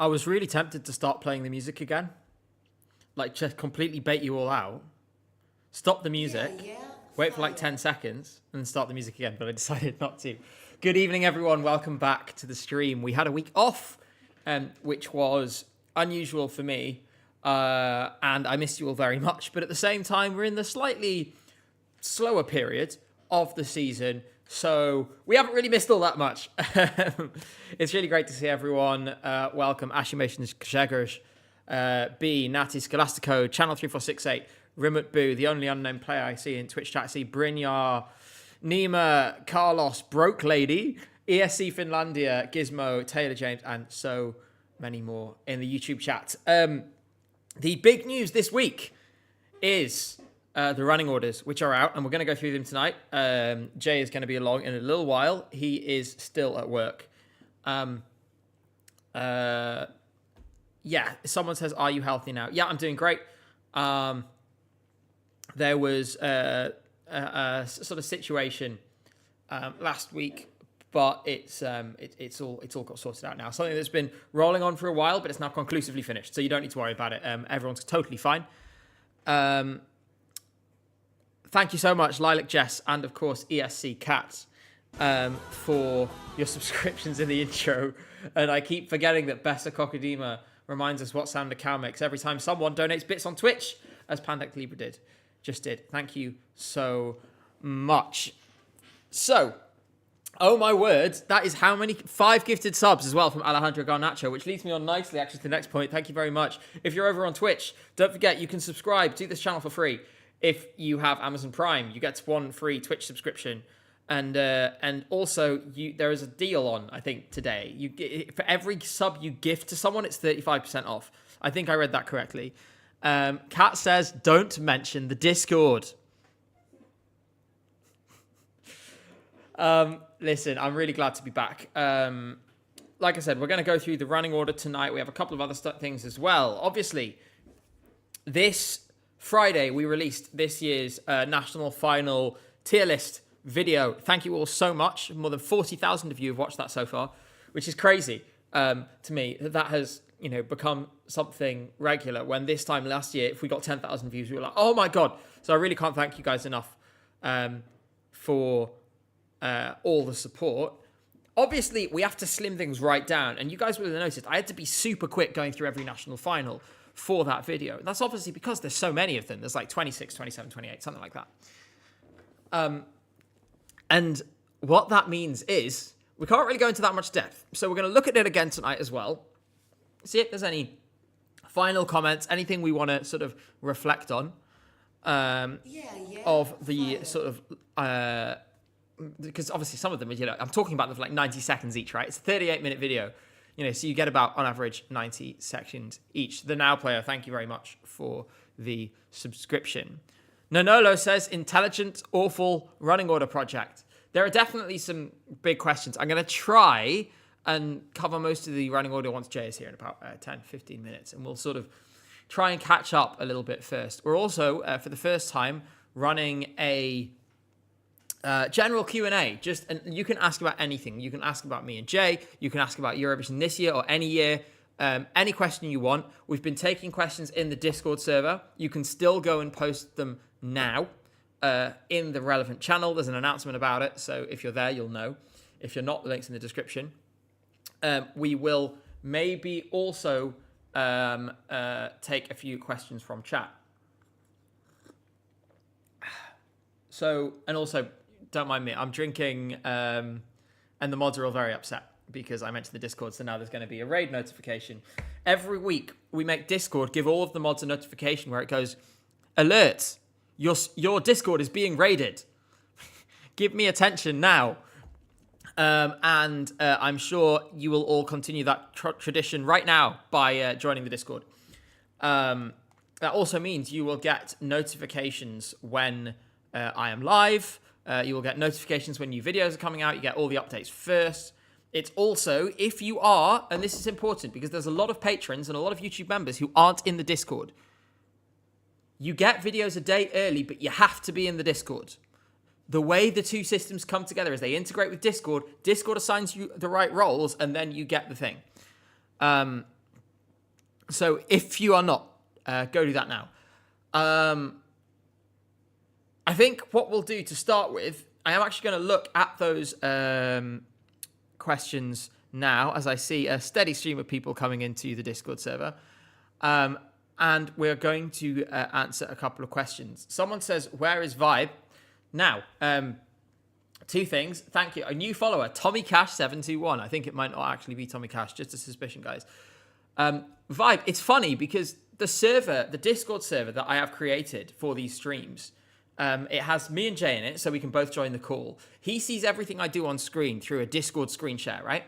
I was really tempted to start playing the music again. Like, just completely bait you all out. Stop the music. Wait for like 10 seconds and then start the music again. But I decided not to. Good evening, everyone. Welcome back to the stream. We had a week off, which was unusual for me. And I missed you all very much. But at the same time, we're in the slightly slower period of the season. So we haven't really missed all that much. It's really great to see everyone. Welcome, Ashimations Kshegers, B, Natty Scholastico, Channel 3468, Rimut Boo, the only unknown player I see in Twitch chat. I see Brynjar, Nima, Carlos, Broke Lady, ESC Finlandia, Gizmo, Taylor James, and so many more in the YouTube chat. The big news this week is the running orders, which are out, and we're going to go through them tonight. Jay is going to be along in a little while. He is still at work. Yeah, someone says, are you healthy now? Yeah, I'm doing great. There was a sort of situation last week, but it's all got sorted out now. Something that's been rolling on for a while, but it's now conclusively finished, so you don't need to worry about it. Everyone's totally fine. Thank you so much, Lilac Jess, and of course ESC Cats, for your subscriptions in the intro. And I keep forgetting that Bessa Cocodema reminds us what sound a cow makes every time someone donates bits on Twitch, as Pandec Libra just did. Thank you so much. So, oh my word, that is how many? 5 gifted subs as well from Alejandro Garnacho, which leads me on nicely actually to the next point. Thank you very much. If you're over on Twitch, don't forget you can subscribe to this channel for free. If you have Amazon Prime, you get one free Twitch subscription. And also, there is a deal on, I think, today. You get, for every sub you gift to someone, it's 35% off. I think I read that correctly. Kat says, don't mention the Discord. Listen, I'm really glad to be back. Like I said, we're going to go through the running order tonight. We have a couple of other things as well. Obviously, this Friday, we released this year's national final tier list video. Thank you all so much. More than 40,000 of you have watched that so far, which is crazy to me. That has, become something regular. When this time last year, if we got 10,000 views, we were like, oh my God. So I really can't thank you guys enough for all the support. Obviously, we have to slim things right down. And you guys will have noticed, I had to be super quick going through every national final for that video. That's obviously because there's so many of them. There's like 26, 27, 28, something like that. And what that means is we can't really go into that much depth. So we're going to look at it again tonight as well. See if there's any final comments, anything we want to sort of reflect on of the sort of... because obviously some of them, I'm talking about them for like 90 seconds each, right? It's a 38-minute video. So you get about, on average, 90 sections each. The Now Player, thank you very much for the subscription. Nonolo says, intelligent, awful running order project. There are definitely some big questions. I'm going to try and cover most of the running order once Jay is here in about 10, 15 minutes. And we'll sort of try and catch up a little bit first. We're also, for the first time, running a general Q&A. And you can ask about anything. You can ask about me and Jay. You can ask about Eurovision this year or any year. Any question you want. We've been taking questions in the Discord server. You can still go and post them now in the relevant channel. There's an announcement about it, so if you're there, you'll know. If you're not, the link's in the description. We will maybe also take a few questions from chat. So, and also, don't mind me, I'm drinking, and the mods are all very upset because I mentioned the Discord, so now there's going to be a raid notification. Every week, we make Discord give all of the mods a notification where it goes, alert, your Discord is being raided. Give me attention now. And I'm sure you will all continue that tradition right now by joining the Discord. That also means you will get notifications when I am live. You will get notifications when new videos are coming out. You get all the updates first. It's also, if you are, and this is important because there's a lot of patrons and a lot of YouTube members who aren't in the Discord. You get videos a day early, but you have to be in the Discord. The way the two systems come together is they integrate with Discord. Discord assigns you the right roles, and then you get the thing. So if you are not, go do that now. I think what we'll do to start with, I am actually going to look at those questions now as I see a steady stream of people coming into the Discord server. And we're going to answer a couple of questions. Someone says, where is Vibe? Now, two things. Thank you. A new follower, Tommy Cash 721. I think it might not actually be Tommy Cash, just a suspicion, guys. Vibe, it's funny because the Discord server that I have created for these streams, it has me and Jay in it, so we can both join the call. He sees everything I do on screen through a Discord screen share, right?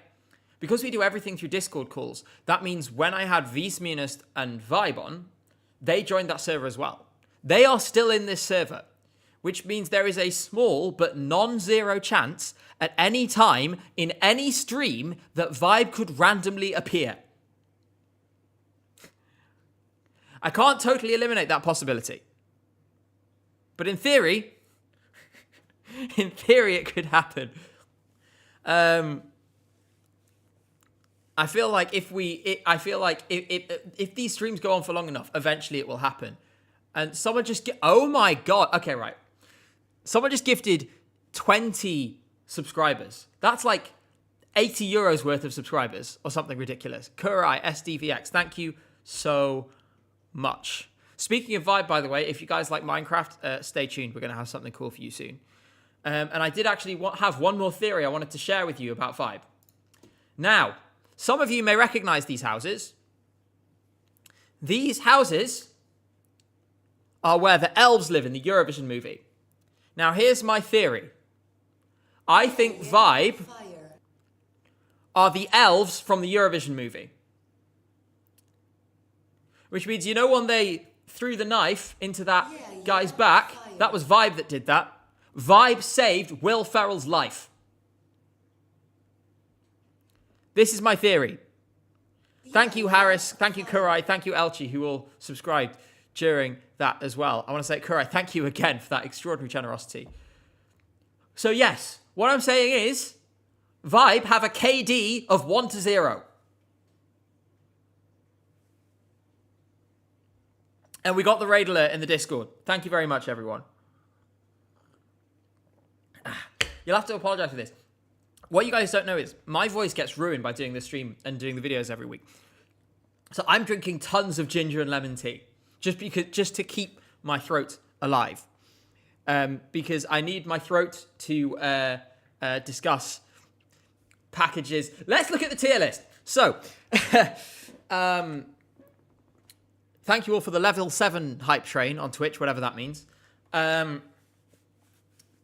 Because we do everything through Discord calls, that means when I had Viesminist and Vibe on, they joined that server as well. They are still in this server, which means there is a small but non-zero chance at any time in any stream that Vibe could randomly appear. I can't totally eliminate that possibility. But in theory, it could happen. I feel like if these streams go on for long enough, eventually it will happen. And someone just oh my God. Okay, right. Someone just gifted 20 subscribers. That's like 80 euros worth of subscribers or something ridiculous. Kurai SDVX, thank you so much. Speaking of Vibe, by the way, if you guys like Minecraft, stay tuned. We're going to have something cool for you soon. And I did actually have one more theory I wanted to share with you about Vibe. Now, some of you may recognize these houses. These houses are where the elves live in the Eurovision movie. Now, here's my theory. I think Vibe are the elves from the Eurovision movie. Which means, you know, when they threw the knife into that guy's back, that was Vibe that did that. Vibe saved Will Ferrell's life. This is my theory. Thank you, Harris. Thank you, Kurai. Thank you, Elchi, who all subscribed during that as well. I want to say, Kurai, thank you again for that extraordinary generosity. So, yes, what I'm saying is, Vibe have a KD of 1-0. And we got the raid alert in the Discord. Thank you very much, everyone. You'll have to apologize for this. What you guys don't know is my voice gets ruined by doing this stream and doing the videos every week. So I'm drinking tons of ginger and lemon tea just to keep my throat alive. Because I need my throat to discuss packages. Let's look at the tier list. So, thank you all for the level 7 hype train on Twitch, whatever that means.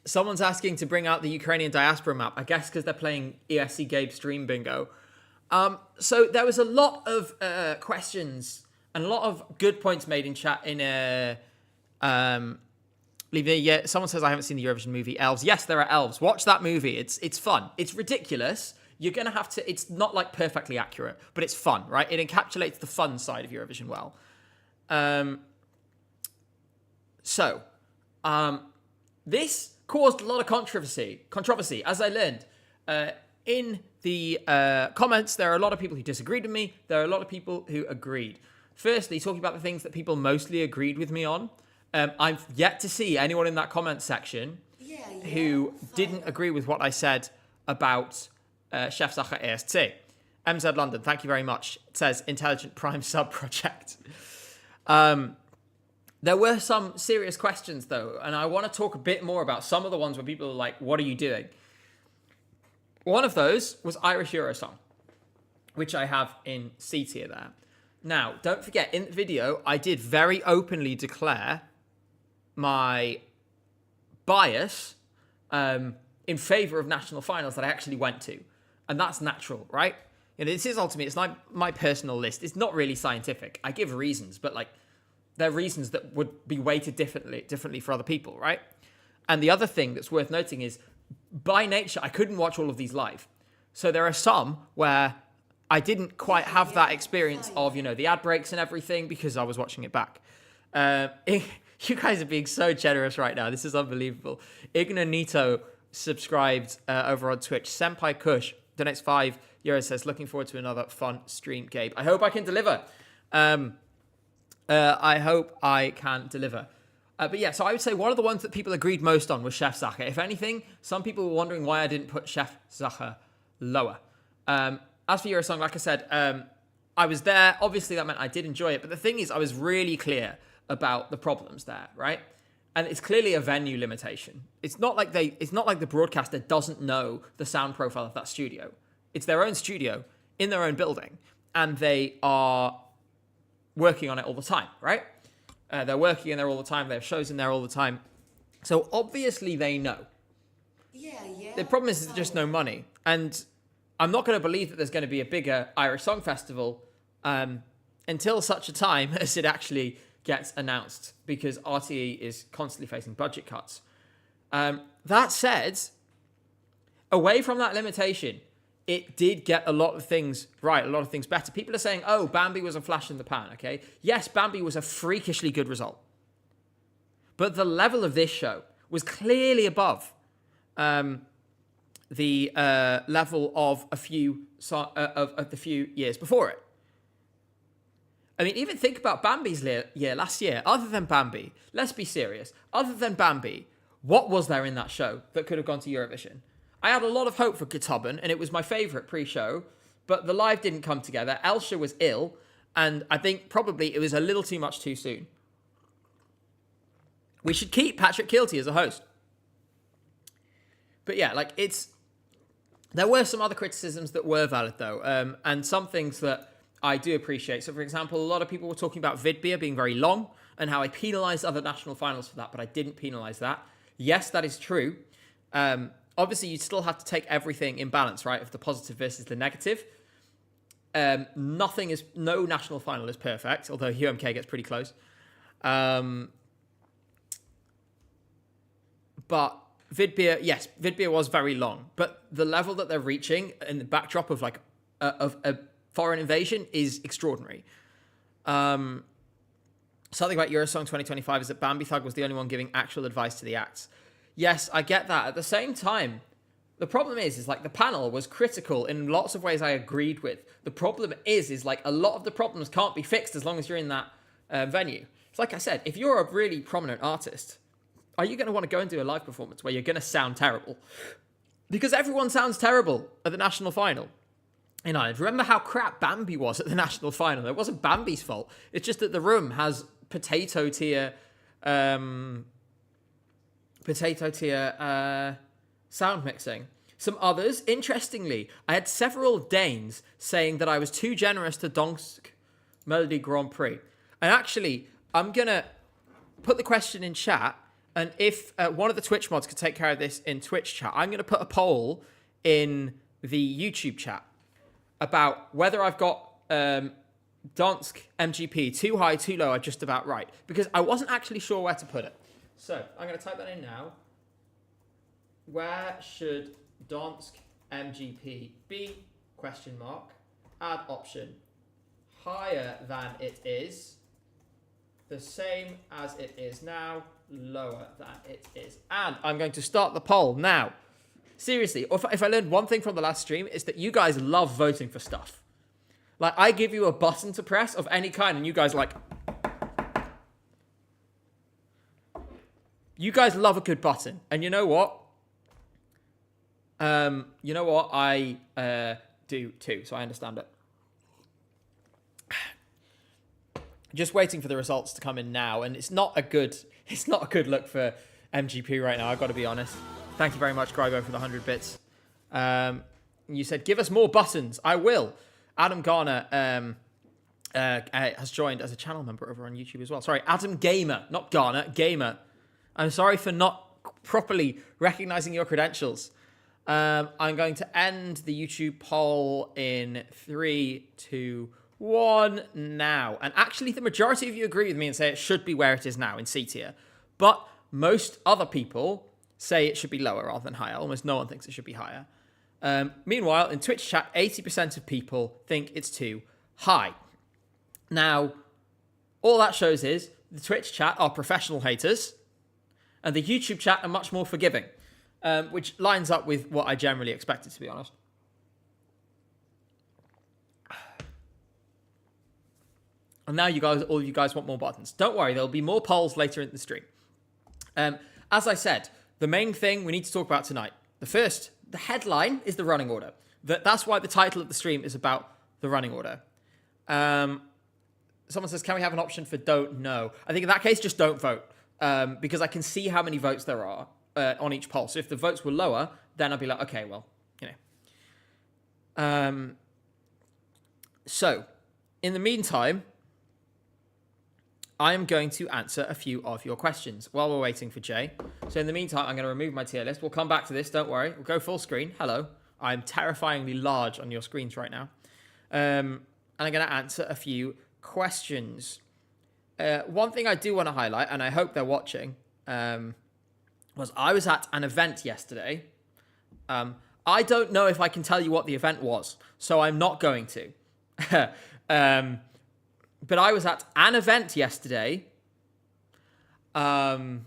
Someone's asking to bring out the Ukrainian diaspora map, I guess because they're playing ESC Gabe Stream Bingo. So there was a lot of questions and a lot of good points made in chat someone says, I haven't seen the Eurovision movie Elves. Yes, there are elves. Watch that movie. It's fun. It's ridiculous. You're going to have to... It's not like perfectly accurate, but it's fun, right? It encapsulates the fun side of Eurovision well. This caused a lot of controversy, as I learned. In the comments, there are a lot of people who disagreed with me. There are a lot of people who agreed. Firstly, talking about the things that people mostly agreed with me on. I've yet to see anyone in that comment section who didn't agree with what I said about Chef Sacher ESC. MZ London, thank you very much. It says Intelligent Prime Sub Project. There were some serious questions, though, and I want to talk a bit more about some of the ones where people are like, what are you doing? One of those was Irish Eurosong, which I have in C tier there. Now, don't forget, in the video, I did very openly declare my bias in favour of national finals that I actually went to. And that's natural, right? You know, this is ultimately, it's like my personal list. It's not really scientific. I give reasons, but like, they're reasons that would be weighted differently for other people, right? And the other thing that's worth noting is, by nature, I couldn't watch all of these live. So there are some where I didn't quite have that experience of, you know, the ad breaks and everything because I was watching it back. You guys are being so generous right now. This is unbelievable. Ignanito subscribed over on Twitch. Senpai Kush donates €5, says, looking forward to another fun stream, Gabe. I hope I can deliver. I hope I can deliver. But yeah, so I would say one of the ones that people agreed most on was Chef Sacher. If anything, some people were wondering why I didn't put Chef Sacher lower. As for Eurosong, like I said, I was there. Obviously, that meant I did enjoy it. But the thing is, I was really clear about the problems there, right? And it's clearly a venue limitation. It's not like the broadcaster doesn't know the sound profile of that studio. It's their own studio in their own building, and they are working on it all the time, right? They're working in there all the time. They have shows in there all the time. So obviously they know. Yeah. The problem is there's just no money. And I'm not going to believe that there's going to be a bigger Irish Song Festival until such a time as it actually gets announced, because RTE is constantly facing budget cuts. That said, away from that limitation, it did get a lot of things right, a lot of things better. People are saying, oh, Bambi was a flash in the pan, okay? Yes, Bambi was a freakishly good result. But the level of this show was clearly above the level of a few of the few years before it. I mean, even think about Bambi's year last year. Other than Bambi, let's be serious. Other than Bambi, what was there in that show that could have gone to Eurovision? I had a lot of hope for Gitobin, and it was my favourite pre-show, but the live didn't come together. Elsha was ill, and I think probably it was a little too much too soon. We should keep Patrick Kielty as a host. But yeah, like there were some other criticisms that were valid though, and some things that I do appreciate. So for example, a lot of people were talking about Vidbeer being very long and how I penalised other national finals for that, but I didn't penalise that. Yes, that is true. Obviously, you still have to take everything in balance, right? Of the positive versus the negative. No national final is perfect, although UMK gets pretty close. But Vidbeer was very long, but the level that they're reaching in the backdrop of of a foreign invasion is extraordinary. Something about Eurosong 2025 is that Bambi Thug was the only one giving actual advice to the acts. Yes, I get that. At the same time, the problem is like the panel was critical in lots of ways I agreed with. The problem is like a lot of the problems can't be fixed as long as you're in that venue. It's like I said, if you're a really prominent artist, are you going to want to go and do a live performance where you're going to sound terrible? Because everyone sounds terrible at the national final in Ireland. Remember how crap Bambi was at the national final? It wasn't Bambi's fault. It's just that the room has potato tier sound mixing. Some others, interestingly, I had several Danes saying that I was too generous to Dansk Melody Grand Prix. And actually, I'm going to put the question in chat, and if one of the Twitch mods could take care of this in Twitch chat, I'm going to put a poll in the YouTube chat about whether I've got Dansk MGP too high, too low, or just about right. Because I wasn't actually sure where to put it. So, I'm going to type that in now. Where should Dansk MGP be? Question mark. Add option. Higher than it is. The same as it is now. Lower than it is. And I'm going to start the poll now. Seriously, if I learned one thing from the last stream, it's that you guys love voting for stuff. Like, I give you a button to press of any kind, and you guys like... You guys love a good button. And you know what? I do too, so I understand it. Just waiting for the results to come in now, and it's not a good look for MGP right now, I've got to be honest. Thank you very much, Grybo, for the 100 bits. You said, give us more buttons. I will. Adam Garner has joined as a channel member over on YouTube as well. Sorry, Adam Gamer, not Garner, Gamer. I'm sorry for not properly recognizing your credentials. I'm going to end the YouTube poll in 3, 2, 1 now. And actually, the majority of you agree with me and say it should be where it is now in C tier. But most other people say it should be lower rather than higher. Almost no one thinks it should be higher. Meanwhile, in Twitch chat, 80% of people think it's too high. Now, all that shows is the Twitch chat are professional haters, and the YouTube chat are much more forgiving, which lines up with what I generally expected, to be honest. And now all of you guys want more buttons. Don't worry, there'll be more polls later in the stream. As I said, the main thing we need to talk about tonight, the headline is the running order. That's why the title of the stream is about the running order. Someone says, can we have an option for don't know? I think in that case, just don't vote. Because I can see how many votes there are on each poll. So if the votes were lower, then I'd be like, okay, well, So, in the meantime, I am going to answer a few of your questions while we're waiting for Jay. So in the meantime, I'm going to remove my tier list. We'll come back to this, don't worry. We'll go full screen. Hello. I'm terrifyingly large on your screens right now. And I'm going to answer a few questions. One thing I do want to highlight, and I hope they're watching, was I was at an event yesterday. I don't know if I can tell you what the event was, so I'm not going to. But I was at an event yesterday, and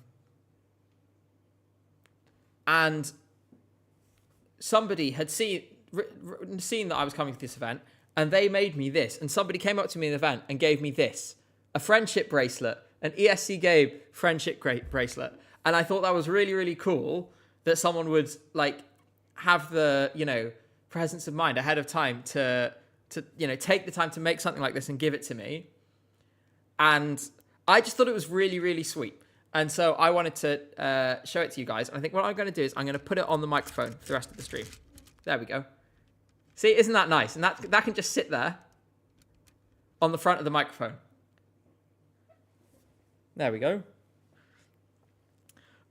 somebody had seen that I was coming to this event, and they made me this. And somebody came up to me in the event and gave me this, a friendship bracelet, an ESC Gabe friendship bracelet. And I thought that was really, really cool that someone would have the, presence of mind ahead of time to take the time to make something like this and give it to me. And I just thought it was really, really sweet. And so I wanted to show it to you guys. And I think what I'm going to do is I'm going to put it on the microphone for the rest of the stream. There we go. See, isn't that nice? And that can just sit there on the front of the microphone. There we go.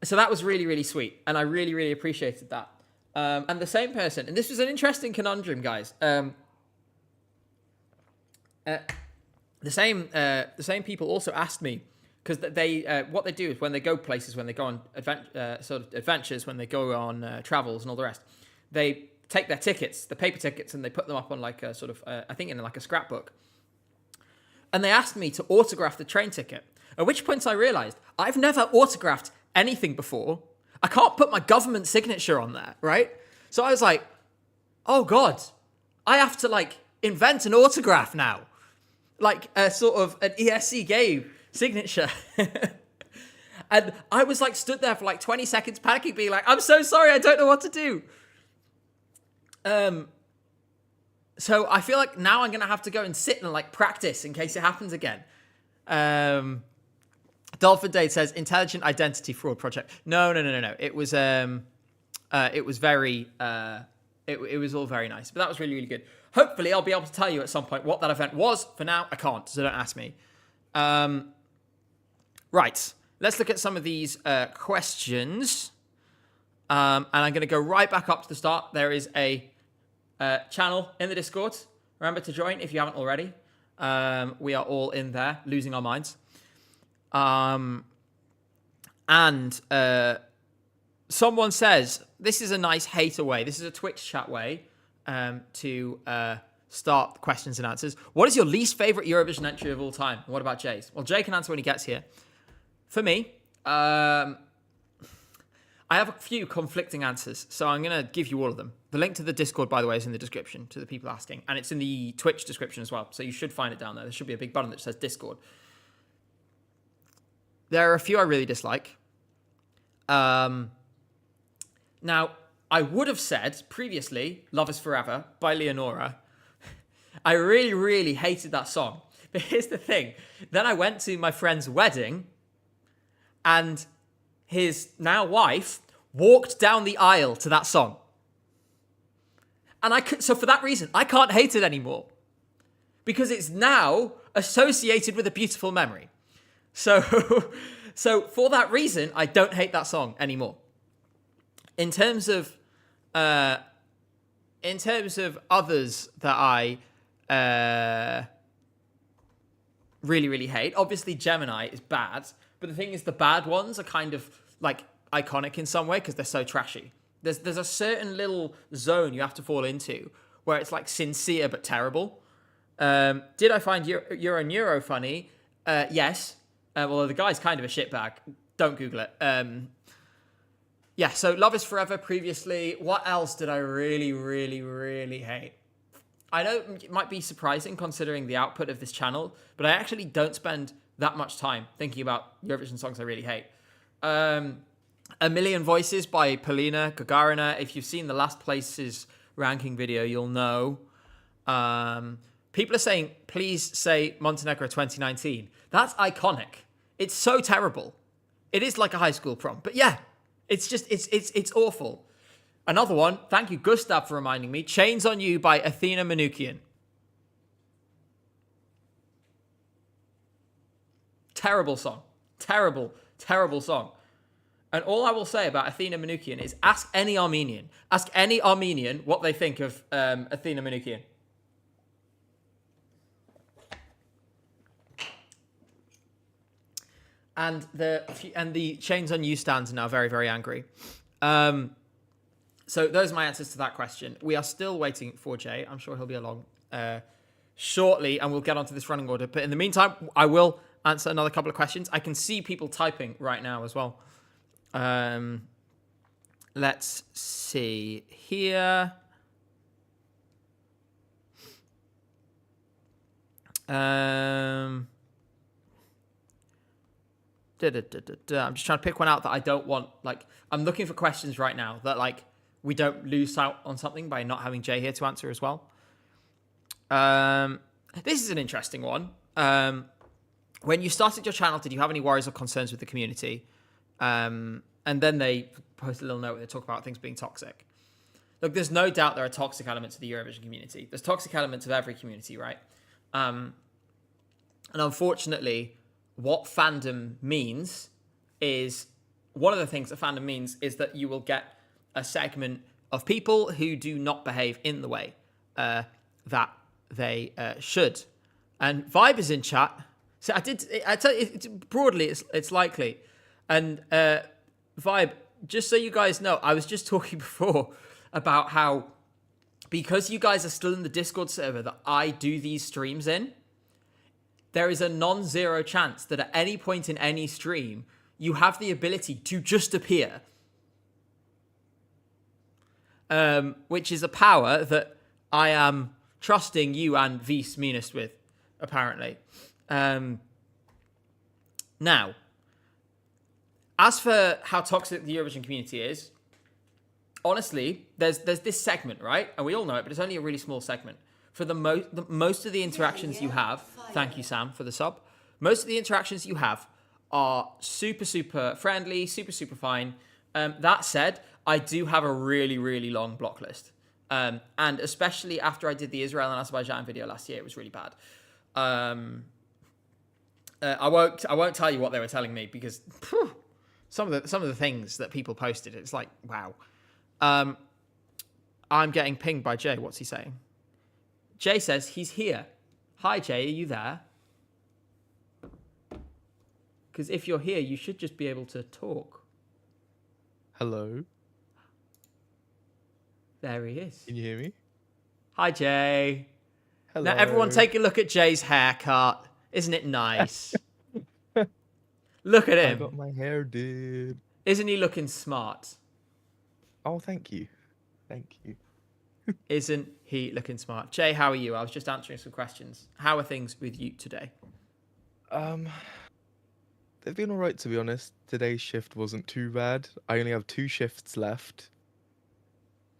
So that was really, really sweet. And I really, really appreciated that. And the same person, and this was an interesting conundrum, guys. The same people also asked me, because they what they do is when they go places, when they go on adventures, when they go on travels and all the rest, they take their tickets, the paper tickets, and they put them up on like a sort of I think in like a scrapbook. And they asked me to autograph the train ticket. At which point I realized I've never autographed anything before. I can't put my government signature on there, right? So I was like, oh God, I have to invent an autograph now. Like a sort of an ESC Gabe signature. And I was stood there for 20 seconds panicking, being like, I'm so sorry, I don't know what to do. So I feel like now I'm going to have to go and sit and practice in case it happens again. Dolphin Dade says intelligent identity fraud project. No. It was very it was all very nice, but that was really, really good. Hopefully I'll be able to tell you at some point what that event was. For now, I can't, so don't ask me. Right, let's look at some of these questions. And I'm going to go right back up to the start. There is a channel in the Discord. Remember to join if you haven't already. We are all in there, losing our minds. Someone says, this is a nice hater way. This is a Twitch chat way to start questions and answers. What is your least favorite Eurovision entry of all time? And what about Jay's? Well, Jay can answer when he gets here. For me, I have a few conflicting answers, so I'm going to give you all of them. The link to the Discord, by the way, is in the description to the people asking, and it's in the Twitch description as well, so you should find it down there. There should be a big button that says Discord. There are a few I really dislike. Now, I would have said previously, Love is Forever by Leonora. I really, really hated that song. But here's the thing. Then I went to my friend's wedding, and his now wife walked down the aisle to that song. And so for that reason, I can't hate it anymore. Because it's now associated with a beautiful memory. So for that reason, I don't hate that song anymore. In terms of others that I really, really hate, obviously Gemini is bad. But the thing is, the bad ones are kind of iconic in some way because they're so trashy. There's a certain little zone you have to fall into where it's sincere but terrible. Did I find Euro funny? Yes. Well, the guy's kind of a shitbag. Don't Google it. Yeah, so Love is Forever previously. What else did I really, really, really hate? I know it might be surprising considering the output of this channel, but I actually don't spend that much time thinking about Eurovision songs I really hate. A Million Voices by Polina Gagarina. If you've seen the Last Places ranking video, you'll know. People are saying, please say Montenegro 2019. That's iconic. It's so terrible. It is like a high school prom. But yeah, it's awful. Another one, thank you, Gustav, for reminding me. Chains on You by Athena Manoukian. Terrible song. Terrible, terrible song. And all I will say about Athena Manoukian is ask any Armenian. Ask any Armenian what they think of Athena Manoukian. And the Chains on You stands are now very, very angry. So those are my answers to that question. We are still waiting for Jay. I'm sure he'll be along shortly, and we'll get onto this running order. But in the meantime, I will answer another couple of questions. I can see people typing right now as well. Let's see here. I'm just trying to pick one out that I don't want. Like, I'm looking for questions right now that, like, we don't lose out on something by not having Jay here to answer as well. This is an interesting one. When you started your channel, did you have any worries or concerns with the community? And then they post a little note where they talk about things being toxic. Look, there's no doubt there are toxic elements of the Eurovision community. There's toxic elements of every community, right? And unfortunately, what fandom means is, one of the things that fandom means is that you will get a segment of people who do not behave in the way that they should. And Vibe is in chat. So I tell you, broadly, it's likely. And Vibe, just so you guys know, I was just talking before about how, because you guys are still in the Discord server that I do these streams in, there is a non-zero chance that at any point in any stream, you have the ability to just appear. Which is a power that I am trusting you and Vice Meanest with, apparently. Now, as for how toxic the Eurovision community is, honestly, there's this segment, right? And we all know it, but it's only a really small segment. For most of the interactions you have, thank you, Sam, for the sub. Most of the interactions you have are super, super friendly, super, super fine. That said, I do have a really, really long block list. And especially after I did the Israel and Azerbaijan video last year, it was really bad. I won't tell you what they were telling me because some of the things that people posted, it's like, wow. I'm getting pinged by Jay. What's he saying? Jay says he's here. Hi, Jay. Are you there? Because if you're here, you should just be able to talk. Hello. There he is. Can you hear me? Hi, Jay. Hello. Now, everyone take a look at Jay's haircut. Isn't it nice? Look at him. I got my hair did. Isn't he looking smart? Oh, thank you. Thank you. Isn't he looking smart? Jay, how are you? I was just answering some questions. How are things with you today? They've been all right, to be honest. Today's shift wasn't too bad. I only have 2 shifts left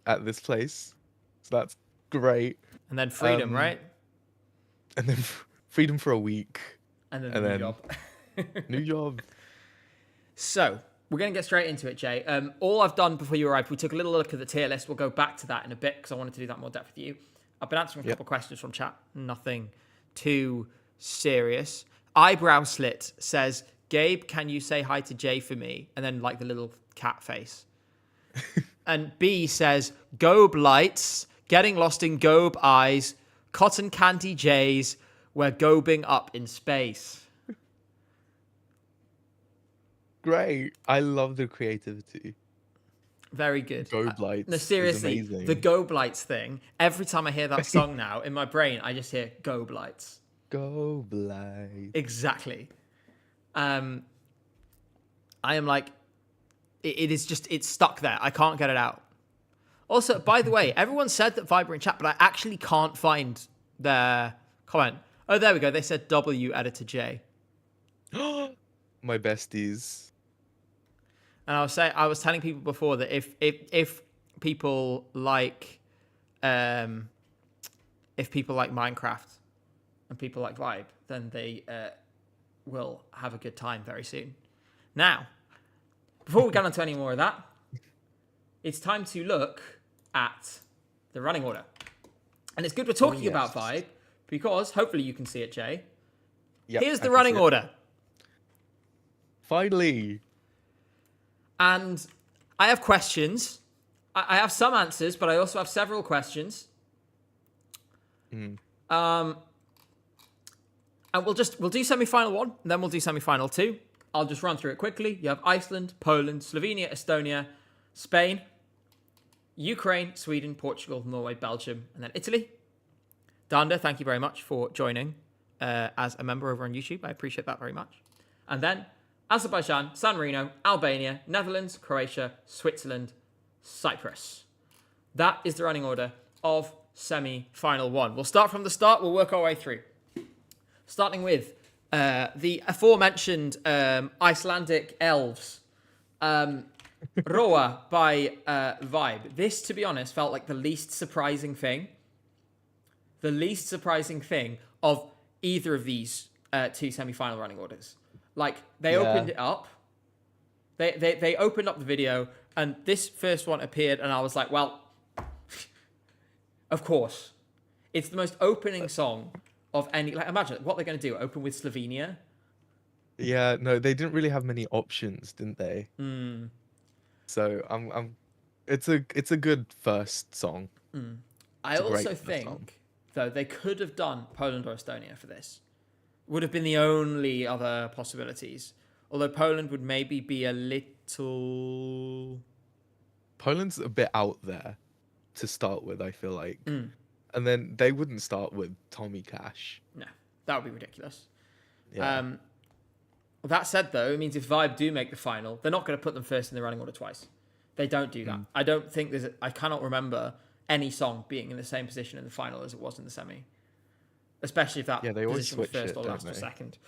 at this place, so that's great. And then freedom, right? And then freedom for a week. And then new job. New job. So, we're going to get straight into it, Jay. All I've done before you arrived, we took a little look at the tier list. We'll go back to that in a bit because I wanted to do that more depth with you. I've been answering a couple of questions from chat. Nothing too serious. Eyebrow Slit says, Gabe, can you say hi to Jay for me? And then like the little cat face. And B says, Gobe lights, getting lost in Gobe eyes, cotton candy Jays, we're gobing up in space. Great. I love the creativity. Very good. Gobe lights. No, seriously, the Gobe lights thing, every time I hear that song now, in my brain, I just hear Gobe lights. Gobe lights. Exactly. I am like, it's stuck there. I can't get it out. Also, by the way, everyone said that Viber in chat, but I actually can't find their comment. Oh, there we go. They said W editor J. My besties. And I was telling people before that if people like Minecraft and people like Vibe, then they will have a good time very soon. Now, before we get on to any more of that, it's time to look at the running order. And it's good we're talking about Vibe because hopefully you can see it, Jay. Yep, Here's the running order. Finally. And I have questions. I have some answers, but I also have several questions. And we'll do semi-final 1, and then we'll do semi-final 2. I'll just run through it quickly. You have Iceland, Poland, Slovenia, Estonia, Spain, Ukraine, Sweden, Portugal, Norway, Belgium, and then Italy. Danda, thank you very much for joining as a member over on YouTube. I appreciate that very much. And then Azerbaijan, San Marino, Albania, Netherlands, Croatia, Switzerland, Cyprus. That is the running order of semi-final 1. We'll start from the start. We'll work our way through. Starting with the aforementioned Icelandic elves. Roa by Vibe. This, to be honest, felt like the least surprising thing. The least surprising thing of either of these two semi-final running orders. Like, they opened it up. They opened up the video, and this first one appeared, and I was like, well, of course. It's the most opening song of any... Like, imagine what they're going to do. Open with Slovenia? Yeah, no, they didn't really have many options, didn't they? So it's a good first song. I also think, though, they could have done Poland or Estonia for this. Would have been the only other possibilities. Although Poland would maybe be a little... Poland's a bit out there to start with, I feel like. And then they wouldn't start with Tommy Cash. No, that would be ridiculous. Yeah. That said, though, it means if Vibe do make the final, they're not going to put them first in the running order twice. They don't do that. I don't think I cannot remember any song being in the same position in the final as it was in the semi. Especially if that they always position was switch first it, or don't last or they? second.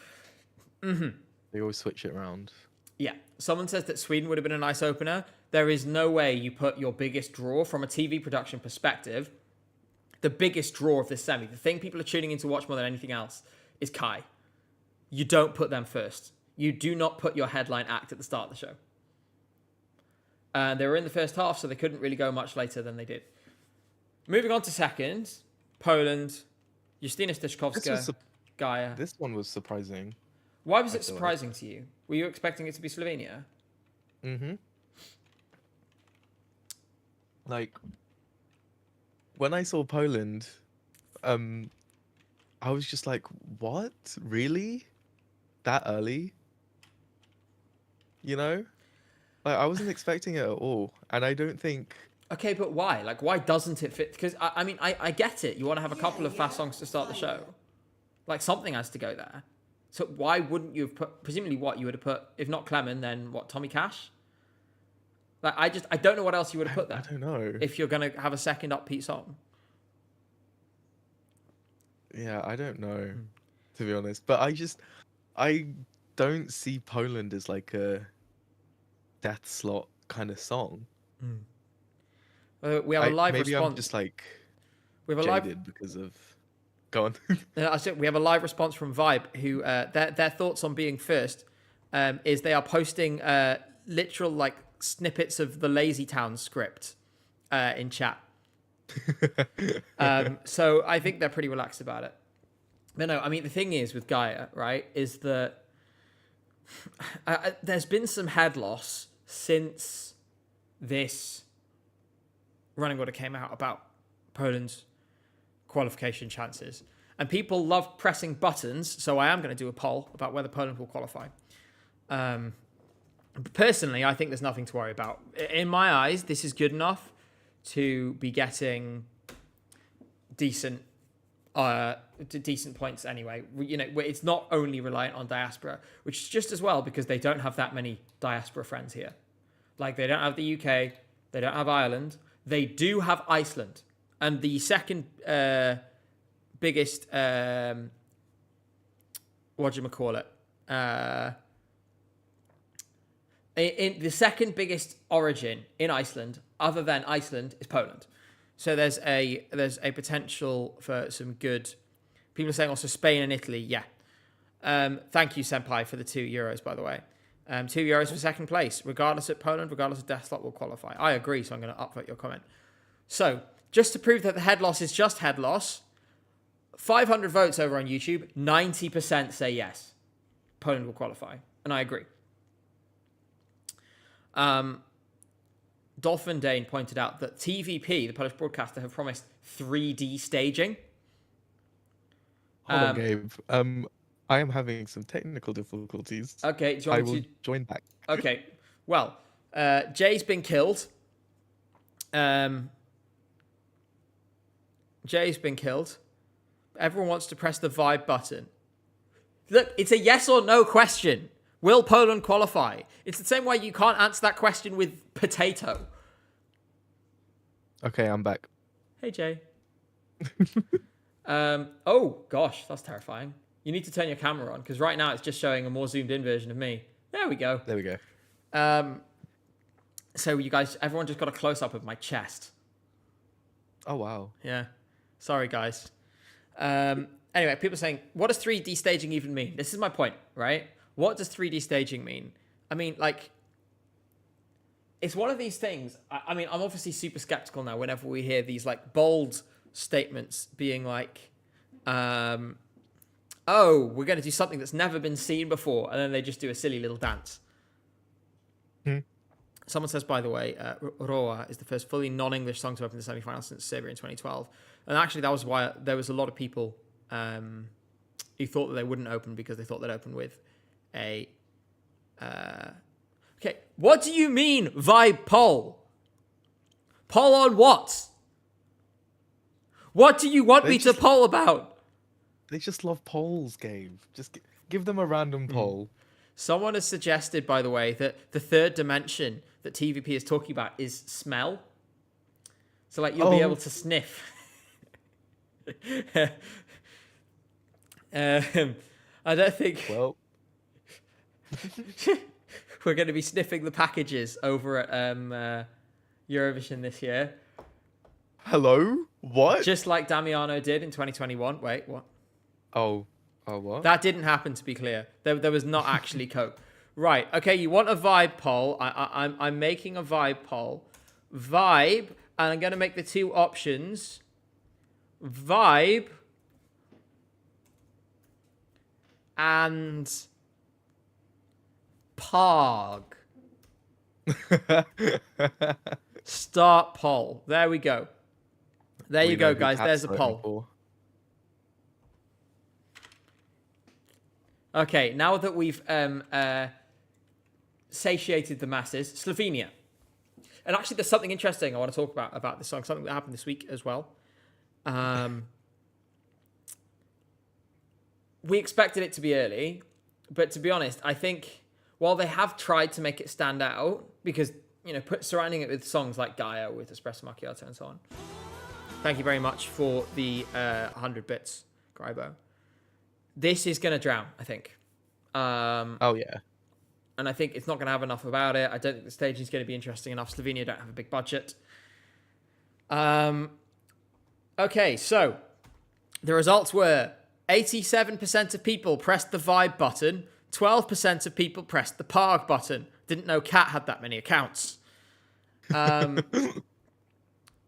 They always switch it around. Yeah. Someone says that Sweden would have been a nice opener. There is no way you put your biggest draw from a TV production perspective. The biggest draw of this semi, the thing people are tuning in to watch more than anything else, is Kai. You don't put them first. You do not put your headline act at the start of the show. They were in the first half, so they couldn't really go much later than they did. Moving on to second, Poland, Justyna Styczkowska, Gaia. This one was surprising. Why was it surprising to you? Were you expecting it to be Slovenia? Like, when I saw Poland, I was just like, what? Really? That early? You know? Like, I wasn't expecting it at all. And I don't think... Okay, but why? Like, why doesn't it fit? Because, I mean, I get it. You want to have a couple of fast songs to start the show. Like, something has to go there. So why wouldn't you have put... Presumably what you would have put, if not Clement, then what, Tommy Cash? Like, I don't know what else you would have put there. I don't know. If you're going to have a second upbeat song. Yeah, I don't know, to be honest. But I don't see Poland as like a death slot kind of song. We have a live maybe response. I'm just like we have a jaded live because of... Go on. I said we have a live response from Vibe, who their thoughts on being first is they are posting literal like snippets of the Lazy Town script in chat. So I think they're pretty relaxed about it. But no, I mean the thing is with Gaia, right, is that there's been some head loss since this running order came out about Poland's qualification chances. And people love pressing buttons, so I am going to do a poll about whether Poland will qualify. Personally, I think there's nothing to worry about. In my eyes, this is good enough to be getting decent points anyway. You know, it's not only reliant on diaspora, which is just as well because they don't have that many diaspora friends here. Like, they don't have the UK, they don't have Ireland, They do have Iceland, and the second biggest whatchamacallit, in the second biggest origin in Iceland, other than Iceland, is Poland. So there's a potential for some good. People are saying also Spain and Italy. Yeah. Thank you, Senpai, for the €2, by the way. €2 for second place. Regardless of Poland, regardless of death slot, will qualify. I agree, so I'm going to upvote your comment. So, just to prove that the head loss is just head loss, 500 votes over on YouTube, 90% say yes. Poland will qualify. And I agree. Dolphin Dane pointed out that TVP, the Polish broadcaster, have promised 3D staging. Hold on, Gabe. I am having some technical difficulties. Okay, do you want me to join back? Okay, well, Jay's been killed. Jay's been killed. Everyone wants to press the vibe button. Look, it's a yes or no question. Will Poland qualify? It's the same way you can't answer that question with potato. Okay, I'm back. Hey, Jay. Oh, gosh, that's terrifying. You need to turn your camera on, because right now it's just showing a more zoomed-in version of me. There we go. There we go. So you guys, everyone just got a close-up of my chest. Oh, wow. Yeah. Sorry, guys. Anyway, people are saying, what does 3D staging even mean? This is my point, right? What does 3D staging mean? I mean, like, it's one of these things. I mean, I'm obviously super skeptical now whenever we hear these, like, bold statements being like, oh, we're going to do something that's never been seen before, and then they just do a silly little dance. Someone says, by the way, Roa is the first fully non-English song to open the semi-final since Serbia in 2012. And actually, that was why there was a lot of people who thought that they wouldn't open because they thought they'd open with a... Okay, what do you mean, vibe poll? Poll on what? What do you want me to poll about? They just love polls, Gabe. Just give them a random poll. Someone has suggested, by the way, that the third dimension that TVP is talking about is smell. So, like, you'll be able to sniff. I don't think... Well... We're going to be sniffing the packages over at Eurovision this year. Hello? What? Just like Damiano did in 2021. Wait, what? Oh, what? That didn't happen, to be clear. There was not actually coke. Right. Okay, you want a vibe poll. I'm making a vibe poll. Vibe, and I'm going to make the two options. Vibe and Pog. Start poll. There we go. There you go, guys. There's a poll. Okay, now that we've satiated the masses, Slovenia. And actually, there's something interesting I want to talk about this song, something that happened this week as well. We expected it to be early, but to be honest, I think while they have tried to make it stand out, because, you know, surrounding it with songs like Gaia with Espresso Macchiato and so on. Thank you very much for the 100 bits, Grybo. This is going to drown, I think. Oh, yeah. And I think it's not going to have enough about it. I don't think the staging is going to be interesting enough. Slovenia don't have a big budget. Okay, so the results were 87% of people pressed the vibe button. 12% of people pressed the Parg button. Didn't know Cat had that many accounts. We're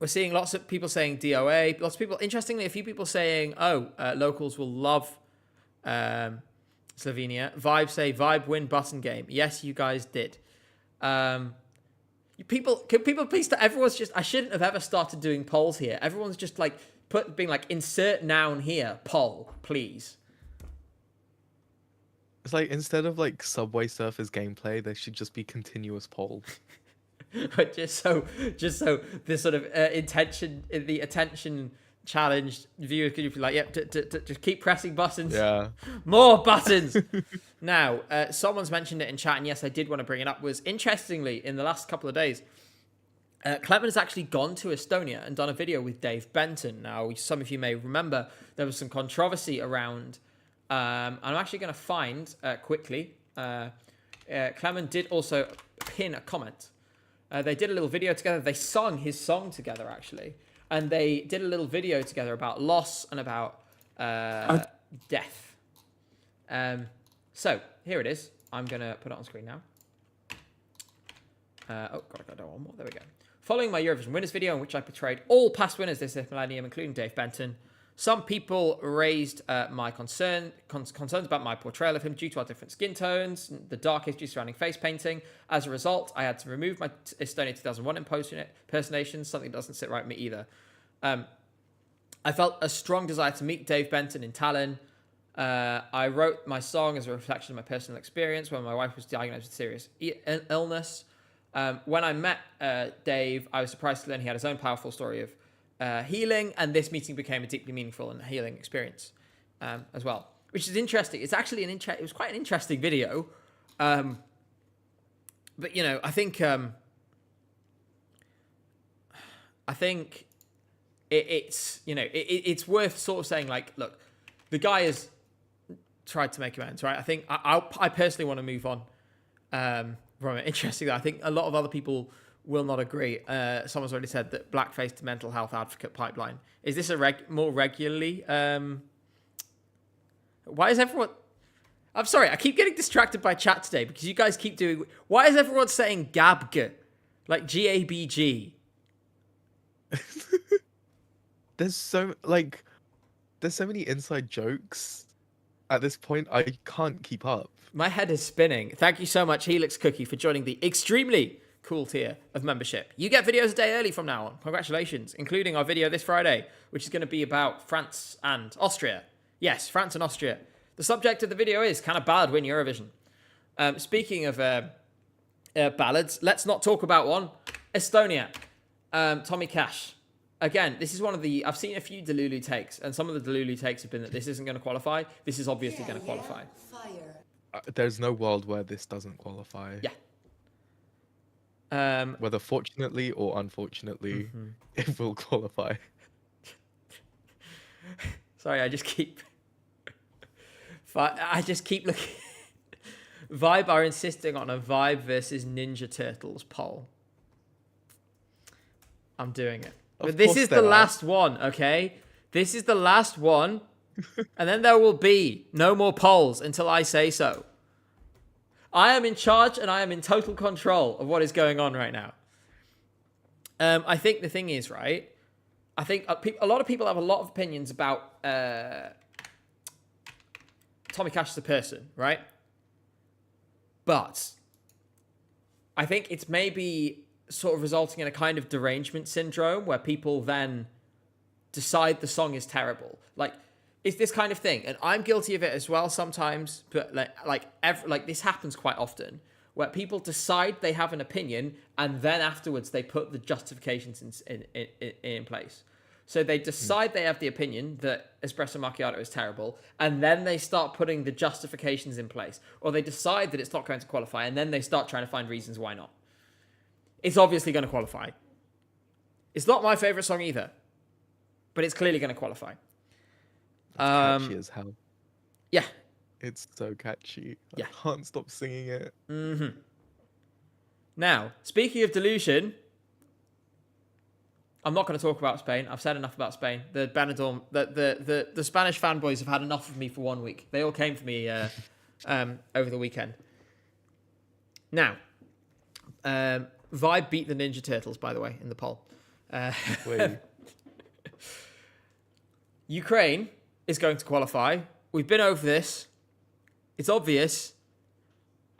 seeing lots of people saying DOA. Lots of people, interestingly, a few people saying, locals will love Slovenia. Vibe say, vibe win button game. Yes, you guys did. Can people please, everyone's just, I shouldn't have ever started doing polls here. Everyone's just like, being like, insert noun here, poll, please. It's like, instead of like Subway Surfers gameplay, there should just be continuous polls. But just so this sort of the attention challenged viewers could be like, yep, just keep pressing buttons. Yeah. More buttons. Now, someone's mentioned it in chat, and yes, I did want to bring it up, was interestingly, in the last couple of days, Clement has actually gone to Estonia and done a video with Dave Benton. Now, some of you may remember there was some controversy around. I'm actually going to find quickly. Clement did also pin a comment. They did a little video together. They sung his song together, actually. And they did a little video together about loss and about death. So, here it is. I'm going to put it on screen now. Oh, God, I got one more. There we go. Following my Eurovision winners video in which I portrayed all past winners this millennium, including Dave Benton, some people raised my concerns about my portrayal of him due to our different skin tones, the dark history surrounding face painting. As a result, I had to remove my Estonia 2001 impersonations, something that doesn't sit right with me either. I felt a strong desire to meet Dave Benton in Tallinn. I wrote my song as a reflection of my personal experience when my wife was diagnosed with serious illness. When I met Dave, I was surprised to learn he had his own powerful story of healing, and this meeting became a deeply meaningful and healing experience as well, which is interesting. It's actually it was quite an interesting video, but you know, I think it's you know it's worth sort of saying like, look, the guy has tried to make amends, right? I think I personally want to move on from it. Interesting that I think a lot of other people will not agree. Someone's already said that blackface to mental health advocate pipeline. Is this a more regularly? Why is everyone? I'm sorry, I keep getting distracted by chat today because you guys keep doing. Why is everyone saying Gabg, like GABG? There's so many inside jokes at this point. I can't keep up. My head is spinning. Thank you so much, Helix Cookie, for joining the extremely cool tier of membership. You get videos a day early from now on. Congratulations, including our video this Friday, which is going to be about France and Austria. Yes, France and Austria. The subject of the video is, can a ballad win Eurovision? Speaking of ballads, let's not talk about one. Estonia. Tommy Cash. Again, this is one of the... I've seen a few Delulu takes, and some of the Delulu takes have been that this isn't going to qualify. This is obviously going to qualify. There's no world where this doesn't qualify. Yeah. Whether fortunately or unfortunately, it will qualify. Sorry, I just keep looking. Vibe are insisting on a Vibe versus Ninja Turtles poll. I'm doing it. But this is the last one, okay? This is the last one. And then there will be no more polls until I say so. I am in charge and I am in total control of what is going on right now. I think the thing is, right? I think a lot of people have a lot of opinions about Tommy Cash as a person, right? But I think it's maybe sort of resulting in a kind of derangement syndrome where people then decide the song is terrible. Like, it's this kind of thing, and I'm guilty of it as well sometimes. But like this happens quite often, where people decide they have an opinion, and then afterwards they put the justifications in place. So they decide they have the opinion that espresso macchiato is terrible, and then they start putting the justifications in place, or they decide that it's not going to qualify, and then they start trying to find reasons why not. It's obviously going to qualify. It's not my favorite song either, but it's clearly going to qualify. It's catchy as hell. Yeah. It's so catchy. Yeah. I can't stop singing it. Mm-hmm. Now, speaking of delusion, I'm not going to talk about Spain. I've said enough about Spain. The Benidorm, the Spanish fanboys have had enough of me for 1 week. They all came for me over the weekend. Now, Vibe beat the Ninja Turtles, by the way, in the poll. Wait. Ukraine is going to qualify. We've been over this. It's obvious.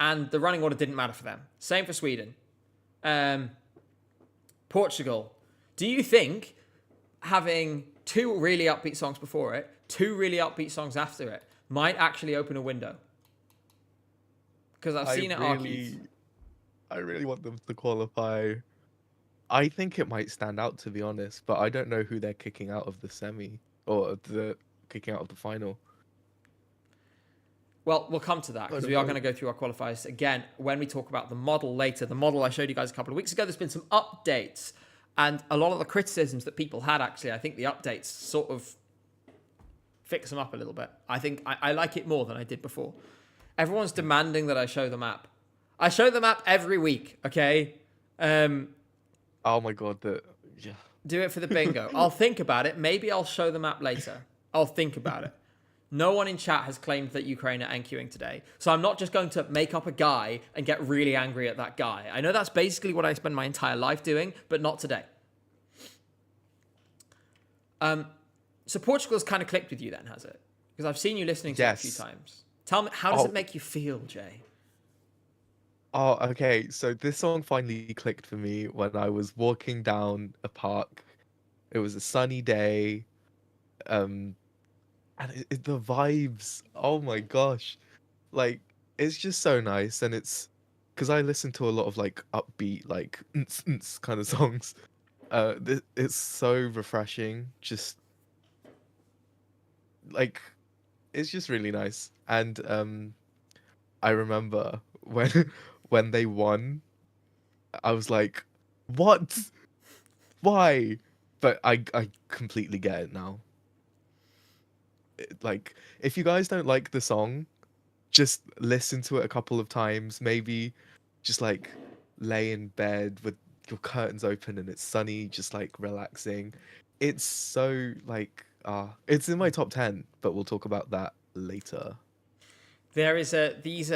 And the running order didn't matter for them. Same for Sweden. Portugal. Do you think having two really upbeat songs before it, two really upbeat songs after it, might actually open a window? Because I've seen it argued. I really want them to qualify. I think it might stand out, to be honest, but I don't know who they're kicking out of the semi or kicking out of the final. Well, we'll come to that because we are going to go through our qualifiers again when we talk about the model later. The model I showed you guys a couple of weeks ago, there's been some updates. And a lot of the criticisms that people had, actually, I think the updates sort of fix them up a little bit. I think I like it more than I did before. Everyone's demanding that I show the map. I show the map every week, okay? Oh my god, yeah. Do it for the bingo. I'll think about it. Maybe I'll show the map later. I'll think about it. No one in chat has claimed that Ukraine are NQing today. So I'm not just going to make up a guy and get really angry at that guy. I know that's basically what I spend my entire life doing, but not today. So Portugal's kind of clicked with you then, has it? Because I've seen you listening to it a few times. Tell me, how does it make you feel, Jay? Oh, okay. So this song finally clicked for me when I was walking down a park. It was a sunny day. And the vibes, oh my gosh. Like, it's just so nice. And it's because I listen to a lot of like upbeat, like kind of songs. It's so refreshing. Just like, it's just really nice. And I remember when when they won, I was like, "What? Why?" But I completely get it now. Like, if you guys don't like the song, just listen to it a couple of times. Maybe just like lay in bed with your curtains open and it's sunny, just like relaxing. It's so like it's in my top 10, but we'll talk about that later. These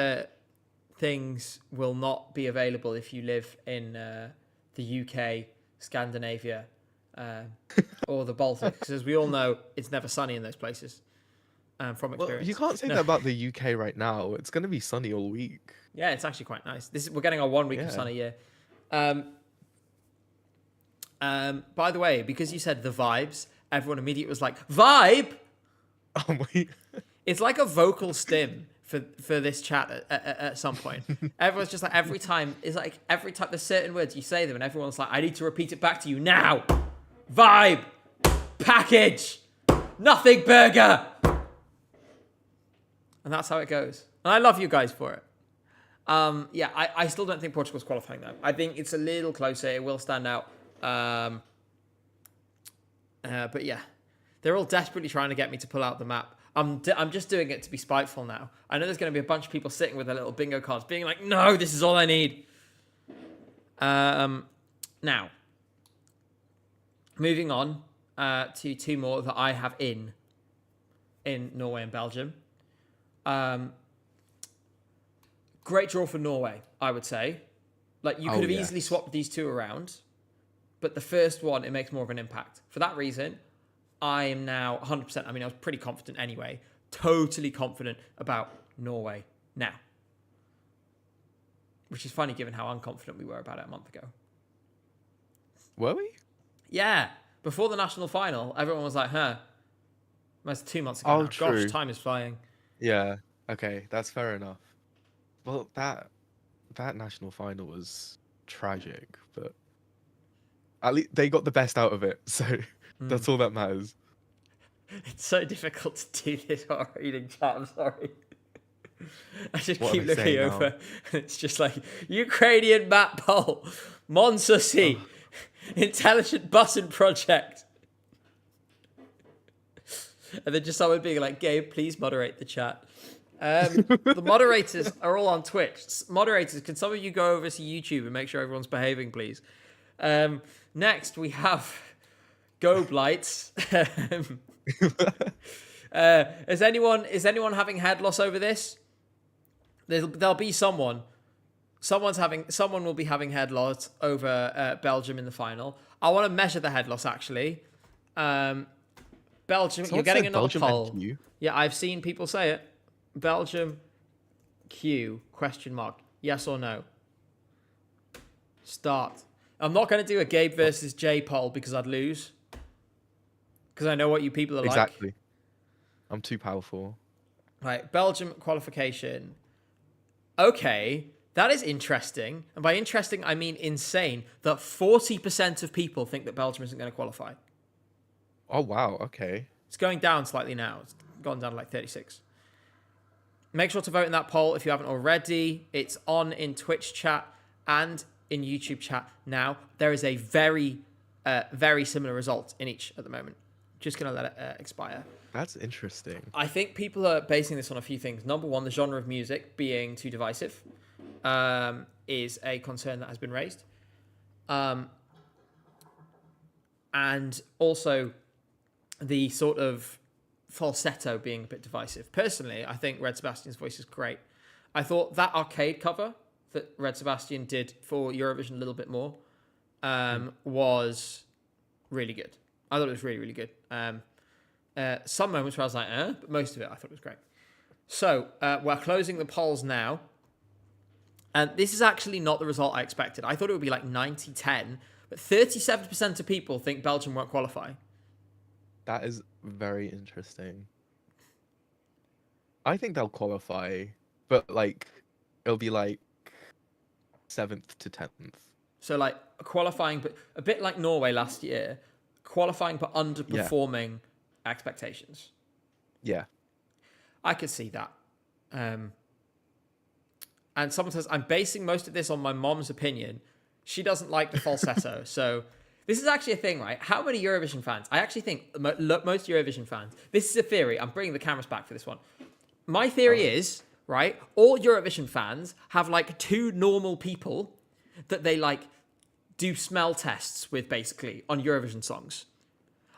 things will not be available if you live in the UK, Scandinavia, or the Baltic, because as we all know, it's never sunny in those places. From experience, Well, you can't say that about the UK right now. It's going to be sunny all week. Yeah, it's actually quite nice. We're getting our 1 week of sunny year. By the way, because you said the vibes, everyone immediately was like, vibe. Oh my! It's like a vocal stim for this chat at some point. Everyone's just like, every time there's certain words you say them and everyone's like, I need to repeat it back to you now. Vibe, package, nothing burger. And that's how it goes. And I love you guys for it. I still don't think Portugal's qualifying though. I think it's a little closer. It will stand out. But yeah, they're all desperately trying to get me to pull out the map. I'm just doing it to be spiteful now. I know there's going to be a bunch of people sitting with their little bingo cards being like, no, this is all I need. Now, moving on to two more that I have in Norway and Belgium. Great draw for Norway, I would say. Like, you could have easily swapped these two around, but the first one, it makes more of an impact. For that reason, I am now 100%. I mean, I was pretty confident anyway. Totally confident about Norway now. Which is funny given how unconfident we were about it a month ago. Were we? Yeah. Before the national final, everyone was like, that's 2 months ago. Oh, now. true. Gosh, time is flying. Yeah. Okay, that's fair enough. Well, that national final was tragic, but at least they got the best out of it, so that's all that matters. It's so difficult to do this while reading chat. I'm sorry. I just What keep are they looking saying over. now? And it's just like Ukrainian map poll, Monsusi, intelligent button project, and then just someone being like, "Gabe, please moderate the chat." The moderators are all on Twitch. Moderators, can some of you go over to YouTube and make sure everyone's behaving, please? Next, we have Go Blights. Is anyone having head loss over this? There'll be someone. Someone will be having head loss over Belgium in the final. I want to measure the head loss actually. Belgium, Someone you're getting said another Belgium poll. NQ. Yeah, I've seen people say it. Belgium Q ? Yes or no? Start. I'm not going to do a Gabe versus Jay poll because I'd lose. Because I know what you people are like. Exactly. I'm too powerful. Right, Belgium qualification. Okay, that is interesting. And by interesting, I mean insane. That 40% of people think that Belgium isn't going to qualify. Oh, wow. Okay. It's going down slightly now. It's gone down to like 36. Make sure to vote in that poll if you haven't already. It's on in Twitch chat and in YouTube chat now. There is a very similar result in each at the moment. Just going to let it expire. That's interesting. I think people are basing this on a few things. Number one, the genre of music being too divisive is a concern that has been raised. And also the sort of falsetto being a bit divisive. Personally, I think Red Sebastian's voice is great. I thought that arcade cover that Red Sebastian did for Eurovision a little bit more was really good. I thought it was really, really good. Some moments where I was like, but most of it I thought was great. So we're closing the polls now. And this is actually not the result I expected. I thought it would be like 90-10, but 37% of people think Belgium won't qualify. That is very interesting. I think they'll qualify, but like it'll be like 7th to 10th. So like qualifying, but a bit like Norway last year, qualifying but underperforming expectations. Yeah. I could see that. And someone says, I'm basing most of this on my mom's opinion. She doesn't like the falsetto. So this is actually a thing, right? How many Eurovision fans? I actually think most Eurovision fans, this is a theory. I'm bringing the cameras back for this one. My theory is, right, all Eurovision fans have like two normal people that they like do smell tests with basically on Eurovision songs.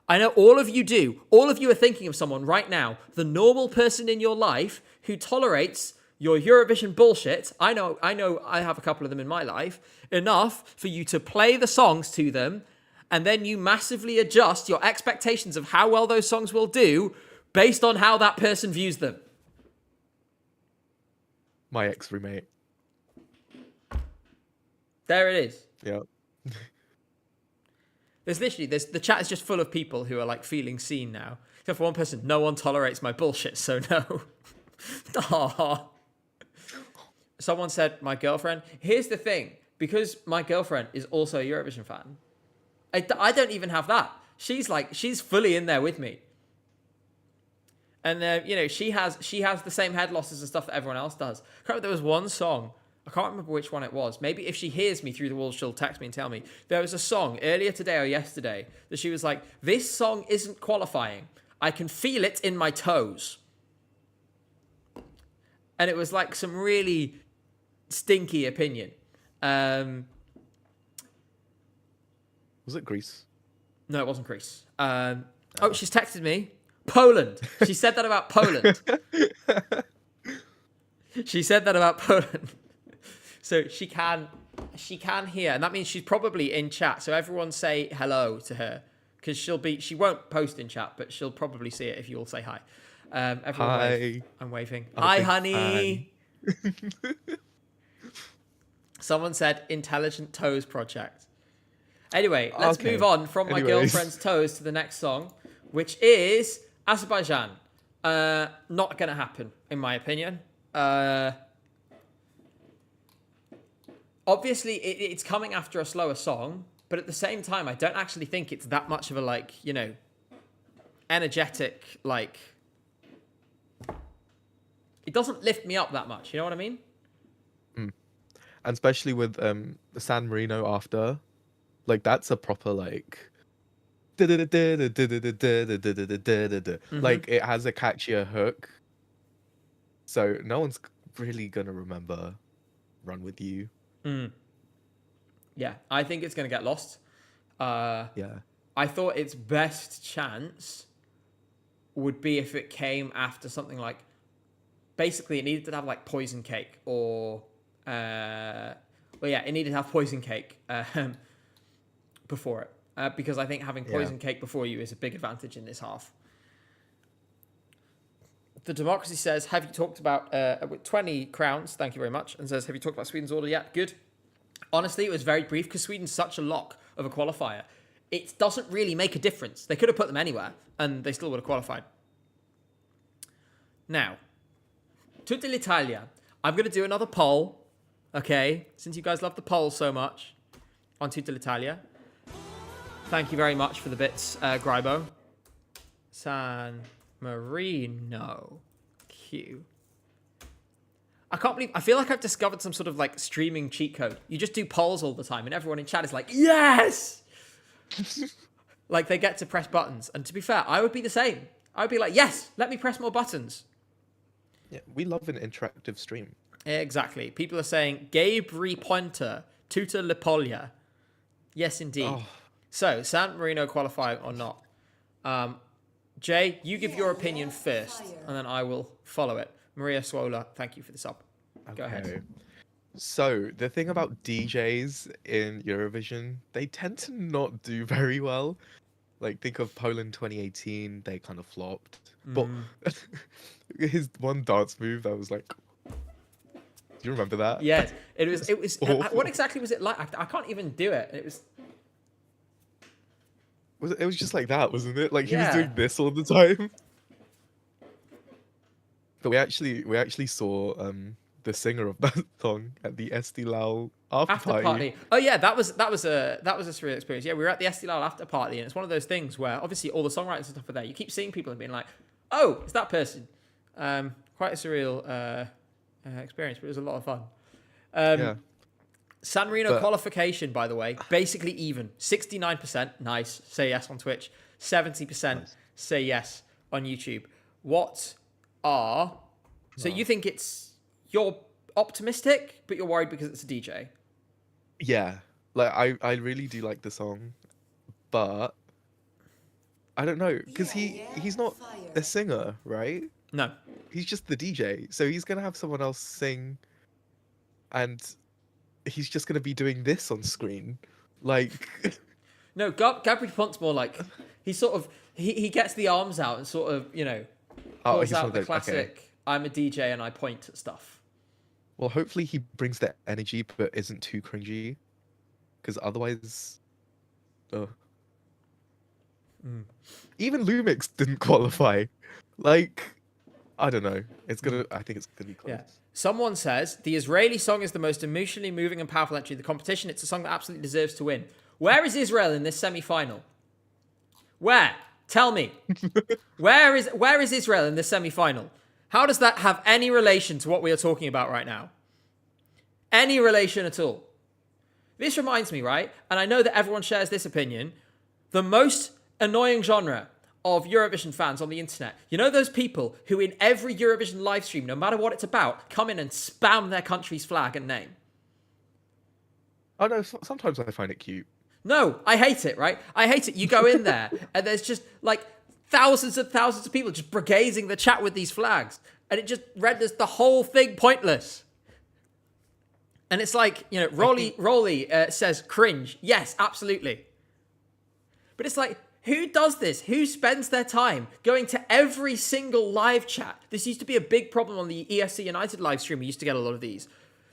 I know all of you do. All of you are thinking of someone right now, the normal person in your life who tolerates your Eurovision bullshit. I know I have a couple of them in my life, enough for you to play the songs to them, and then you massively adjust your expectations of how well those songs will do based on how that person views them. My ex-roommate. There it is. Yeah. The chat is just full of people who are like feeling seen now. Except for one person, no one tolerates my bullshit, so no. Aww. Someone said, my girlfriend. Here's the thing. Because my girlfriend is also a Eurovision fan, I don't even have that. She's fully in there with me. And, she has the same head losses and stuff that everyone else does. I can't remember, there was one song. I can't remember which one it was. Maybe if she hears me through the wall, she'll text me and tell me. There was a song earlier today or yesterday that she was like, this song isn't qualifying. I can feel it in my toes. And it was like some really stinky opinion. Was it Greece? No, it wasn't Greece. Oh, she's texted me. Poland. She said that about Poland. She said that about Poland. So she can hear, and that means she's probably in chat. So everyone say hello to her, because she won't post in chat, but she'll probably see it if you all say hi. Everyone Hi. wave. I'm waving. Hi, honey. Someone said intelligent toes project. Anyway, let's move on from my girlfriend's toes to the next song, which is Azerbaijan. Not going to happen, in my opinion. Obviously, it's coming after a slower song, but at the same time, I don't actually think it's that much of a, energetic, it doesn't lift me up that much, you know what I mean? And especially with the San Marino after, that's a proper, like it has a catchier hook. So no one's really going to remember Run With You. Yeah, I think it's going to get lost. Yeah. I thought its best chance would be if it came after something like... Basically, it needed to have, Poison Cake or... it needed to have Poison Cake before it. Because I think having Poison Cake before you is a big advantage in this half. The Democracy says, have you talked about... 20 crowns, thank you very much. And says, have you talked about Sweden's order yet? Good. Honestly, it was very brief because Sweden's such a lock of a qualifier. It doesn't really make a difference. They could have put them anywhere and they still would have qualified. Now, Tutta l'Italia. I'm going to do another poll, okay? Since you guys love the poll so much on Tutta l'Italia. Thank you very much for the bits, Grybo. San Marino. Q. I can't believe, I feel like I've discovered some sort of like streaming cheat code. You just do polls all the time and everyone in chat is like, yes! Like they get to press buttons. And to be fair, I would be the same. I would be like, yes, let me press more buttons. Yeah, we love an interactive stream. Exactly. People are saying, Gabri Pointer, Tuta Lipolia. Yes, indeed. Oh, So, San Marino qualifying or not? Jay, you give your opinion first, and then I will follow it. Maria Swola, thank you for the sub. Go ahead. So the thing about DJs in Eurovision, they tend to not do very well. Like think of Poland 2018, they kind of flopped. But his one dance move, that was like, do you remember that? Yes, it was. It was. Awful. What exactly was it like? I can't even do it. It was. It was just like that, wasn't it? Like he was Yeah. doing this all the time. But we actually saw the singer of that song at the Estilal after party. Oh yeah, that was a surreal experience. Yeah, we were at the Estilal after party, and it's one of those things where obviously all the songwriters and stuff are there. You keep seeing people and being like, "Oh, it's that person." Quite a surreal experience, but it was a lot of fun. Yeah. San Marino But- qualification, by the way, basically even. 69%, nice, say yes on Twitch. 70% Nice. say yes on YouTube. What are... So you think you're optimistic, but you're worried because it's a DJ? Yeah. Like I really do like the song, but I don't know because he's not a singer, right? No. He's just the DJ, so he's gonna have someone else sing, and he's just gonna be doing this on screen, like. No, Gabriel Pont's more like... He sort of... He gets the arms out and sort of, Oh, pulls he's out one of the those- classic, okay. I'm a DJ and I point at stuff. Well, hopefully he brings that energy, but isn't too cringy, because otherwise, even Lumix didn't qualify. Like, I don't know. I think it's gonna be close. Yeah. Someone says, the Israeli song is the most emotionally moving and powerful entry of the competition. It's a song that absolutely deserves to win. Where is Israel in this semi-final? Where? Tell me. Where is Israel in this semi-final? How does that have any relation to what we are talking about right now? Any relation at all? This reminds me, right? And I know that everyone shares this opinion. The most annoying genre of Eurovision fans on the internet. You know those people who in every Eurovision live stream, no matter what it's about, come in and spam their country's flag and name? Oh no, sometimes I find it cute. No, I hate it, right? I hate it. You go in there and there's just like thousands and thousands of people just brigading the chat with these flags. And it just renders the whole thing pointless. And it's like, Rolly says cringe. Yes, absolutely. But it's like, who does this? Who spends their time going to every single live chat? This used to be a big problem on the ESC United live stream. We used to get a lot of these.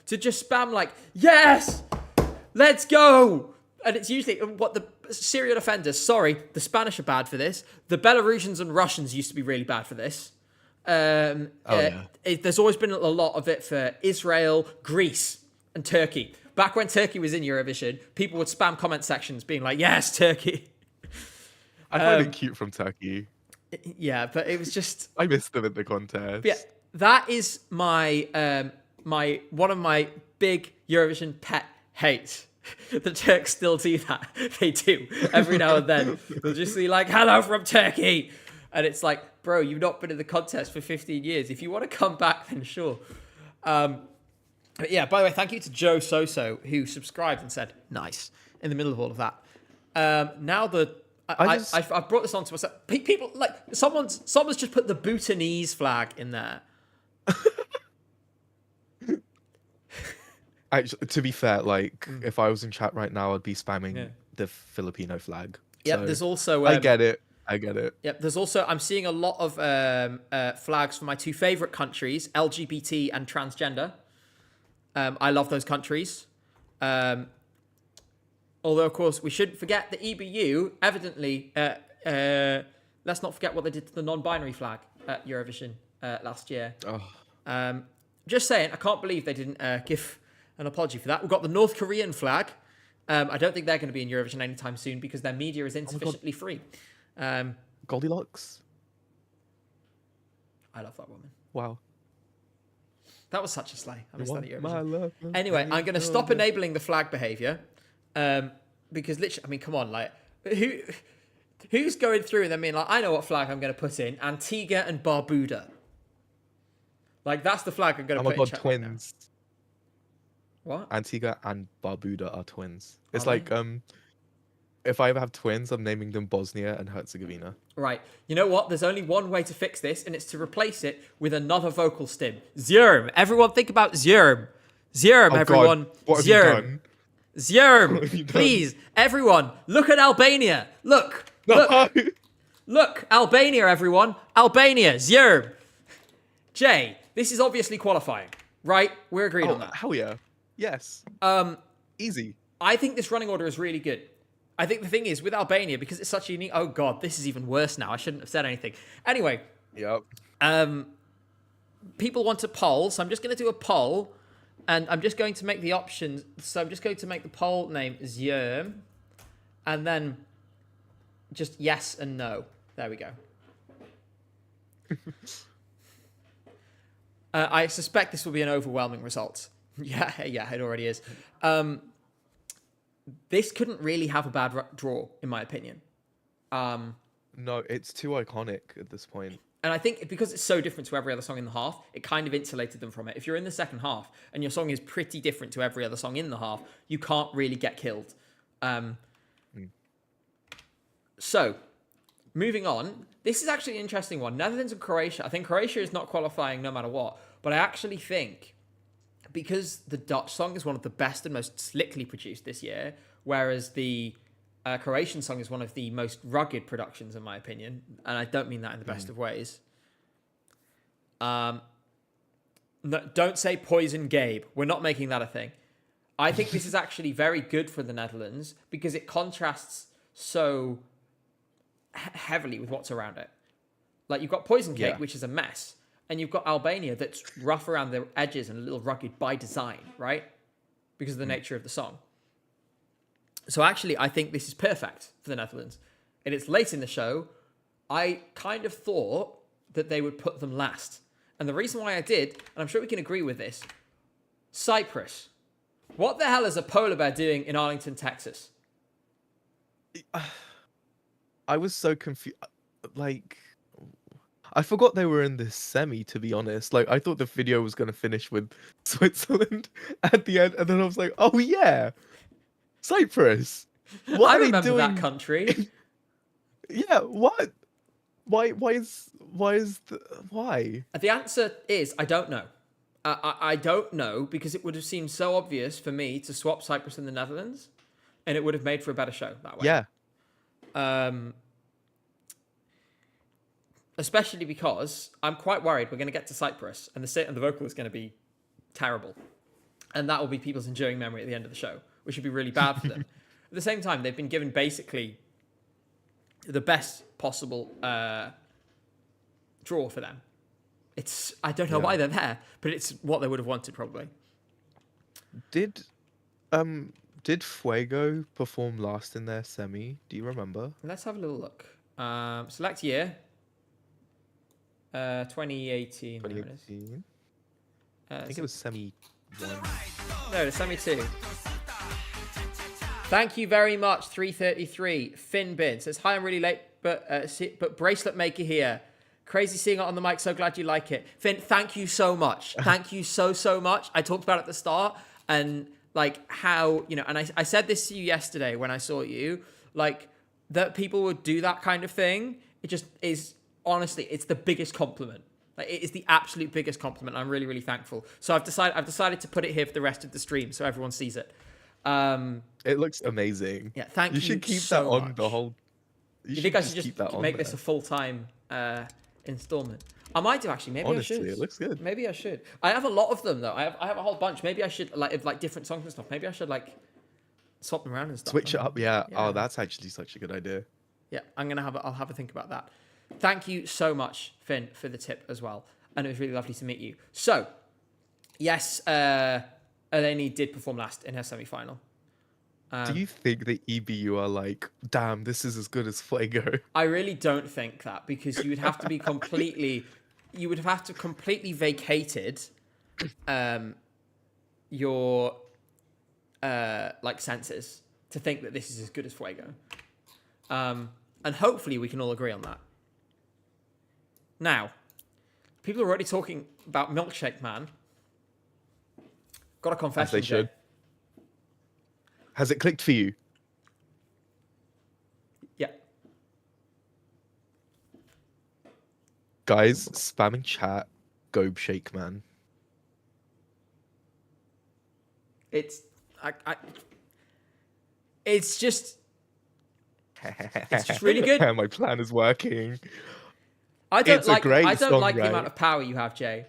To just spam like, yes, let's go. And it's usually what the serial offenders, sorry, the Spanish are bad for this. The Belarusians and Russians used to be really bad for this. There's always been a lot of it for Israel, Greece, and Turkey. Back when Turkey was in Eurovision, people would spam comment sections being like, yes, Turkey. I find it cute from Turkey. Yeah, but it was just... I missed them in the contest. Yeah, that is my one of my big Eurovision pet hates. The Turks still do that. They do. Every now and then. They'll just be like, hello from Turkey. And it's like, bro, you've not been in the contest for 15 years. If you want to come back, then sure. But yeah, by the way, thank you to Joe Soso, who subscribed and said, nice, in the middle of all of that. Now I brought this on to myself. People, like, someone's just put the Bhutanese flag in there. Actually, to be fair, like if I was in chat right now, I'd be spamming the Filipino flag. Yeah, So, there's also... I get it. Yep, there's also... I'm seeing a lot of flags for my two favourite countries, LGBT and transgender. I love those countries. Although, of course, we shouldn't forget the EBU, evidently... let's not forget what they did to the non-binary flag at Eurovision last year. Oh. Just saying, I can't believe they didn't give an apology for that. We've got the North Korean flag. I don't think they're going to be in Eurovision anytime soon because their media is insufficiently free. Goldilocks. I love that woman. Wow. That was such a slay. I missed that at My Eurovision. love, Anyway, I'm going to stop baby. enabling the flag behavior, because literally, I mean, come on, like who's going through and then being like, I know what flag I'm going to put in: Antigua and Barbuda. Like that's the flag I'm going Oh to my put in god, chat right now. twins. What? Antigua and Barbuda are twins. It's Are like they? if I ever have twins, I'm naming them Bosnia and Herzegovina. Right. You know what? There's only one way to fix this, and it's to replace it with another vocal stim. Zerm. Everyone think about Zerm. Zerm, Oh everyone. god, what have you Zerm. done? Zerm. What have you done? Please, everyone, look at Albania. Look. Look. No. Look. Albania, everyone. Albania. Zerm. Jay, this is obviously qualifying, right? We're agreed on that. Hell yeah. Yes. Easy. I think this running order is really good. I think the thing is, with Albania, because it's such a unique... Oh, God, this is even worse now. I shouldn't have said anything. Anyway, Yep. people want a poll, so I'm just going to do a poll, and I'm just going to make the options. So I'm just going to make the poll name Zerm, and then just yes and no. There we go. I suspect this will be an overwhelming result. Yeah, it already is. This couldn't really have a bad draw, in my opinion. No, it's too iconic at this point. And I think because it's so different to every other song in the half, it kind of insulated them from it. If you're in the second half and your song is pretty different to every other song in the half, you can't really get killed. So, moving on. This is actually an interesting one. Netherlands and Croatia. I think Croatia is not qualifying no matter what. But I actually think, because the Dutch song is one of the best and most slickly produced this year, whereas the Croatian song is one of the most rugged productions, in my opinion, and I don't mean that in the best of ways. No, don't say Poison Gabe. We're not making that a thing. I think this is actually very good for the Netherlands because it contrasts so heavily with what's around it. Like, you've got Poison Cake, which is a mess, and you've got Albania that's rough around the edges and a little rugged by design, right? Because of the nature of the song. So actually, I think this is perfect for the Netherlands. And it's late in the show. I kind of thought that they would put them last. And the reason why I did, and I'm sure we can agree with this, Cyprus. What the hell is a polar bear doing in Arlington, Texas? I was so confused. Like, I forgot they were in this semi, to be honest. Like, I thought the video was going to finish with Switzerland at the end. And then I was like, oh, yeah. Cyprus. What I are they remember doing? that country. Yeah, what? Why why? The answer is, I don't know. I don't know because it would have seemed so obvious for me to swap Cyprus and the Netherlands, and it would have made for a better show that way. Yeah. Especially because I'm quite worried we're going to get to Cyprus and the vocal is going to be terrible, and that will be people's enduring memory at the end of the show, which would be really bad for them. At the same time, they've been given basically the best possible draw for them. I don't know why they're there, but it's what they would have wanted probably. Did Fuego perform last in their semi? Do you remember? Let's have a little look. Select year. 2018. 2018. I think it was semi 1. No, the semi 2. Thank you very much, 333. Finbin says, hi, I'm really late, but bracelet maker here. Crazy seeing it on the mic. So glad you like it. Finn, thank you so much. Thank you so much. I talked about it at the start and like how, and I said this to you yesterday when I saw you, like that people would do that kind of thing. It just is, honestly, it's the biggest compliment. Like, it is the absolute biggest compliment. I'm really, really thankful. So I've decided to put it here for the rest of the stream so everyone sees it. It looks amazing. Yeah, thank you. You should keep so that on much. the whole. You think I should just make this a full-time installment? I might do actually. Maybe Honestly, I should. it looks good. Maybe I should. I have a lot of them though. I have a whole bunch. Maybe I should like different songs and stuff. Maybe I should like swap them around and stuff. Switch it up, yeah. Yeah. Oh, that's actually such a good idea. Yeah, I'll have a think about that. Thank you so much, Finn, for the tip as well. And it was really lovely to meet you. So, yes, Eleni did perform last in her semi-final. Do you think the EBU are like, damn, this is as good as Fuego? I really don't think that because you would have to be completely vacated um, your like senses to think that this is as good as Fuego. And hopefully we can all agree on that. Now, people are already talking about Milkshake Man. Got a As they confession, Jay. should. Has it clicked for you? Yeah. Guys, spamming chat, Gobe Shake Man. It's it's just really good. My plan is working. I don't It's a like great song, the right? amount of power you have, Jay.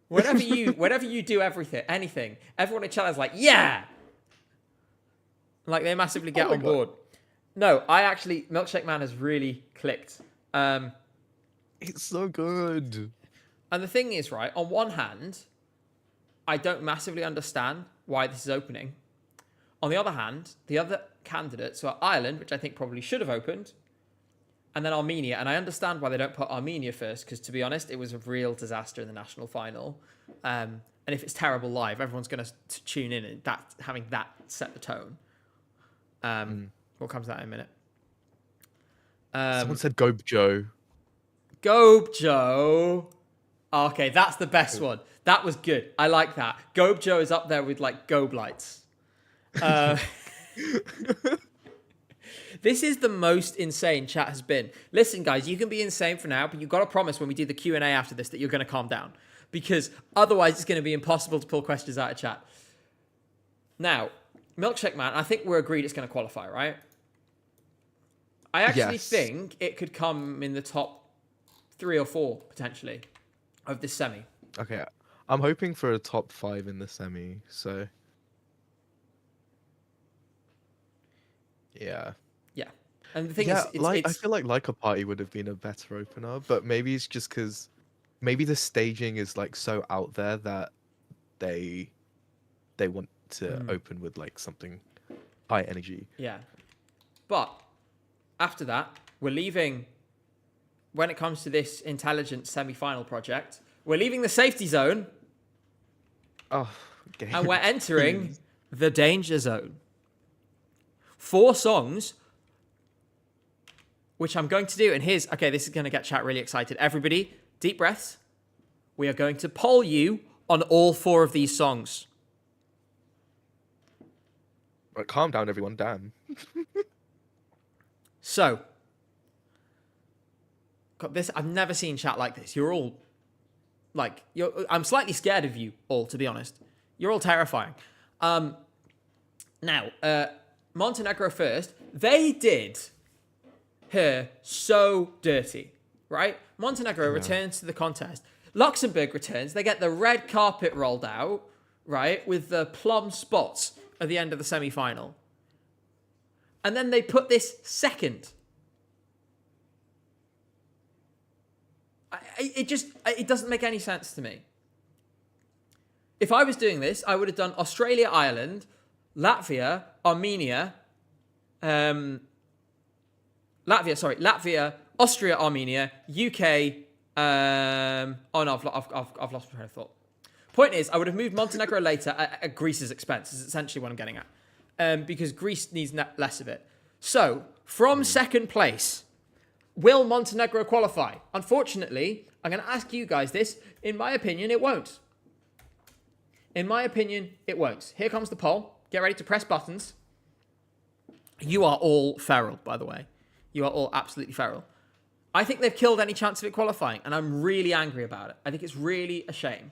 Whenever you do anything, everyone in chat is like, yeah. Like they massively get on board. No, Milkshake Man has really clicked. It's so good. And the thing is, right, on one hand, I don't massively understand why this is opening. On the other hand, the other candidates are Ireland, which I think probably should have opened, and then Armenia. And I understand why they don't put Armenia first, because to be honest, it was a real disaster in the national final. And if it's terrible live, everyone's going to tune in, and having that set the tone. What comes to that in a minute? Someone said Gobe Joe. Gobe Joe. Oh, okay, that's the best one. That was good. I like that. Gobe Joe is up there with like Gobe lights. This is the most insane chat has been. Listen, guys, you can be insane for now, but you've got to promise when we do the Q&A after this that you're going to calm down, because otherwise it's going to be impossible to pull questions out of chat. Now, Milkshake Man, I think we're agreed it's going to qualify, right? I actually think it could come in the top 3 or 4 potentially of this semi. Okay, I'm hoping for a top 5 in the semi, so yeah. Yeah. And the thing is, I feel like a Party would have been a better opener, but maybe it's just because maybe the staging is like so out there that they want to open with like something high energy. Yeah. But after that, we're leaving, when it comes to this intelligent semi-final project, we're leaving the safety zone. Oh, okay. And we're entering the danger zone. 4 songs, which I'm going to do. And this is going to get chat really excited. Everybody, deep breaths. We are going to poll you on all 4 of these songs. Right, calm down, everyone. Damn. So, got this. I've never seen chat like this. You're all like, I'm slightly scared of you all, to be honest. You're all terrifying. Now, Montenegro first. They did her so dirty, right? Montenegro returns to the contest. Luxembourg returns. They get the red carpet rolled out, right, with the plum spots at the end of the semi-final. And then they put this second. It doesn't make any sense to me. If I was doing this, I would have done Australia, Ireland, Latvia, Armenia, Latvia, Austria, Armenia, UK. Oh no, I've lost my train of thought. Point is, I would have moved Montenegro later at Greece's expense. Is essentially what I'm getting at, because Greece needs less of it. So from second place, will Montenegro qualify? Unfortunately, I'm going to ask you guys this. In my opinion, it won't. In my opinion, it won't. Here comes the poll. Get ready to press buttons. You are all feral, by the way. You are all absolutely feral. I think they've killed any chance of it qualifying, and I'm really angry about it. I think it's really a shame.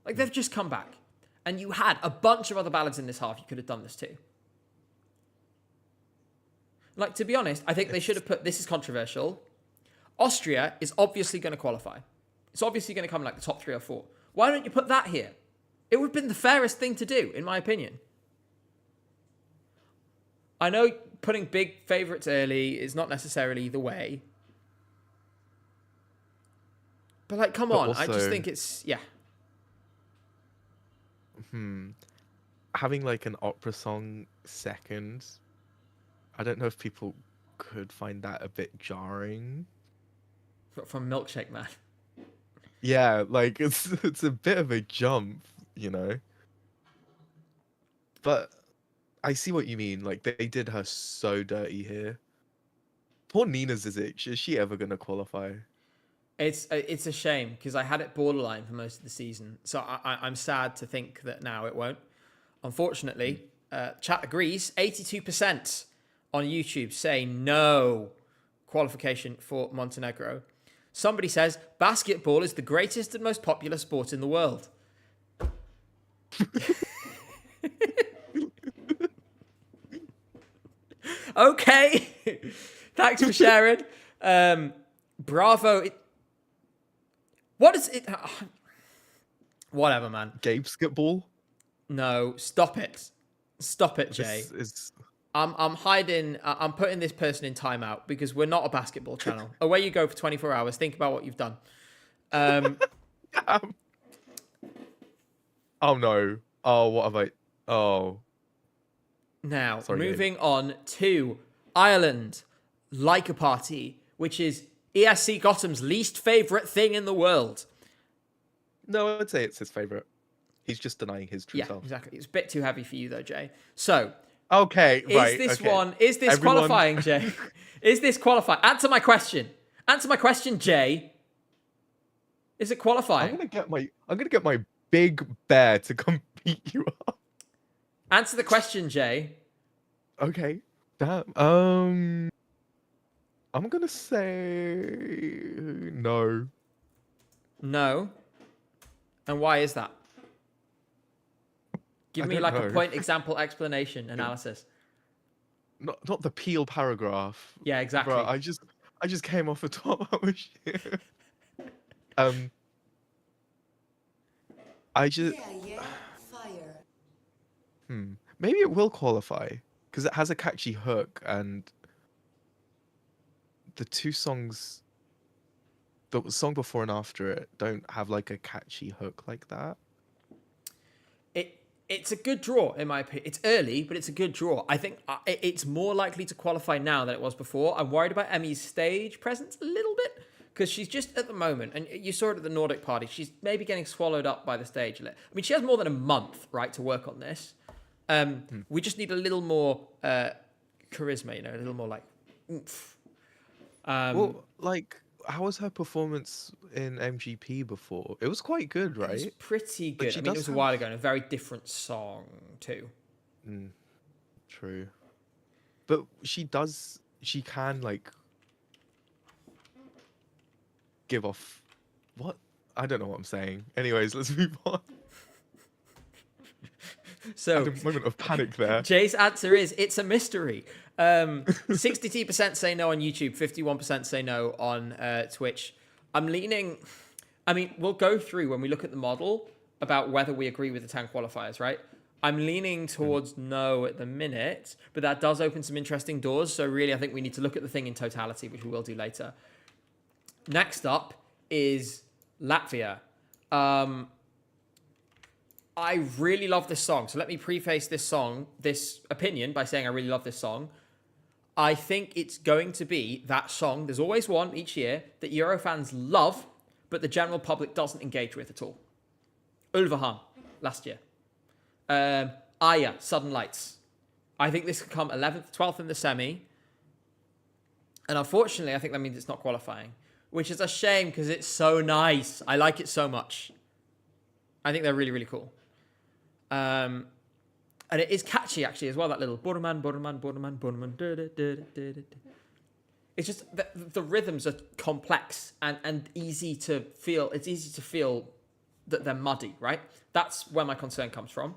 Like, they've just come back. And you had a bunch of other ballads in this half. You could have done this too. Like, to be honest, I think they should have put, this is controversial. Austria is obviously going to qualify. It's obviously going to come in like the top 3 or 4. Why don't you put that here? It would have been the fairest thing to do, in my opinion. I know putting big favourites early is not necessarily the way. But, like, come on. Also, I just think it's, yeah. Having, like, an opera song second, I don't know if people could find that a bit jarring. From Milkshake Man. Yeah, like it's a bit of a jump, you know. But I see what you mean. Like they did her so dirty here. Poor Nina Zizic. Is she ever gonna qualify? It's a shame because I had it borderline for most of the season, so I'm sad to think that now it won't. Mm. Unfortunately, chat agrees. 82% on YouTube say no qualification for Montenegro. Somebody says basketball is the greatest and most popular sport in the world. Okay, thanks for sharing. Bravo. What is it? Whatever, man. Gabe Skitball. No, stop it. Stop it, Jay. This is I'm hiding. I'm putting this person in timeout because we're not a basketball channel. Away you go for 24 hours. Think about what you've done. um, oh no. Oh, what have I? Oh, Now, sorry, Gabe. moving on to Ireland, like a party, which is ESC Gotham's least favorite thing in the world. No, I'd say it's his favorite. He's just denying his true Yeah, self. exactly. It's a bit too heavy for you though, Jay. So, Okay, right. is this Everyone... qualifying, Jay? Is this qualifying? Answer my question. Answer my question, Jay. Is it qualifying? I'm gonna get my big bear to come beat you up. Answer the question, Jay. Okay. Damn. I'm gonna say no. No. And why is that? Give I me don't like a know. point example explanation analysis. Not the peel paragraph. Yeah, exactly. Bro, I just came off a 12-hour shift. Um, I just Yeah, fire. maybe it will qualify because it has a catchy hook and the two songs, the song before and after it, don't have like a catchy hook like that. It's a good draw in my opinion. It's early, but it's a good draw. I think it's more likely to qualify now than it was before. I'm worried about Emmy's stage presence a little bit because she's just at the moment, and you saw it at the Nordic party. She's maybe getting swallowed up by the stage. I mean, she has more than a month, right, to work on this. We just need a little more charisma, you know, a little more like oomph. Well, like, how was her performance in MGP before? It was quite good, It was right? pretty Like, good. I she mean, it does was a have... while ago and a very different song too. True. But she can, like, give off... What? I don't know what I'm saying. Anyways, let's move on. So, Had a moment of panic there. Jay's answer is it's a mystery. 62% say no on YouTube, 51% say no on Twitch. I'm leaning. I mean, we'll go through when we look at the model about whether we agree with the 10 qualifiers, right? I'm leaning towards no at the minute, but that does open some interesting doors. So, really, I think we need to look at the thing in totality, which we will do later. Next up is Latvia. I really love this song. So let me preface this opinion by saying I really love this song. I think it's going to be that song. There's always one each year that Euro fans love, but the general public doesn't engage with at all. Ulvehan, last year. Aya, Sudden Lights. I think this could come 11th, 12th in the semi. And unfortunately, I think that means it's not qualifying, which is a shame because it's so nice. I like it so much. I think they're really, really cool. And it is catchy actually as well. That little Borderman. It's just the rhythms are complex and easy to feel. It's easy to feel that they're muddy, right? That's where my concern comes from.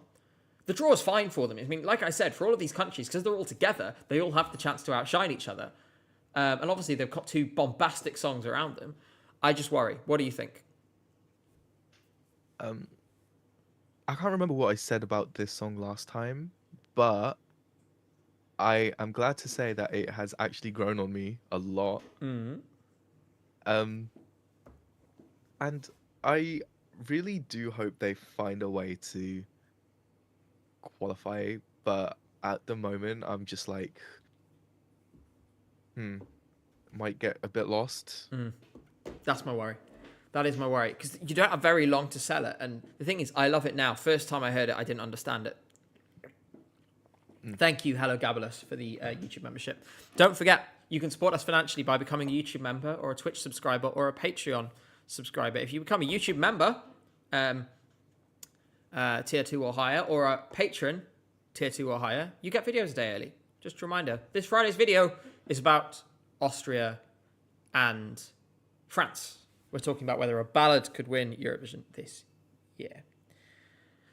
The draw is fine for them. I mean, like I said, for all of these countries, because they're all together, they all have the chance to outshine each other. And obviously they've got two bombastic songs around them. I just worry. What do you think? I can't remember what I said about this song last time, but I am glad to say that it has actually grown on me a lot. And I really do hope they find a way to qualify, but at the moment I'm just like, might get a bit lost. That's my worry. That is my worry, because you don't have very long to sell it. And the thing is, I love it now. First time I heard it, I didn't understand it. Thank you, Hello Gabalus, for the YouTube membership. Don't forget, you can support us financially by becoming a YouTube member or a Twitch subscriber or a Patreon subscriber. If you become a YouTube member, tier 2 or higher, or a patron, tier 2 or higher, you get videos a day early. Just a reminder, this Friday's video is about Austria and France. We're talking about whether a ballad could win Eurovision this year.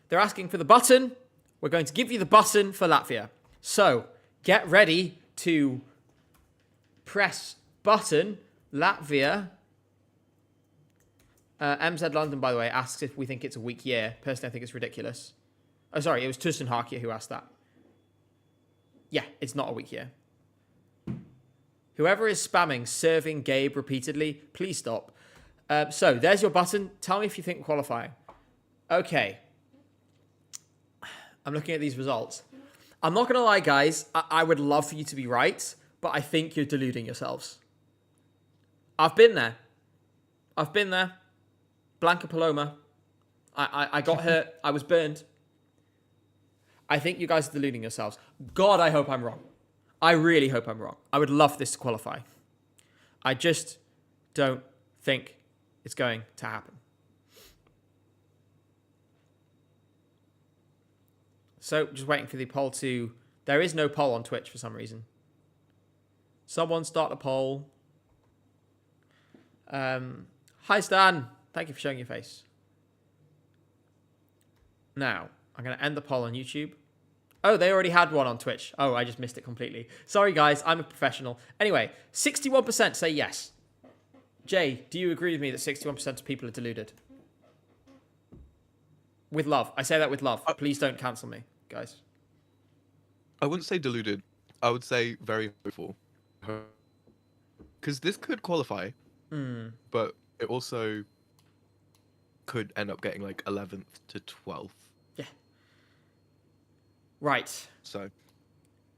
They're asking for the button. We're going to give you the button for Latvia. So get ready to press button Latvia. MZ London, by the way, asks if we think it's a weak year. Personally, I think it's ridiculous. Oh, sorry, it was Tustin Harkia who asked that. Yeah, it's not a weak year. Whoever is spamming serving Gabe repeatedly, please stop. So there's your button. Tell me if you think qualifying. Okay. I'm looking at these results. I'm not going to lie, guys. I would love for you to be right, but I think you're deluding yourselves. I've been there. Blanca Paloma. I got hurt. I was burned. I think you guys are deluding yourselves. God, I hope I'm wrong. I really hope I'm wrong. I would love this to qualify. I just don't think it's going to happen. So, just waiting for the poll to... There is no poll on Twitch for some reason. Someone start a poll. Hi, Stan. Thank you for showing your face. Now, I'm going to end the poll on YouTube. Oh, they already had one on Twitch. Oh, I just missed it completely. Sorry, guys. I'm a professional. Anyway, 61% say yes. Jay, do you agree with me that 61% of people are deluded? With love. I say that with love. Please don't cancel me, guys. I wouldn't say deluded. I would say very hopeful. Because this could qualify, but it also could end up getting like 11th to 12th. Yeah. Right. So.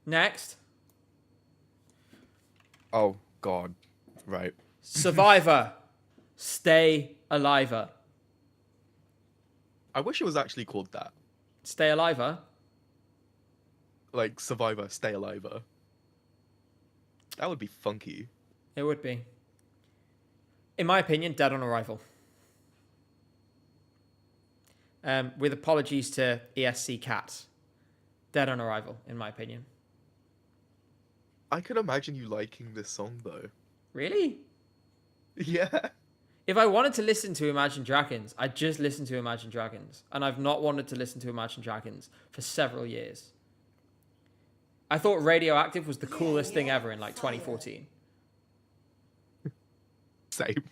Next. Oh, God. Right. Survivor. Stay Aliver. I wish it was actually called that. Stay Aliver? Like Survivor, Stay Aliver. That would be funky. It would be. In my opinion, Dead on Arrival. With apologies to ESC Cat. Dead on Arrival, in my opinion. I could imagine you liking this song, though. Really? Yeah. If I wanted to listen to Imagine Dragons, I'd just listen to Imagine Dragons. And I've not wanted to listen to Imagine Dragons for several years. I thought Radioactive was the coolest thing ever in like 2014. Same.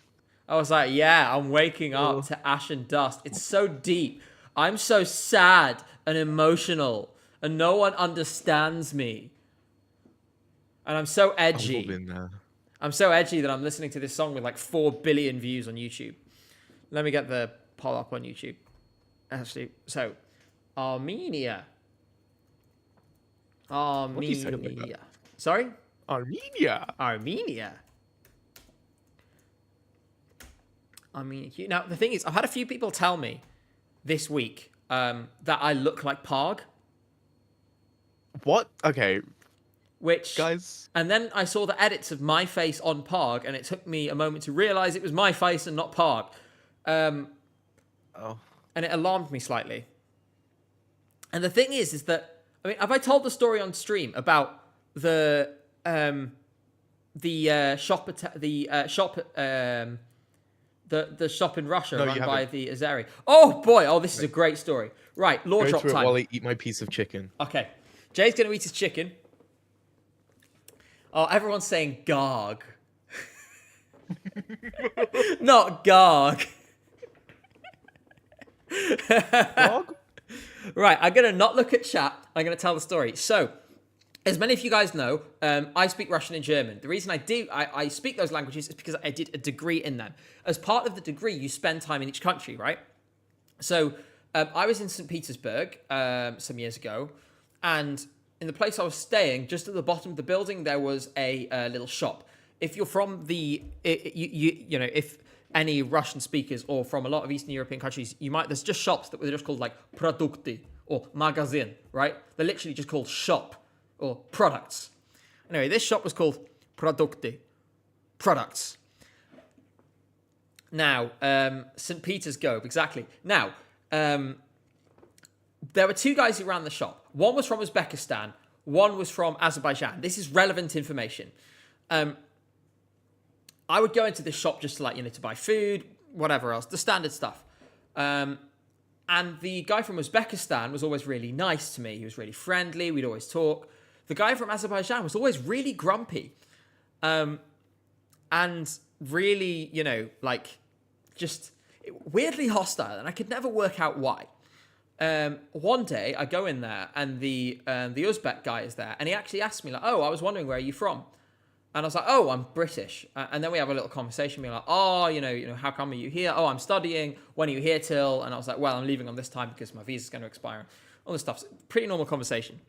I was like, yeah, I'm waking up to Ash and Dust. It's so deep. I'm so sad and emotional. And no one understands me. And I'm so edgy. I've all been there. I'm so edgy that I'm listening to this song with like 4 billion views on YouTube. Let me get the poll up on YouTube. Actually, so Armenia. What do you say about Armenia. Sorry? Armenia. Armenia. Now, the thing is, I've had a few people tell me this week that I look like Parg. What? Okay. Which, guys, and then I saw the edits of my face on Parg, and it took me a moment to realize it was my face and not Parg. And it alarmed me slightly. And the thing is that, I mean, have I told the story on stream about the shop in Russia No, run you by haven't. the Azeri? Oh boy! This is a great story. Right, law go drop through it time. while I eat my piece of chicken. Okay, Jay's gonna eat his chicken. Oh, everyone's saying Garg. Not Garg. Dog? Right, I'm going to not look at chat. I'm going to tell the story. So, as many of you guys know, I speak Russian and German. The reason I speak those languages is because I did a degree in them. As part of the degree, you spend time in each country, right? So, I was in St. Petersburg some years ago, and in the place I was staying, just at the bottom of the building, there was a little shop. If you're from the, if any Russian speakers or from a lot of Eastern European countries, there's just shops that were just called like produkty or magazin, right? They're literally just called shop or products. Anyway, this shop was called produkty, products. Now, St. Petersburg, exactly. Now, there were two guys who ran the shop. One was from Uzbekistan. One was from Azerbaijan. This is relevant information. I would go into this shop just to to buy food, whatever else, the standard stuff. And the guy from Uzbekistan was always really nice to me. He was really friendly. We'd always talk. The guy from Azerbaijan was always really grumpy. And really, just weirdly hostile. And I could never work out why. One day I go in there and the Uzbek guy is there. And he actually asked me oh, I was wondering, where are you from? And I was like, oh, I'm British. And then we have a little conversation. We're like, oh, how come are you here? Oh, I'm studying. When are you here till? And I was like, well, I'm leaving on this time because my visa's going to expire. All this stuff. Pretty normal conversation.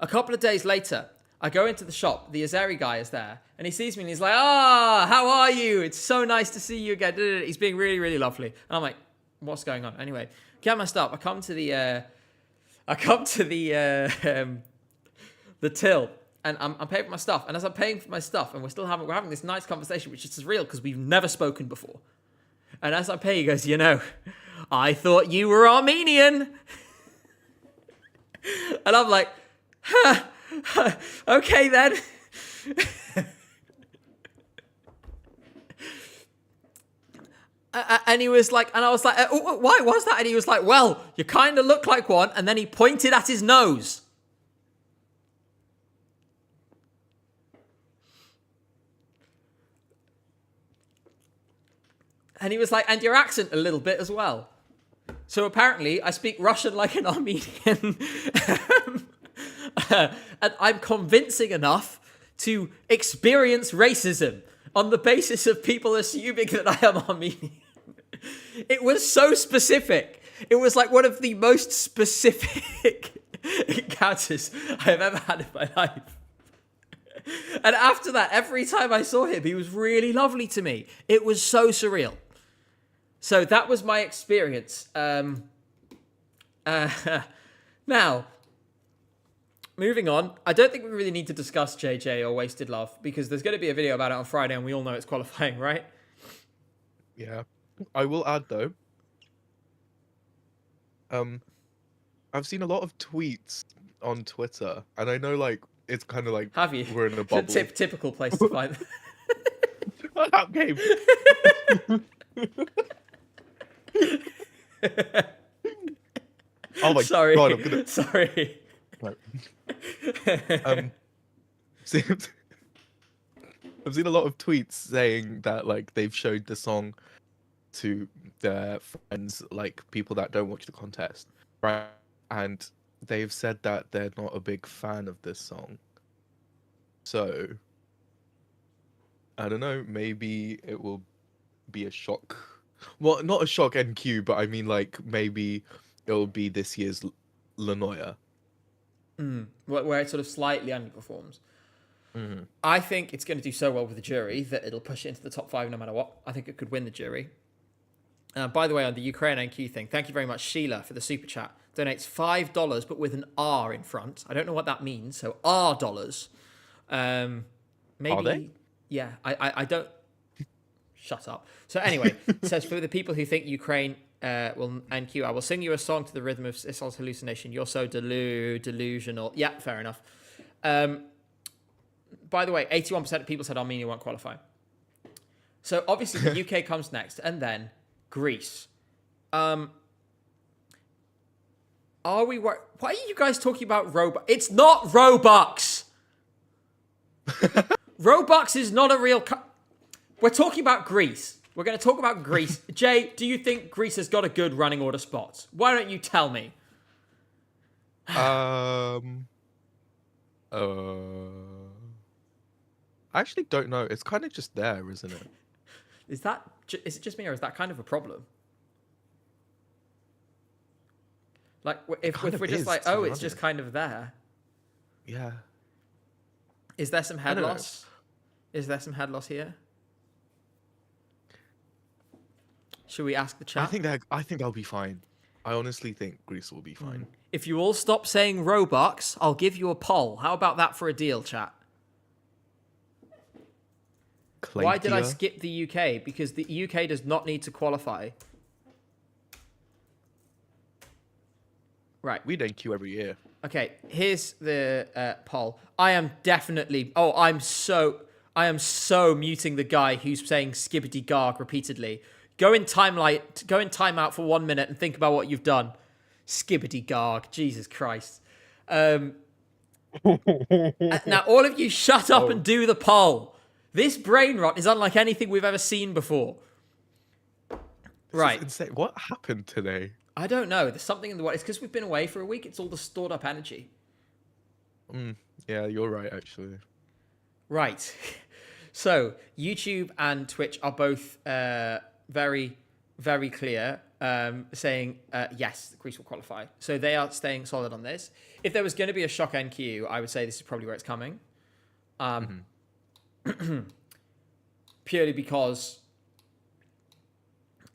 A couple of days later, I go into the shop. The Azeri guy is there. And he sees me and he's like, how are you? It's so nice to see you again. He's being really, really lovely. And I'm like, what's going on? Anyway, get my stuff. I come to the till. And I'm paying for my stuff. And as I'm paying for my stuff, and we're having this nice conversation, which is surreal because we've never spoken before. And as I pay, he goes, I thought you were Armenian. And I'm like, okay then. And he was like, and I was like, why was that? And he was like, well, you kind of look like one. And then he pointed at his nose. And he was like, and your accent a little bit as well. So apparently I speak Russian like an Armenian. And I'm convincing enough to experience racism on the basis of people assuming that I am Armenian. It was so specific. It was like one of the most specific encounters I have ever had in my life. And after that, every time I saw him, he was really lovely to me. It was so surreal. So that was my experience. Now, moving on. I don't think we really need to discuss JJ or Wasted Love because there's going to be a video about it on Friday and we all know it's qualifying, right? Yeah. I will add, though, I've seen a lot of tweets on Twitter, and I know, it's kind of Have you? We're in a bubble. Typical place to find That game. Oh my Sorry. god, I'm gonna... Sorry. Right. I've seen a lot of tweets saying that they've showed the song to their friends, people that don't watch the contest, right? And they've said that they're not a big fan of this song. So I don't know, maybe it will be a shock. Well, not a shock NQ, but I mean maybe it'll be this year's Lanoya. Where it sort of slightly underperforms. Mm-hmm. I think it's going to do so well with the jury that it'll push it into the top 5 no matter what. I think it could win the jury. By the way, on the Ukraine NQ thing, thank you very much, Sheila, for the super chat. Donates $5, but with an R in front. I don't know what that means. So R dollars. Maybe. Are they? Yeah, I don't. Shut up. So anyway, it says for the people who think Ukraine will NQ, I will sing you a song to the rhythm of Issol's hallucination. You're so delusional. Yeah, fair enough. By the way, 81% of people said Armenia won't qualify. So obviously the UK comes next, and then Greece. Are we? Why are you guys talking about Robux? It's not Robux. Robux is not a real. We're talking about Greece. We're going to talk about Greece. Jay, do you think Greece has got a good running order spot? Why don't you tell me? I actually don't know. It's kind of just there, isn't it? Is it just me, or is that kind of a problem? If we're just it's just kind of there. Yeah. Is there some head loss? Is there some head loss here? Should we ask the chat? I think they'll be fine. I honestly think Greece will be fine. If you all stop saying Robux, I'll give you a poll. How about that for a deal, chat? Why did I Clatia? skip the UK? Because the UK does not need to qualify. Right. We don't queue every year. Okay, here's the poll. I am definitely... Oh, I am so muting the guy who's saying skibbity garg repeatedly. Go in timeout for 1 minute and think about what you've done. Skibbity garg. Jesus Christ. Now, all of you shut up and do the poll. This brain rot is unlike anything we've ever seen before. Right. Insane. What happened today? I don't know. There's something in the way. It's because we've been away for a week. It's all the stored up energy. Yeah, you're right, actually. Right. So, YouTube and Twitch are both very, very clear, saying, yes, Greece will qualify. So they are staying solid on this. If there was going to be a shock NQ, I would say this is probably where it's coming. Purely because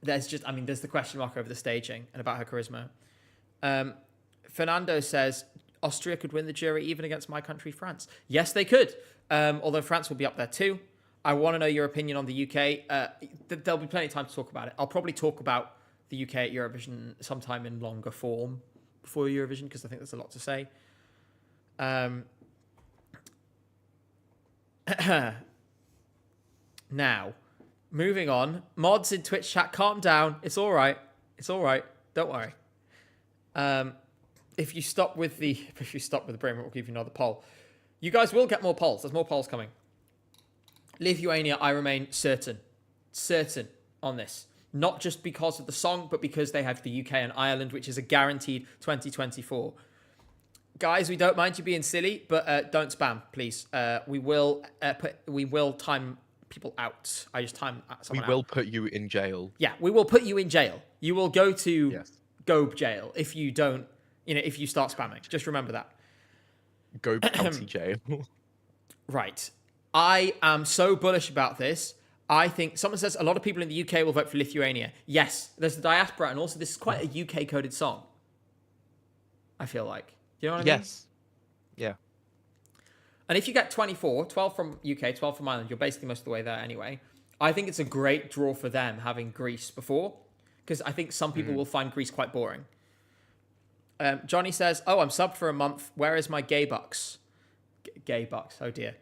there's the question mark over the staging and about her charisma. Fernando says, Austria could win the jury even against my country, France. Yes, they could. Although France will be up there too. I want to know your opinion on the UK. There'll be plenty of time to talk about it. I'll probably talk about the UK at Eurovision sometime in longer form before Eurovision, because I think there's a lot to say. Now, moving on. Mods in Twitch chat, calm down. It's all right. It's all right. Don't worry. If you stop with the brain, we'll give you another poll. You guys will get more polls. There's more polls coming. Lithuania, I remain certain on this. Not just because of the song, but because they have the UK and Ireland, which is a guaranteed 2024. Guys, we don't mind you being silly, but don't spam, please. We will time people out. I just time someone out. We will put you in jail. Yeah, we will put you in jail. You will go to Gobe jail if you don't, if you start spamming. Just remember that. Go county jail. Right. I am so bullish about this. I think someone says a lot of people in the UK will vote for Lithuania. Yes, there's the diaspora, and also this is quite a UK coded song. I feel like. Do you know what I mean? Yes. Yeah. And if you get 12 from UK, 12 from Ireland, you're basically most of the way there anyway. I think it's a great draw for them having Greece before, because I think some people will find Greece quite boring. Johnny says, "Oh, I'm subbed for a month. Where is my gay bucks?" Gay bucks. Oh dear.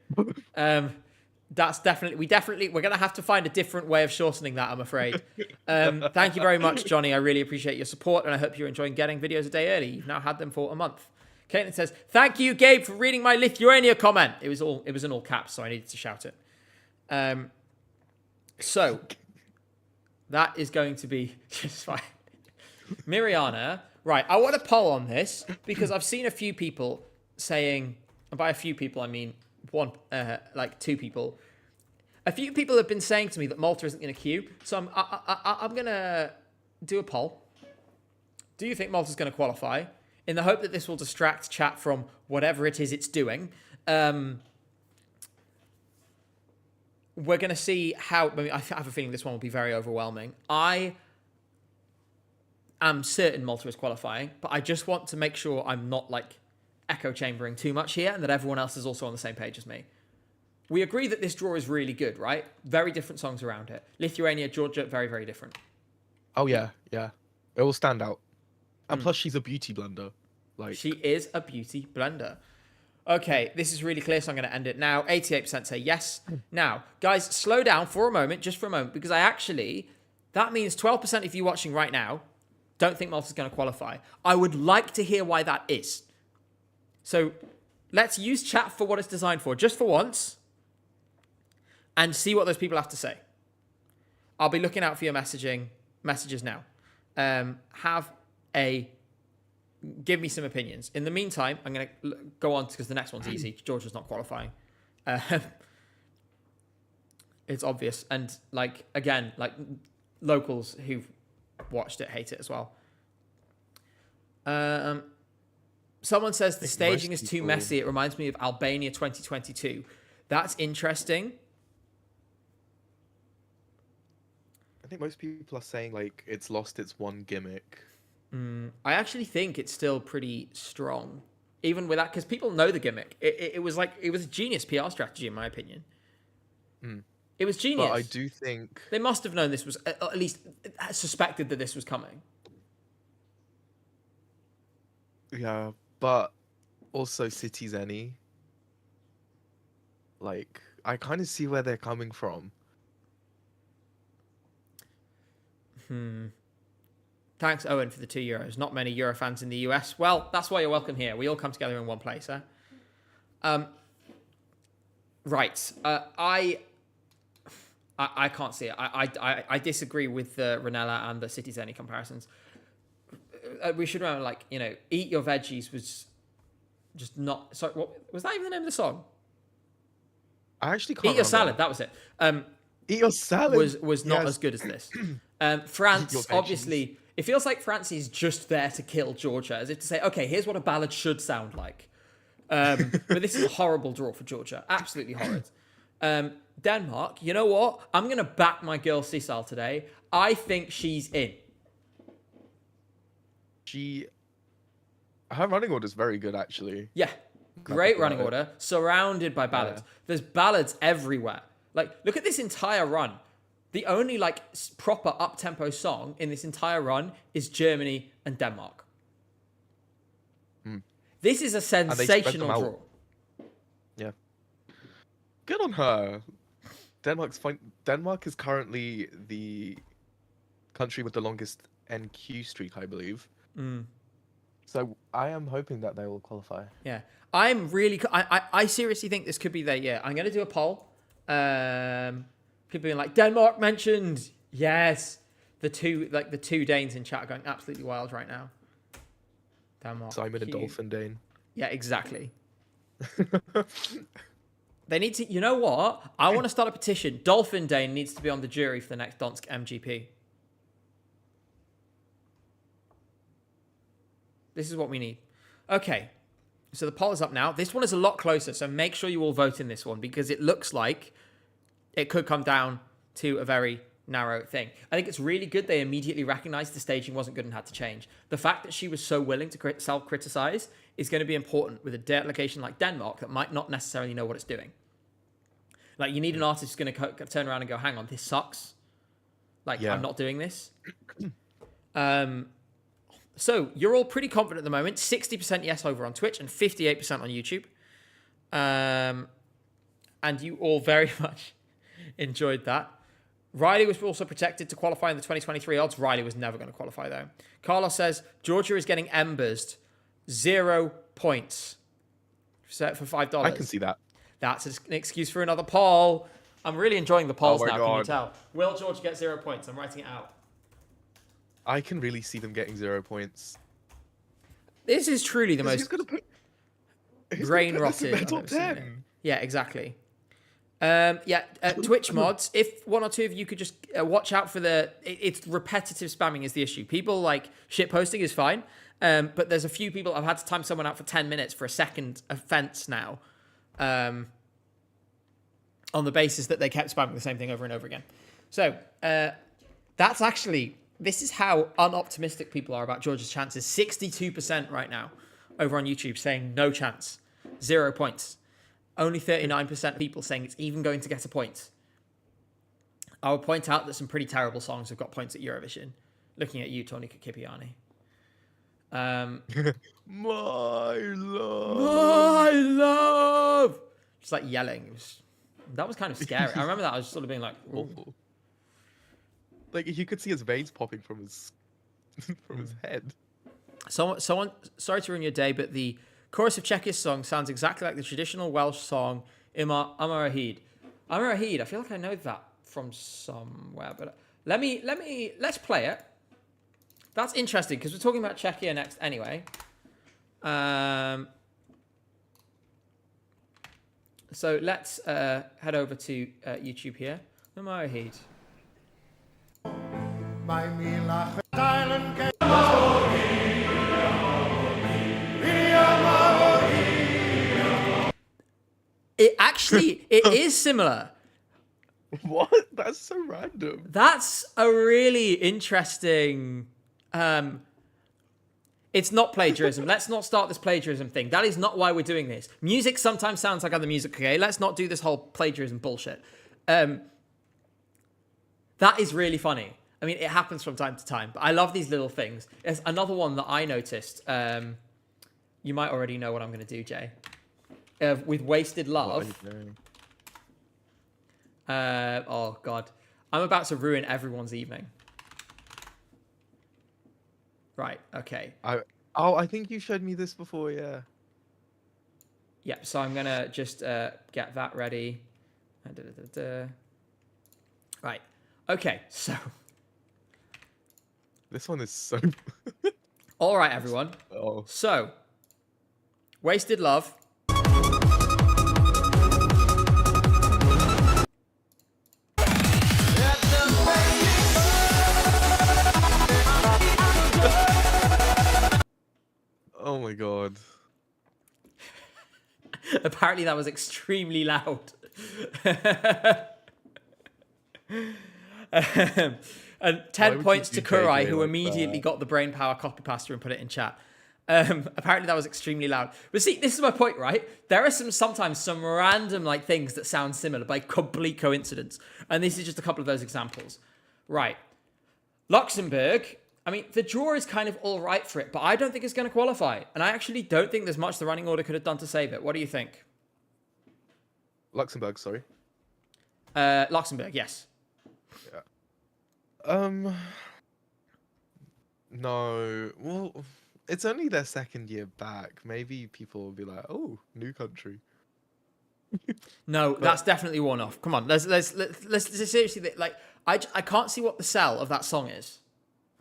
That's we're going to have to find a different way of shortening that, I'm afraid. Thank you very much, Johnny. I really appreciate your support, and I hope you're enjoying getting videos a day early. You've now had them for a month. Caitlin says, "Thank you, Gabe, for reading my Lithuania comment." It was in all caps, so I needed to shout it. So that is going to be just fine. Miriana, right? I want a poll on this because I've seen a few people saying, and by a few people I mean two people. A few people have been saying to me that Malta isn't going to queue, so I'm going to do a poll. Do you think Malta's going to qualify? In the hope that this will distract chat from whatever it is it's doing. We're going to see how... I have a feeling this one will be very overwhelming. I am certain Malta is qualifying, but I just want to make sure I'm not echo chambering too much here and that everyone else is also on the same page as me. We agree that this draw is really good, right? Very different songs around it. Lithuania, Georgia, very, very different. Oh, yeah. Yeah. It will stand out. And plus, she's a beauty blender. She is a beauty blender. Okay, this is really clear, so I'm going to end it now. 88% say yes. Now, guys, slow down for a moment, just for a moment, because that means 12% of you watching right now don't think Malta's going to qualify. I would like to hear why that is. So let's use chat for what it's designed for, just for once, and see what those people have to say. I'll be looking out for your messages now. Give me some opinions. In the meantime, I'm going to go on because the next one's easy. Georgia's not qualifying. It's obvious. And locals who've watched it hate it as well. Someone says the staging is too messy. It reminds me of Albania 2022. That's interesting. think most people are saying like it's lost its one gimmick. I actually think it's still pretty strong, even with that, because people know the gimmick. It was a genius PR strategy, in my opinion. It was genius. But I do think They must have known this was, at least suspected that this was coming. yeah, but also City's Any. Like I kind of see where they're coming from. Thanks, Owen, for the €2. Not many Euro fans in the US. Well, that's why you're welcome here. We all come together in one place, huh? Right. I can't see it. I disagree with the Ranella and the City's Any comparisons. We should remember, like, you know, Eat Your Veggies was just not... Sorry, what was that even the name of the song? I actually can't Eat Your remember. Salad, that was it. Eat Your Salad was not Yes. as good as this. Your France, veggies. obviously, it feels like France is just there to kill Georgia, as if to say, okay, here's what a ballad should sound like. But this is a horrible draw for Georgia. Absolutely horrid. Denmark, you know what? I'm going to back my girl Sissal today. I think she's in. Her running order is very good, actually. Yeah. Great running order, surrounded by ballads. Yeah. There's ballads everywhere. Like, look at this entire run. The only, like, proper up-tempo song in this entire run is Germany and Denmark. This is a sensational them out. draw. Yeah. Good on her. Denmark is currently the country with the longest NQ streak, I believe. So I am hoping that they will qualify. Yeah. I'm really... I seriously think this could be their year. I'm going to do a poll. People being like, Denmark mentioned. Yes. The two Danes in chat are going absolutely wild right now. Denmark. Simon and Dolphin Dane. Yeah, exactly. They need to... You know what? I want to start a petition. Dolphin Dane needs to be on the jury for the next Donsk MGP. This is what we need. Okay. So the poll is up now. This one is a lot closer, so make sure you all vote in this one because it looks like it could come down to a very narrow thing. I think it's really good they immediately recognized the staging wasn't good and had to change. The fact that she was so willing to self-criticize is going to be important with a delegation like Denmark that might not necessarily know what it's doing. Like, you need an artist who's going to turn around and go, hang on, this sucks. Like, Yeah. I'm not doing this. So you're all pretty confident at the moment. 60% yes over on Twitch and 58% on YouTube. And you all very much enjoyed that. Riley was also protected to qualify in the 2023 odds. Riley was never going to qualify, though. Carlos says, Georgia is getting embers. 0 points. Set for $5. I can see that. That's an excuse for another poll. I'm really enjoying the polls Oh my now, can you God. tell? Will Georgia get 0 points? I'm writing it out. I can really see them getting 0 points. This is truly the Who's most gonna put brain this in rotted their I've top ever seen it. 10? Yeah, exactly. Twitch mods, if one or two of you could just watch out for it's repetitive spamming is the issue. People like shit posting is fine, but there's a few people I've had to time someone out for 10 minutes for a second offense now, on the basis that they kept spamming the same thing over and over again. So that's actually, this is how unoptimistic people are about Georgia's chances. 62% right now over on YouTube saying no chance, 0 points. Only 39% of people saying it's even going to get a point. I would point out that some pretty terrible songs have got points at Eurovision. Looking at you, Tony Kipiani. My love. My love! Just like yelling. That was kind of scary. I remember that. I was sort of being like, ooh. Awful. Like you could see his veins popping from his his head. Someone, sorry to ruin your day, but the chorus of Czechia's song sounds exactly like the traditional Welsh song Amar Ahid. Amar Ahid, I feel like I know that from somewhere, but let's play it. That's interesting because we're talking about Czechia next anyway. So let's head over to YouTube here. Amar Ahid. It is similar. What? That's so random. That's a really interesting. It's not plagiarism. Let's not start this plagiarism thing. That is not why we're doing this. Music sometimes sounds like other music. Okay, let's not do this whole plagiarism bullshit. That is really funny. I mean, it happens from time to time, but I love these little things. There's another one that I noticed. You might already know what I'm going to do, Jay. With Wasted Love. What are you doing? Oh, God. I'm about to ruin everyone's evening. Right, okay. I think you showed me this before, yeah. Yep, so I'm going to just get that ready. Right, okay, so... This one is so... All right, everyone. Oh. So, Wasted Love. Oh my god. Apparently that was extremely loud. And 10 would points you to do Kurai, JJ who like immediately that? got the brain power copy pasta and put it in chat. Apparently that was extremely loud. But see, this is my point, right? There are sometimes some random like things that sound similar by complete coincidence. And this is just a couple of those examples. Right. Luxembourg. I mean, the draw is kind of all right for it, but I don't think it's going to qualify. And I actually don't think there's much the running order could have done to save it. What do you think? Luxembourg, sorry. Luxembourg, yes. Yeah. No. Well, it's only their second year back. Maybe people will be like, "Oh, new country." No, that's definitely one off. Come on, let's seriously like I can't see what the sell of that song is.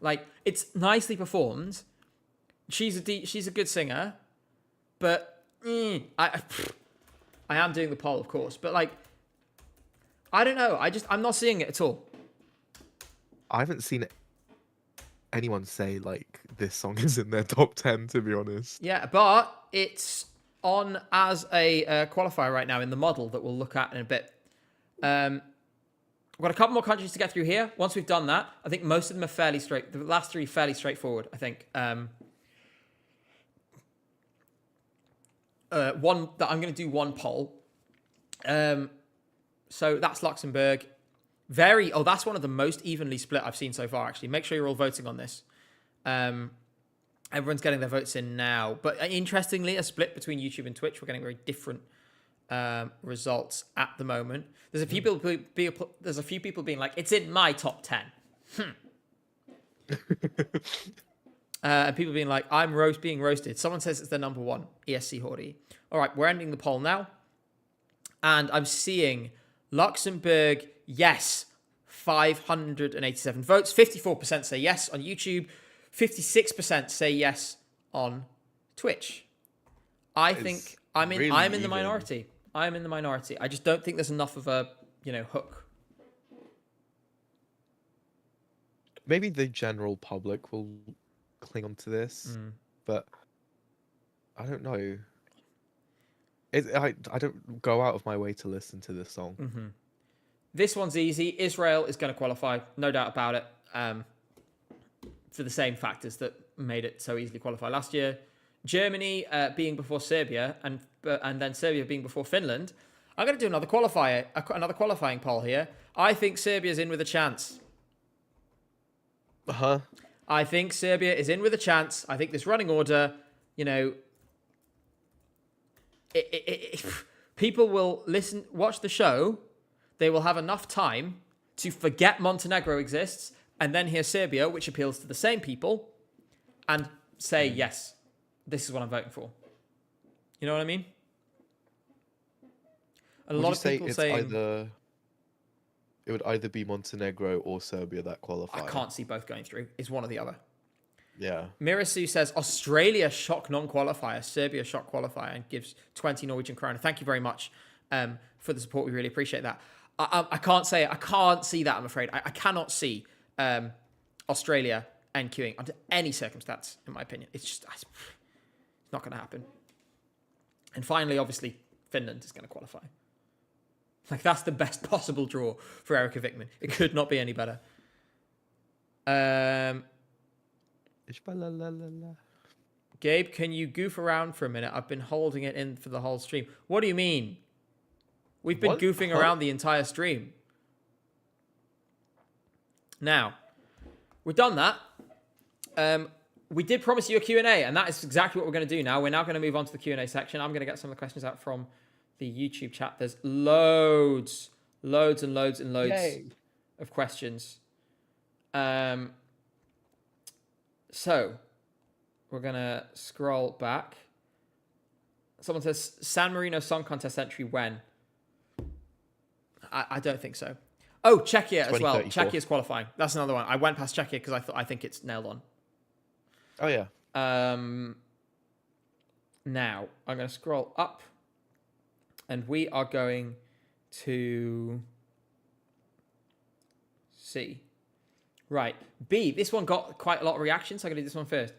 Like it's nicely performed. She's a good singer, but I am doing the poll, of course, but like I don't know. I'm not seeing it at all. I haven't seen anyone say like this song is in their top 10, to be honest. Yeah, but it's on as a qualifier right now in the model that we'll look at in a bit. We've got a couple more countries to get through here. Once we've done that, I think most of them are fairly straight. The last three fairly straightforward, I think. One that I'm going to do one poll. So that's Luxembourg. That's one of the most evenly split I've seen so far, actually. Make sure you're all voting on this. Everyone's getting their votes in now. But interestingly, a split between YouTube and Twitch. We're getting very different results at the moment. There's a few people being like, it's in my top 10. And people being like, I'm being roasted. Someone says it's their number one, ESC Hordy. All right, we're ending the poll now. And I'm seeing Luxembourg, yes, 587 votes. 54% say yes on YouTube. 56% say yes on Twitch. I think I'm in the minority. I'm in the minority. I just don't think there's enough of a, hook. Maybe the general public will cling on to this, but I don't know. I don't go out of my way to listen to this song. Mm-hmm. This one's easy. Israel is going to qualify, no doubt about it, for the same factors that made it so easily qualify last year. Germany being before Serbia and then Serbia being before Finland. I'm going to do another qualifying poll here. I think Serbia's in with a chance. Uh-huh. I think Serbia is in with a chance. I think this running order, people will watch the show. They will have enough time to forget Montenegro exists and then hear Serbia, which appeals to the same people, and say, yes, this is what I'm voting for. You know what I mean? A lot of people saying... It would either be Montenegro or Serbia that qualify. I can't see both going through. It's one or the other. Yeah. Mirasu says, Australia shock non-qualifier, Serbia shock qualifier, and gives 20 Norwegian krona. Thank you very much for the support. We really appreciate that. I can't say it. I can't see that, I'm afraid. I cannot see Australia NQing under any circumstance, in my opinion. It's not going to happen. And finally, obviously, Finland is going to qualify. Like, that's the best possible draw for Erica Vickman. It could not be any better. Gabe, can you goof around for a minute? I've been holding it in for the whole stream. What do you mean? We've been goofing around the entire stream. Now, we've done that. We did promise you a Q&A, and that is exactly what we're going to do now. We're now going to move on to the Q&A section. I'm going to get some of the questions out from the YouTube chat. There's loads Yay. of questions. So, we're going to scroll back. Someone says, San Marino Song Contest entry when? I don't think so. Oh, Czechia as well. Czechia's qualifying. That's another one. I went past Czechia because I think it's nailed on. Oh, yeah. Now, I'm going to scroll up. And we are going to see. Right. B. This one got quite a lot of reactions, so I'm going to do this one first.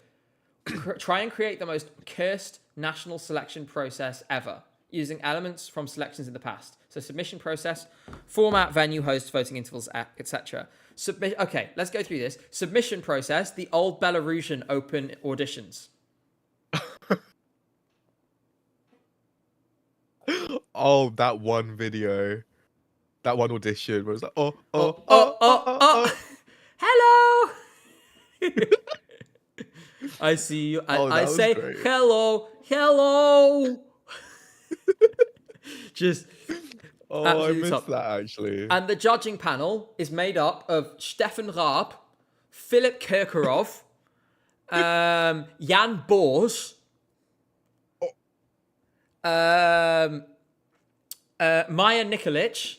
Try and create the most cursed national selection process ever, using elements from selections in the past. So submission process, format, venue, host, voting intervals, etc. Okay, let's go through this. Submission process, the old Belarusian open auditions. Oh, that one video. That one audition where it was like, Hello! I see you. I say, great. hello. Just... I missed top. that, actually. And the judging panel is made up of Stefan Raab, Philip Kirkorov, Jan Boers, Maya Nikolic,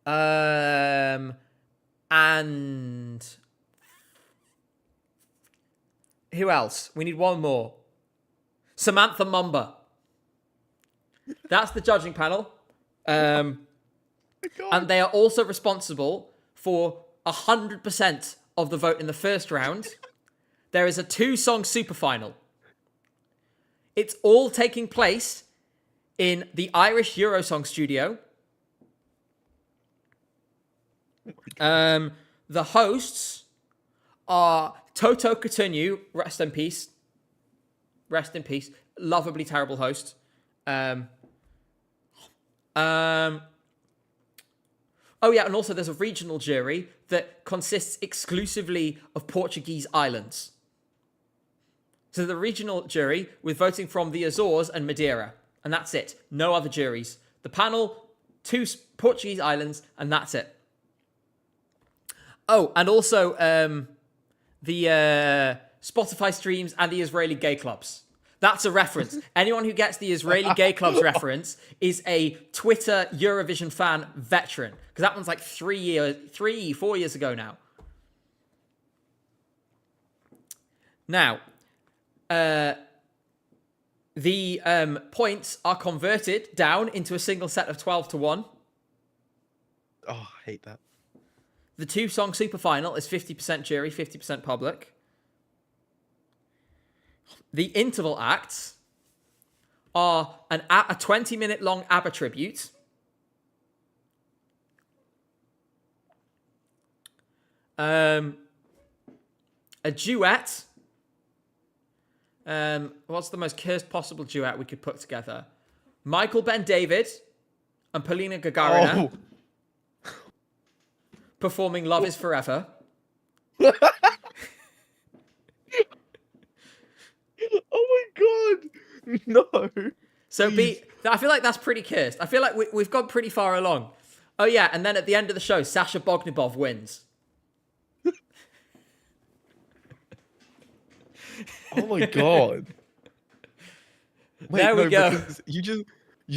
and who else? We need one more. Samantha Mumba. That's the judging panel. And they are also responsible for 100% of the vote in the first round. There is a 2-song super final. It's all taking place in the Irish Eurosong studio. The hosts are Toto Cutugno, rest in peace. Rest in peace. Lovably terrible host. Oh yeah, and also there's a regional jury that consists exclusively of Portuguese islands. So the regional jury with voting from the Azores and Madeira, and that's it. No other juries. The panel, 2 Portuguese islands, and that's it. Oh, and also the Spotify streams and the Israeli gay clubs. That's a reference. Anyone who gets the Israeli gay clubs reference is a Twitter Eurovision fan veteran. Because that one's like 4 years ago now. Now, the points are converted down into a single set of 12-1. Oh, I hate that. The 2-song super final is 50% jury, 50% public. The interval acts are a 20-minute long ABBA tribute. A duet. What's the most cursed possible duet we could put together? Michael Ben David and Polina Gagarina performing Love Is Forever. Oh my god! No. So I feel like that's pretty cursed. I feel like we've gone pretty far along. Oh yeah, and then at the end of the show, Sasha Bogdanov wins. Oh my god. Wait, there we go. You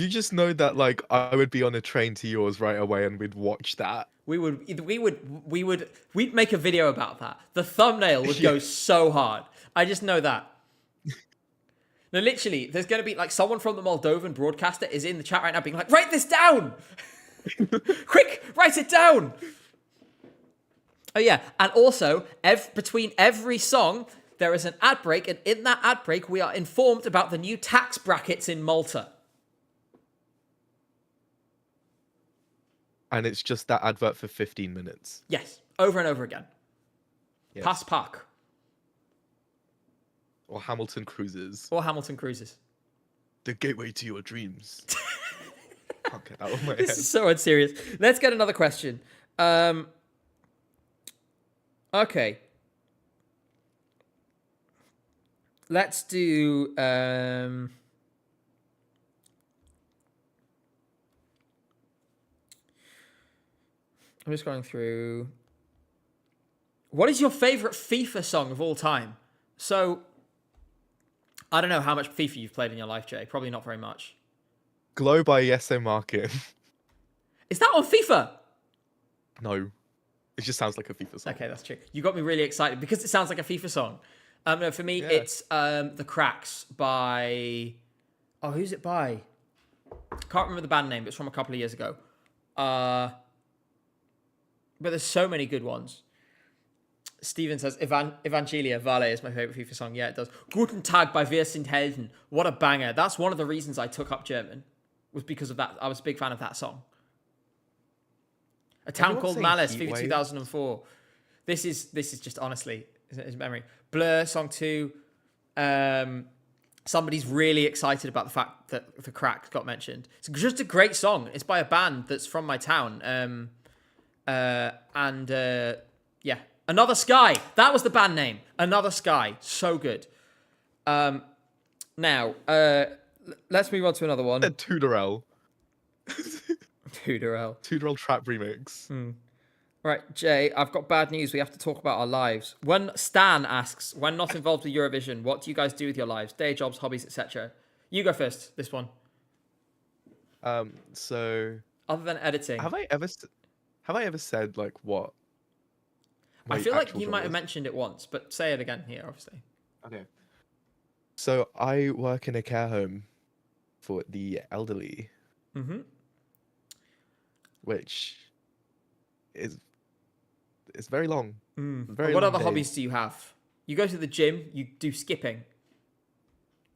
just know that like I would be on a train to yours right away and we'd watch that. We'd make a video about that. The thumbnail would go so hard. I just know that. No, literally, there's going to be like someone from the Moldovan broadcaster is in the chat right now being like, write this down! Quick, write it down! Oh yeah, and also, between every song, there is an ad break, and in that ad break, we are informed about the new tax brackets in Malta. and it's just that advert for 15 minutes. Yes, over and over again. Yes. Pass Park Or Hamilton Cruises. or Hamilton Cruises. The gateway to your dreams. Can't get that on my This head. is so unserious. Let's get another question. Okay. Let's do. I'm just going through. What is your favorite FIFA song of all time? So, I don't know how much FIFA you've played in your life, Jay. Probably not very much. Glow by Yeso Market. Is that on FIFA? No. It just sounds like a FIFA song. Okay, that's true. You got me really excited because it sounds like a FIFA song. No, for me, Yeah. it's The Cracks by... Oh, who's it by? Can't remember the band name, but it's from a couple of years ago. But there's so many good ones. Steven says, Evangelia Vale is my favorite FIFA song. Yeah, it does. Guten Tag by Wir sind Helden. What a banger. That's one of the reasons I took up German, was because of that. I was a big fan of that song. A Town Everyone's Called saying Malice, Heat FIFA Waves. 2004. This is just honestly his memory. Blur, song 2. Somebody's really excited about the fact that The Cracks got mentioned. It's just a great song. It's by a band that's from my town. Yeah. Another Sky. That was the band name. Another Sky. So good. Now, let's move on to another one. Tuderel. Tuderel. Tuderel Trap Remix. Right, Jay, I've got bad news. We have to talk about our lives. When Stan asks, when not involved with Eurovision, what do you guys do with your lives? Day jobs, hobbies, etc. You go first, this one. So Other than editing. have I ever said like what? I my feel like actual you job might have is? mentioned it once, but say it again here, obviously. Okay. So I work in a care home for the elderly, Mm-hmm. which is it's very long. Very What long other days. hobbies do you have? You go to the gym, you do skipping.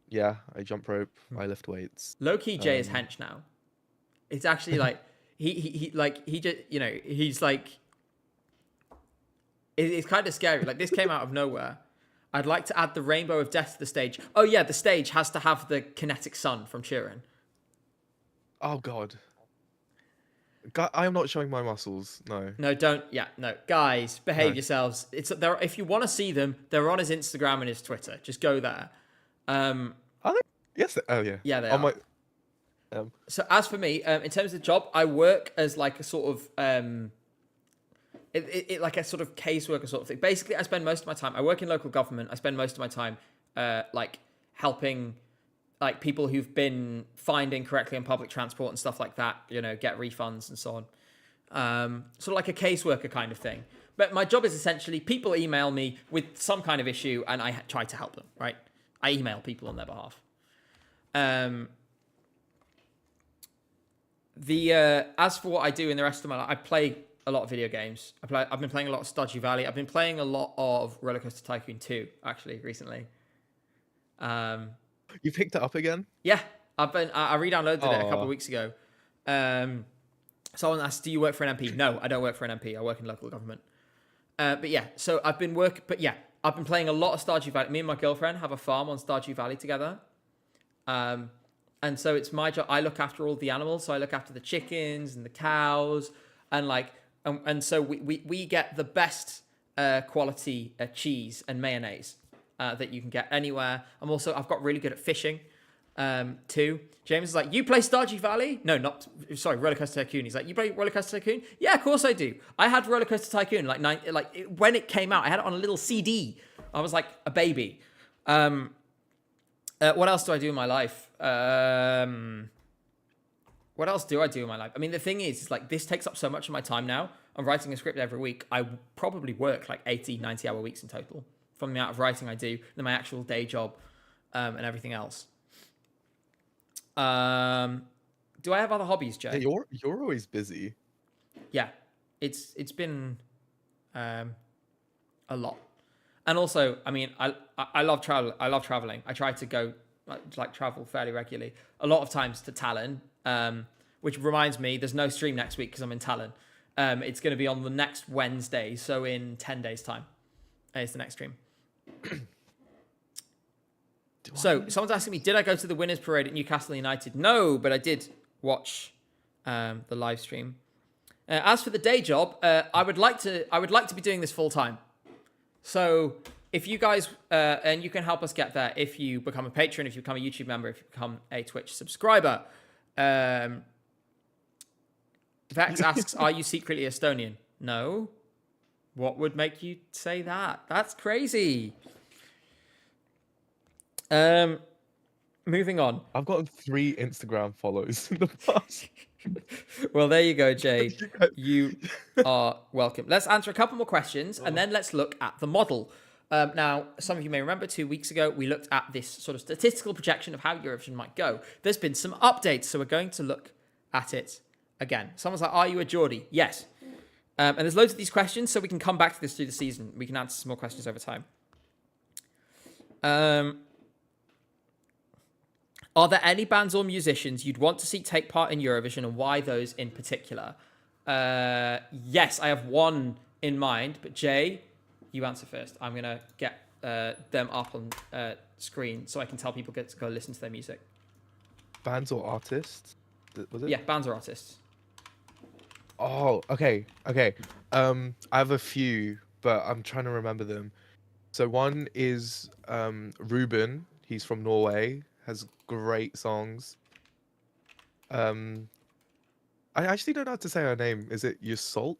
Yeah, I jump rope, I lift weights. Low-key Jay is hench now. It's actually like, he just, you know, he's like, it's kind of scary. Like, this came out of nowhere. I'd like to add the Rainbow of Death to the stage. Oh yeah, the stage has to have the kinetic sun from Turin. Oh God. I am not showing my muscles. No. No, don't. Yeah, no. Guys, behave No. yourselves. It's there. If you want to see them, they're on his Instagram and his Twitter. Just go there. Are they? Yes. Oh yeah. Yeah, they On are. my. So as for me, in terms of the job, I work as like a sort of like a sort of caseworker sort of thing. Basically, I spend most of my time. I work in local government. I spend most of my time like helping like people who've been fined incorrectly on public transport and stuff like that. You know, get refunds and so on. Sort of like a caseworker kind of thing. But my job is essentially people email me with some kind of issue, and I try to help them. Right? I email people on their behalf. As for what I do in the rest of my life, I play a lot of video games. I've been playing a lot of Stardew Valley. I've been playing a lot of Roller Coaster Tycoon 2 actually recently. You picked it up again? Yeah, I re-downloaded it a couple Aw. of weeks ago. Someone asked, "Do you work for an MP?" No, I don't work for an MP. I work in local government. But yeah, so I've been playing a lot of Stardew Valley. Me and my girlfriend have a farm on Stardew Valley together. And so it's my job. I look after all the animals. So I look after the chickens and the cows, and so we get the best quality cheese and mayonnaise that you can get anywhere. I've got really good at fishing too. James is like, "You play Stardew Valley?" No, Roller Coaster Tycoon. He's like, "You play Roller Coaster Tycoon?" Yeah, of course I do. I had Roller Coaster Tycoon when it came out. I had it on a little CD. I was like a baby. What else do I do in my life? What else do I do in my life? I mean, the thing is like, this takes up so much of my time now. I'm writing a script every week. I probably work like 80, 90-hour weeks in total from the amount of writing I do, then my actual day job, and everything else. Do I have other hobbies, Jay? Yeah, you're always busy. Yeah, it's been a lot. And also, I mean, I love travel. I love traveling. I try to go like travel fairly regularly. A lot of times to Tallinn, which reminds me, there's no stream next week because I'm in Tallinn. It's going to be on the next Wednesday, so in 10 days' time is the next stream. So someone's asking me, did I go to the winners parade at Newcastle United? No, but I did watch the live stream. As for the day job, I would like to be doing this full time. So if you guys and you can help us get there if you become a patron, if you become a YouTube member, if you become a Twitch subscriber. Vex asks, "Are you secretly Estonian?" No. What would make you say that? That's crazy. Moving on. I've gotten 3 Instagram follows in the past. Well, there you go, Jay. You are welcome. Let's answer a couple more questions, and then let's look at the model. Now, some of you may remember 2 weeks ago, we looked at this sort of statistical projection of how Eurovision might go. There's been some updates, so we're going to look at it again. Someone's like, are you a Geordie? Yes. And there's loads of these questions, so we can come back to this through the season. We can answer some more questions over time. Are there any bands or musicians you'd want to see take part in Eurovision, and why those in particular? Yes, I have one in mind, but Jay, you answer first. I'm going to get them up on screen so I can tell people to go listen to their music. Bands or artists? Was it? Yeah, bands or artists. Oh, okay. I have a few, but I'm trying to remember them. So one is Ruben. He's from Norway. Has great songs. I actually don't know how to say her name. Is it Yseult?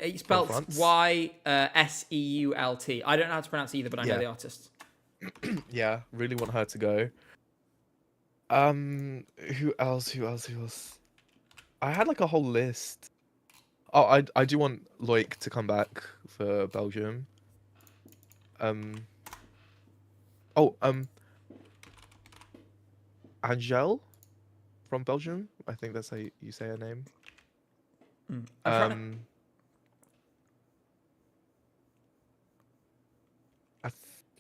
It's spelled Yeseult. I don't know how to pronounce it either, but I know the artist. Yeah, really want her to go. Who else? I had like a whole list. Oh, I do want Loic to come back for Belgium. Angèle from Belgium. I think that's how you say her name.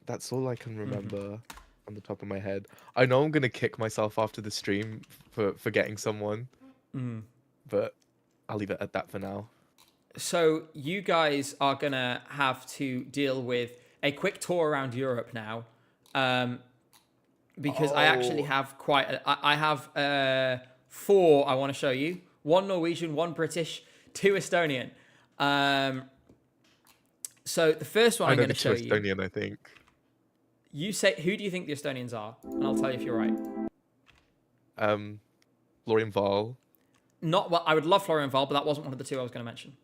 That's all I can remember on the top of my head. I know I'm gonna kick myself after the stream for forgetting someone, but I'll leave it at that for now. So you guys are gonna have to deal with a quick tour around Europe now, because I actually have I have 4 I want to show you. 1 Norwegian, 1 British, 2 Estonian. So the first one I'm going to show you. Estonian, I think. You say, who do you think the Estonians are? And I'll tell you if you're right. Florian Wahl. Not well. I would love Florian Wahl, but that wasn't one of the 2 I was going to mention.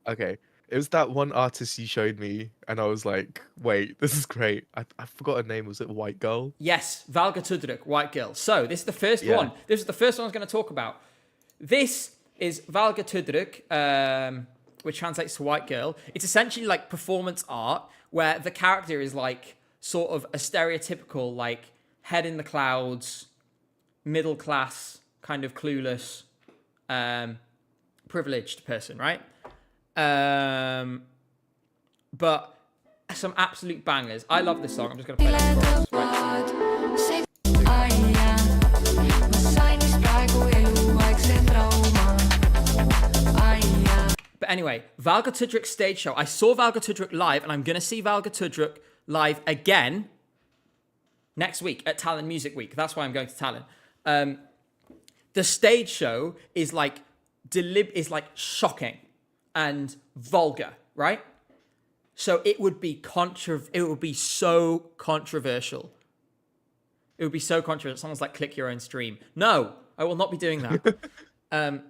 Okay. It was that one artist you showed me, and I was like, wait, this is great. I forgot her name. Was it White Girl? Yes, Valga Tudruk, White Girl. So this is the first one. This is the first one I was going to talk about. This is Valga Tudruk, which translates to White Girl. It's essentially like performance art, where the character is like sort of a stereotypical, like head in the clouds, middle class, kind of clueless, privileged person, right? But some absolute bangers. I love this song. I'm just going to play it for us. But anyway, Valga Tudruk stage show. I saw Valga Tudruk live, and I'm going to see Valga Tudruk live again next week at Tallinn Music Week. That's why I'm going to Tallinn. The stage show is like shocking and vulgar, right? So it would be so controversial. It would be so controversial. Someone's like, click your own stream. No, I will not be doing that.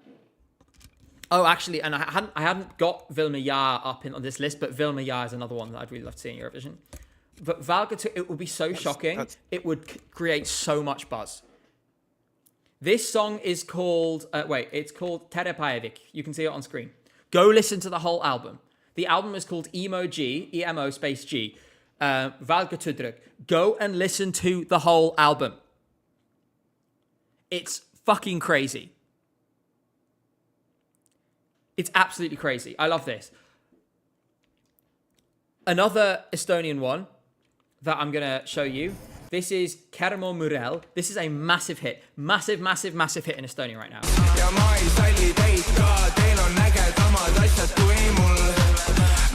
Oh, actually, and I hadn't got Vilma Yar up on this list, but Vilma Yar is another one that I'd really love to see in Eurovision. But Valga, it would be so shocking. It would create so much buzz. This song is called, it's called Tere Päevik. You can see it on screen. Go listen to the whole album. The album is called Emo G, E-M-O space G, Valga Tudruk. Go and listen to the whole album. It's fucking crazy. It's absolutely crazy. I love this. Another Estonian one that I'm going to show you This is Kermo Murel. This is a massive hit. Massive hit in Estonia right now. ja ma ei salli teid ka, teil on ägedamad asjad kui mul.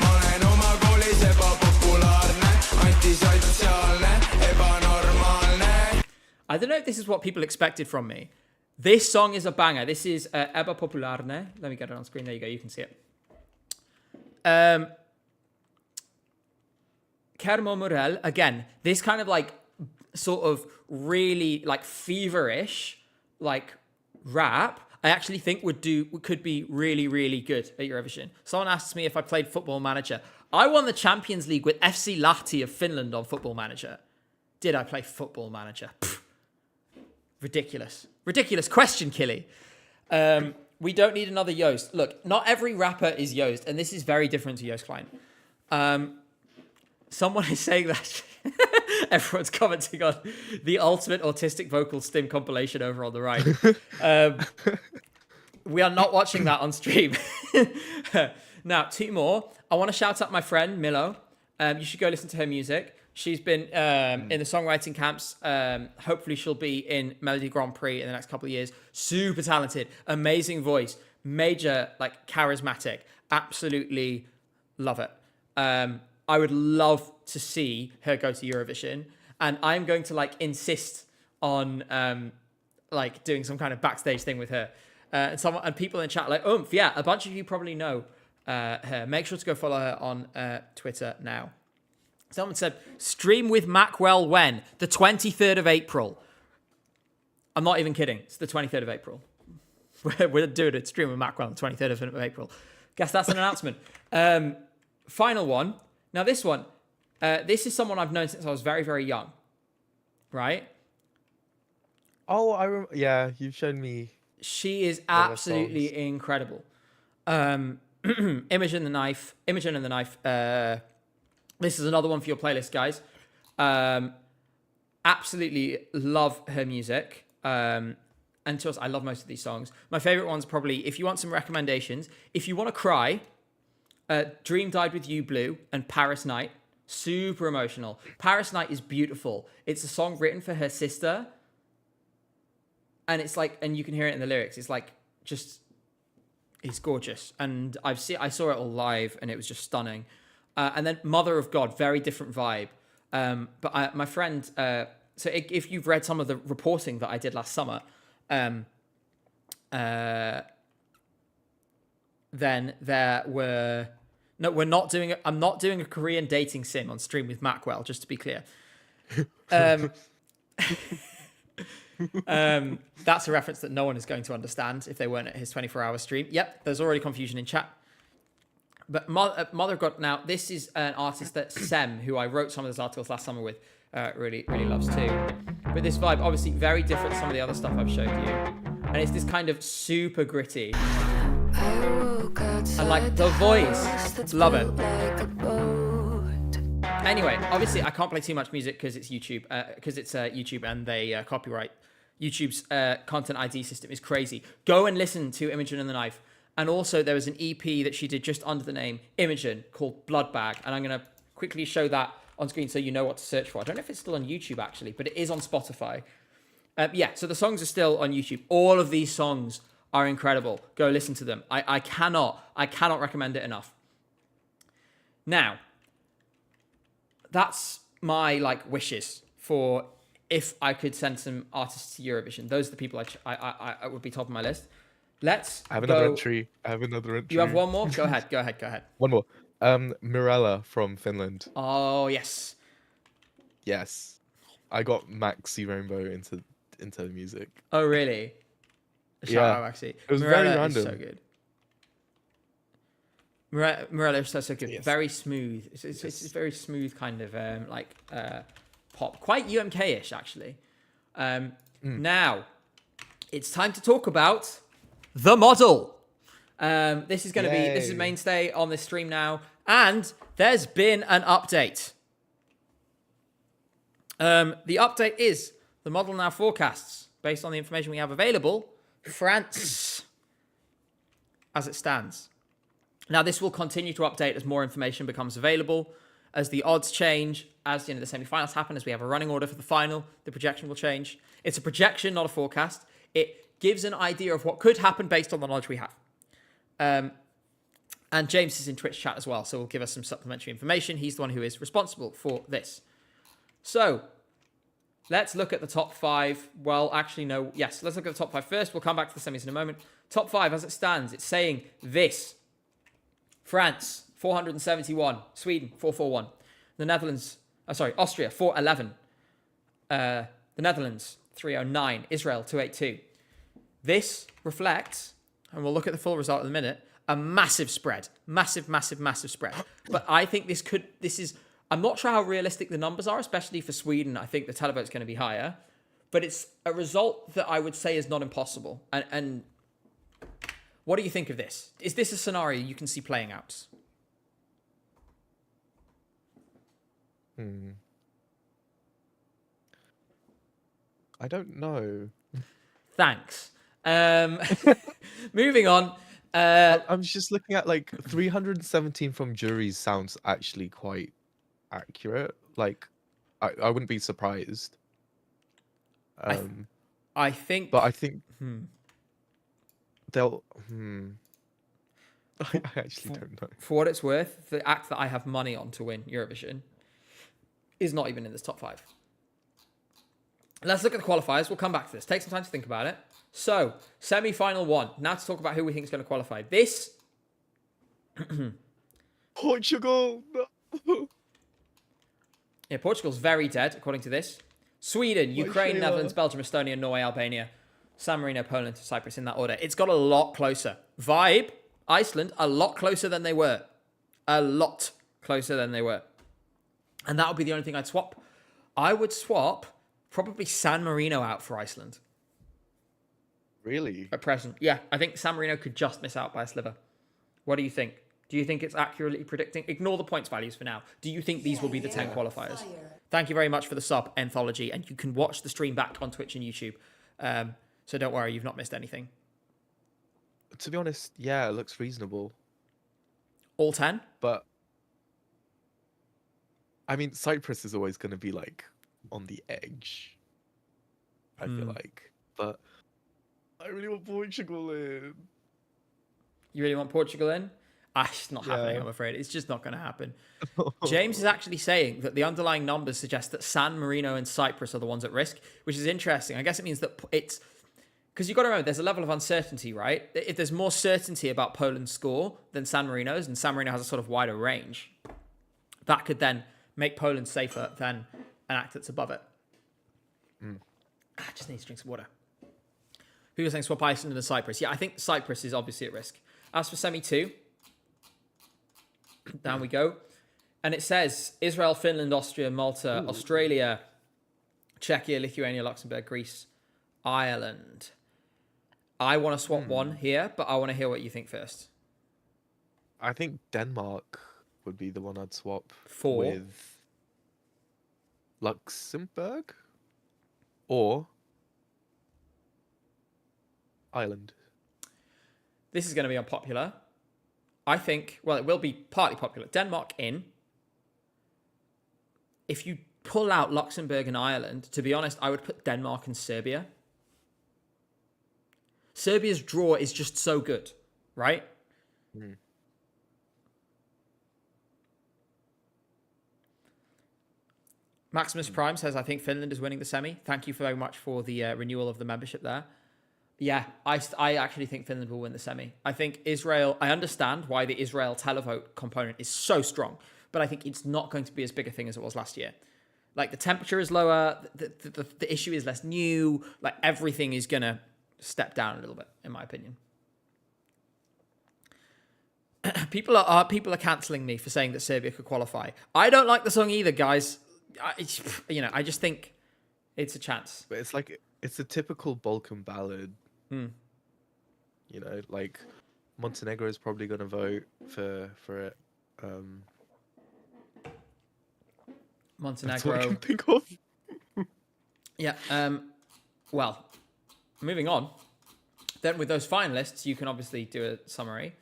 Ma olen oma koolis ebapopulaarne, antisotsiaalne, ebanormaalne. I don't know if this is what people expected from me. This song is a banger. This is Eba Popularne. Let me get it on screen. There you go. You can see it. Kermo Murel. Again, this kind of like sort of really like feverish like rap. I actually think could be really, really good at Eurovision. Someone asked me if I played Football Manager. I won the Champions League with FC Lahti of Finland on Football Manager. Did I play Football Manager? Pfft. Ridiculous question, Killy. We don't need another Joost. Look, not every rapper is Joost, and this is very different to Joost Klein. Someone is saying that everyone's commenting on the ultimate autistic vocal stim compilation over on the right. We are not watching that on stream. Now, two more. I want to shout out my friend, Milo. You should go listen to her music. She's been in the songwriting camps. Hopefully she'll be in Melody Grand Prix in the next couple of years. Super talented, amazing voice, major, like charismatic. Absolutely love it. I would love to see her go to Eurovision. And I'm going to like insist on like doing some kind of backstage thing with her. And people in the chat are like, yeah, a bunch of you probably know her. Make sure to go follow her on Twitter now. Someone said, stream with Macwell when? The 23rd of April. I'm not even kidding. It's the 23rd of April. We're doing a stream with Macwell on the 23rd of April. Guess that's an announcement. Final one. Now this one, this is someone I've known since I was very, very young. Right? Oh, yeah, you've shown me. She is absolutely incredible. Imogen and the Knife. This is another one for your playlist, guys. Absolutely love her music. And to us, I love most of these songs. My favorite one's probably, if you want some recommendations, if you want to cry, Dream Died With You Blue and Paris Night. Super emotional. Paris Night is beautiful. It's a song written for her sister. And it's like, and you can hear it in the lyrics. It's like, just, it's gorgeous. And I saw it all live and it was just stunning. And then Mother of God, very different vibe. But my friend, so if you've read some of the reporting that I did last summer, then there were, no, I'm not doing a Korean dating sim on stream with Macwell, just to be clear. That's a reference that no one is going to understand if they weren't at his 24-hour stream. Yep, there's already confusion in chat. But Mother of God, now, this is an artist that Sem, who I wrote some of those articles last summer with, really, really loves too. But this vibe, obviously, very different to some of the other stuff I've showed you. And it's this kind of super gritty. And like the voice, love it. Anyway, obviously, I can't play too much music because it's YouTube, YouTube and they copyright. YouTube's content ID system is crazy. Go and listen to Imogen and the Knife. And also, there was an EP that she did just under the name Imogen called Blood Bag. And I'm going to quickly show that on screen so you know what to search for. I don't know if it's still on YouTube, actually, but it is on Spotify. Yeah, so the songs are still on YouTube. All of these songs are incredible. Go listen to them. I cannot recommend it enough. Now, that's my like wishes for if I could send some artists to Eurovision. Those are the people I would be top of my list. Let's I have another entry. You have one more? Go ahead. One more. Mirella from Finland. Oh, yes. Yes. I got Maxi Rainbow into the music. Oh, really? Shout out, Maxi. It was Mirella very random. is so good. Mirella is so good. Yes. Very smooth. It's a very smooth kind of pop. Quite UMK-ish, actually. Now, it's time to talk about the model. This is going to be, this is a mainstay on this stream now. And there's been an update. The update is the model now forecasts, based on the information we have available, France as it stands. Now, this will continue to update as more information becomes available. As the odds change, as the semi-finals happen, as we have a running order for the final, the projection will change. It's a projection, not a forecast. It gives an idea of what could happen based on the knowledge we have. And James is in Twitch chat as well, so we'll give us some supplementary information. He's the one who is responsible for this. So let's look at the top 5. Well, actually, no. Yes, let's look at the top 5 first. We'll come back to the semis in a moment. Top 5, as it stands, it's saying this. France, 471. Sweden, 441. The Netherlands, Austria, 411. The Netherlands, 309. Israel, 282. This reflects, and we'll look at the full result in a minute, a massive spread. Massive spread. But I think I'm not sure how realistic the numbers are, especially for Sweden. I think the televote's going to be higher. But it's a result that I would say is not impossible. And what do you think of this? Is this a scenario you can see playing out? I don't know. Thanks. Moving on. I'm just looking at 317 from juries sounds actually quite accurate. I wouldn't be surprised. I think. But I think they'll. I actually don't know. For what it's worth, the act that I have money on to win Eurovision is not even in this top 5. Let's look at the qualifiers. We'll come back to this. Take some time to think about it. So, semi-final 1. Now to talk about who we think is going to qualify. This. Portugal. No. Yeah, Portugal's very dead, according to this. Sweden, Ukraine, Sheila. Netherlands, Belgium, Estonia, Norway, Albania, San Marino, Poland, Cyprus, in that order. It's got a lot closer. Vibe, Iceland, a lot closer than they were. A lot closer than they were. And that would be the only thing I'd swap. I would swap probably San Marino out for Iceland. Really? At present. Yeah, I think San Marino could just miss out by a sliver. What do you think? Do you think it's accurately predicting? Ignore the points values for now. Do you think these will be the 10 qualifiers? Thank you very much for the sub, Anthology. And you can watch the stream back on Twitch and YouTube. So don't worry, you've not missed anything. To be honest, yeah, it looks reasonable. All 10? But I mean, Cyprus is always going to be on the edge. I feel like, but I really want Portugal in. You really want Portugal in? It's not happening, I'm afraid. It's just not going to happen. James is actually saying that the underlying numbers suggest that San Marino and Cyprus are the ones at risk, which is interesting. I guess it means that it's... Because you've got to remember, there's a level of uncertainty, right? If there's more certainty about Poland's score than San Marino's, and San Marino has a sort of wider range, that could then make Poland safer than an act that's above it. I just need to drink some water. People are saying swap Iceland and Cyprus. Yeah, I think Cyprus is obviously at risk. As for semi 2, down we go. And it says Israel, Finland, Austria, Malta, Australia, Czechia, Lithuania, Luxembourg, Greece, Ireland. I want to swap one here, but I want to hear what you think first. I think Denmark would be the one I'd swap For? with Luxembourg or Ireland. This is going to be unpopular. I think, well, it will be partly popular. Denmark in. If you pull out Luxembourg and Ireland, to be honest, I would put Denmark and Serbia. Serbia's draw is just so good, right? Maximus Prime says, I think Finland is winning the semi. Thank you very much for the renewal of the membership there. Yeah, I actually think Finland will win the semi. I think Israel, I understand why the Israel televote component is so strong, but I think it's not going to be as big a thing as it was last year. The temperature is lower, the issue is less new, everything is going to step down a little bit, in my opinion. People are cancelling me for saying that Serbia could qualify. I don't like the song either, guys. I just think it's a chance. But it's a typical Balkan ballad. Montenegro is probably going to vote for it. Montenegro. That's all I can think of. Yeah. Well, moving on. Then with those finalists, you can obviously do a summary.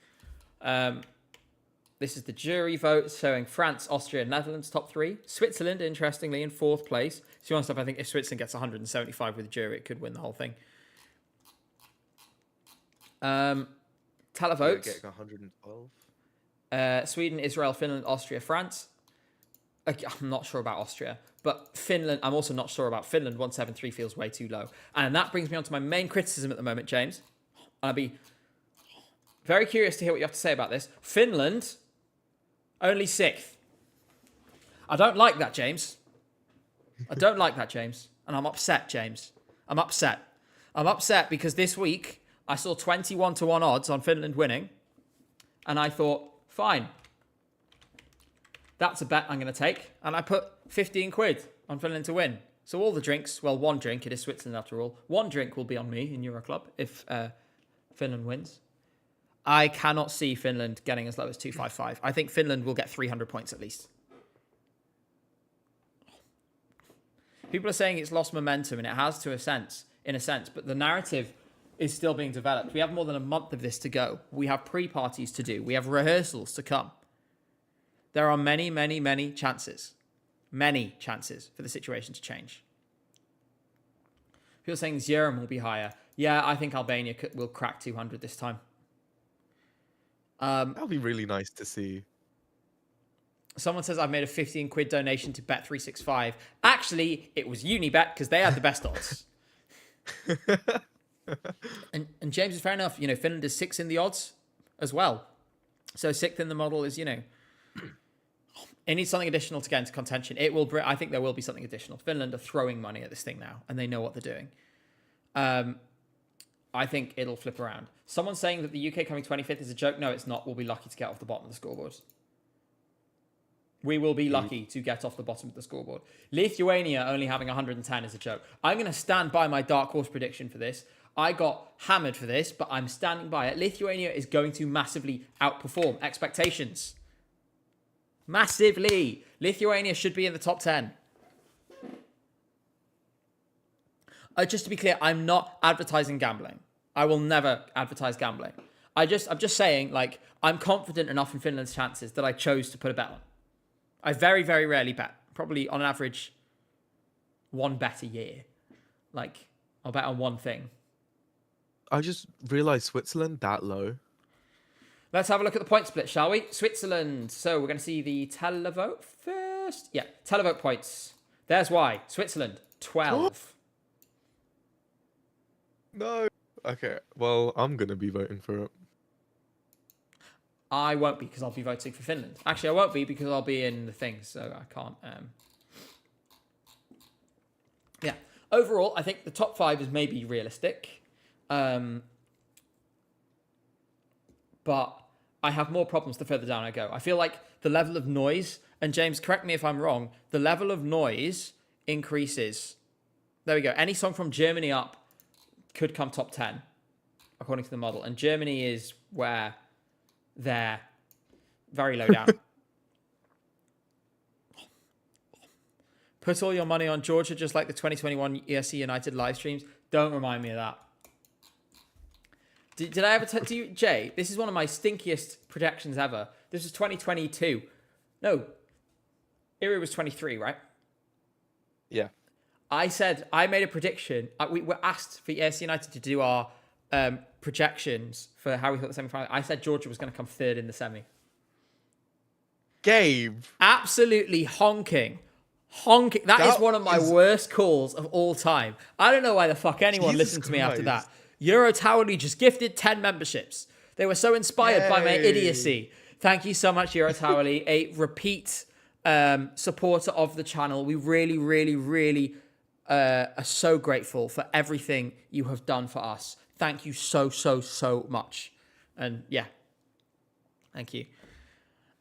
This is the jury vote showing France, Austria, Netherlands top 3. Switzerland, interestingly, in 4th place. To be honest, I think if Switzerland gets 175 with the jury, it could win the whole thing. Televote. Getting 112. Sweden, Israel, Finland, Austria, France. Okay, I'm not sure about Austria, but Finland, I'm also not sure about Finland. 173 feels way too low. And that brings me on to my main criticism at the moment, James. I'll be very curious to hear what you have to say about this. Finland, only 6th. I don't like that, James. I don't like that, James. And I'm upset, James. I'm upset. I'm upset because this week I saw 21-1 odds on Finland winning. And I thought, fine. That's a bet I'm going to take. And I put 15 quid on Finland to win. So all the drinks, well, one drink, it is Switzerland after all. One drink will be on me in Euro Club if Finland wins. I cannot see Finland getting as low as 255. I think Finland will get 300 points at least. People are saying it's lost momentum, and it has to in a sense, but the narrative is still being developed. We have more than a month of this to go. We have pre-parties to do. We have rehearsals to come. There are many, many, many chances for the situation to change. People are saying Zerum will be higher. Yeah, I think Albania will crack 200 this time. That would be really nice to see. Someone says I've made a 15 quid donation to Bet365. Actually, it was Unibet because they had the best odds. and James is fair enough. You know, Finland is 6th in the odds as well. So 6th in the model is, you know, it needs something additional to get into contention. I think there will be something additional. Finland are throwing money at this thing now, and they know what they're doing. I think it'll flip around. Someone's saying that the UK coming 25th is a joke. No, it's not. We'll be lucky to get off the bottom of the scoreboard. We will be lucky to get off the bottom of the scoreboard. Lithuania only having 110 is a joke. I'm going to stand by my dark horse prediction for this. I got hammered for this, but I'm standing by it. Lithuania is going to massively outperform expectations. Massively. Lithuania should be in the top 10. Just to be clear, I'm not advertising gambling. I will never advertise gambling. I'm just saying, like, I'm confident enough in Finland's chances that I chose to put a bet on. I very, very rarely bet. Probably on average, one bet a year. Like, I'll bet on one thing. I just realized Switzerland that low. Let's have a look at the point split, shall we? Switzerland. So we're going to see the televote first. Yeah, televote points. There's why. Switzerland, 12. No. Okay, well, I'm going to be voting for it. I won't be because I'll be voting for Finland. Actually, I won't be because I'll be in the thing, so I can't. Yeah. Overall, I think the top 5 is maybe realistic. But I have more problems the further down I go. I feel like the level of noise, and James, correct me if I'm wrong, the level of noise increases. There we go. Any song from Germany up could come top 10, according to the model. And Germany is where they're very low down. Put all your money on Georgia, just like the 2021 ESC United live streams. Don't remind me of that. Did I ever tell you, Jay? This is one of my stinkiest projections ever. This was 2022. No, Iri was 23, right? Yeah. I said, I made a prediction. We were asked for ESC United to do our projections for how we thought the semi-final. I said Georgia was going to come 3rd in the semi. Gabe. Absolutely honking. That is one of my worst calls of all time. I don't know why the fuck anyone listened to me after that. Euro Towerly just gifted 10 memberships. They were so inspired by my idiocy. Thank you so much, Euro Towerly, a repeat supporter of the channel. We really, really, really are so grateful for everything you have done for us. Thank you so, so, so much. And yeah, thank you.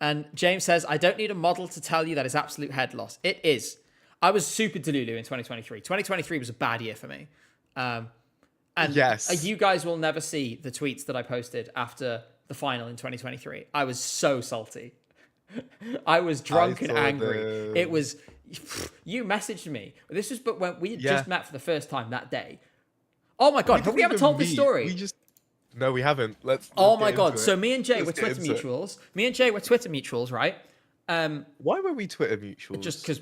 And James says, I don't need a model to tell you that is absolute head loss. It is. I was super delulu in 2023. 2023 was a bad year for me. And yes, you guys will never see the tweets that I posted after the final in 2023. I was so salty. I was drunk and angry. Them. It was, you messaged me. This was but when we had just met for the first time that day. Oh my God, have we ever told this story? We just No, we haven't. Let's Oh get my god! into So it. me and Jay Let's were get Twitter into it. mutuals. Me and Jay were Twitter mutuals, right? Why were we Twitter mutuals? Just because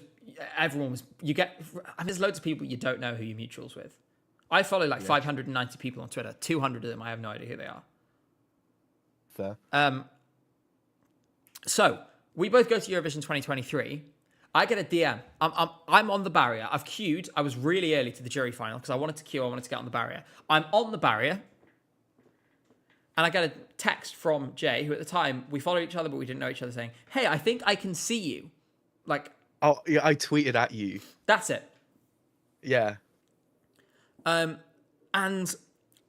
everyone was. You get. I mean, there's loads of people you don't know who you're mutuals with. I follow like 590 people on Twitter. 200 of them, I have no idea who they are. Fair. So we both go to Eurovision 2023. I get a DM. I'm on the barrier. I've queued. I was really early to the jury final because I wanted to queue. I wanted to get on the barrier. I'm on the barrier. And I get a text from Jay, who at the time, we followed each other, but we didn't know each other, saying, hey, I think I can see you. Like, Oh, yeah, I tweeted at you. that's it. Yeah. And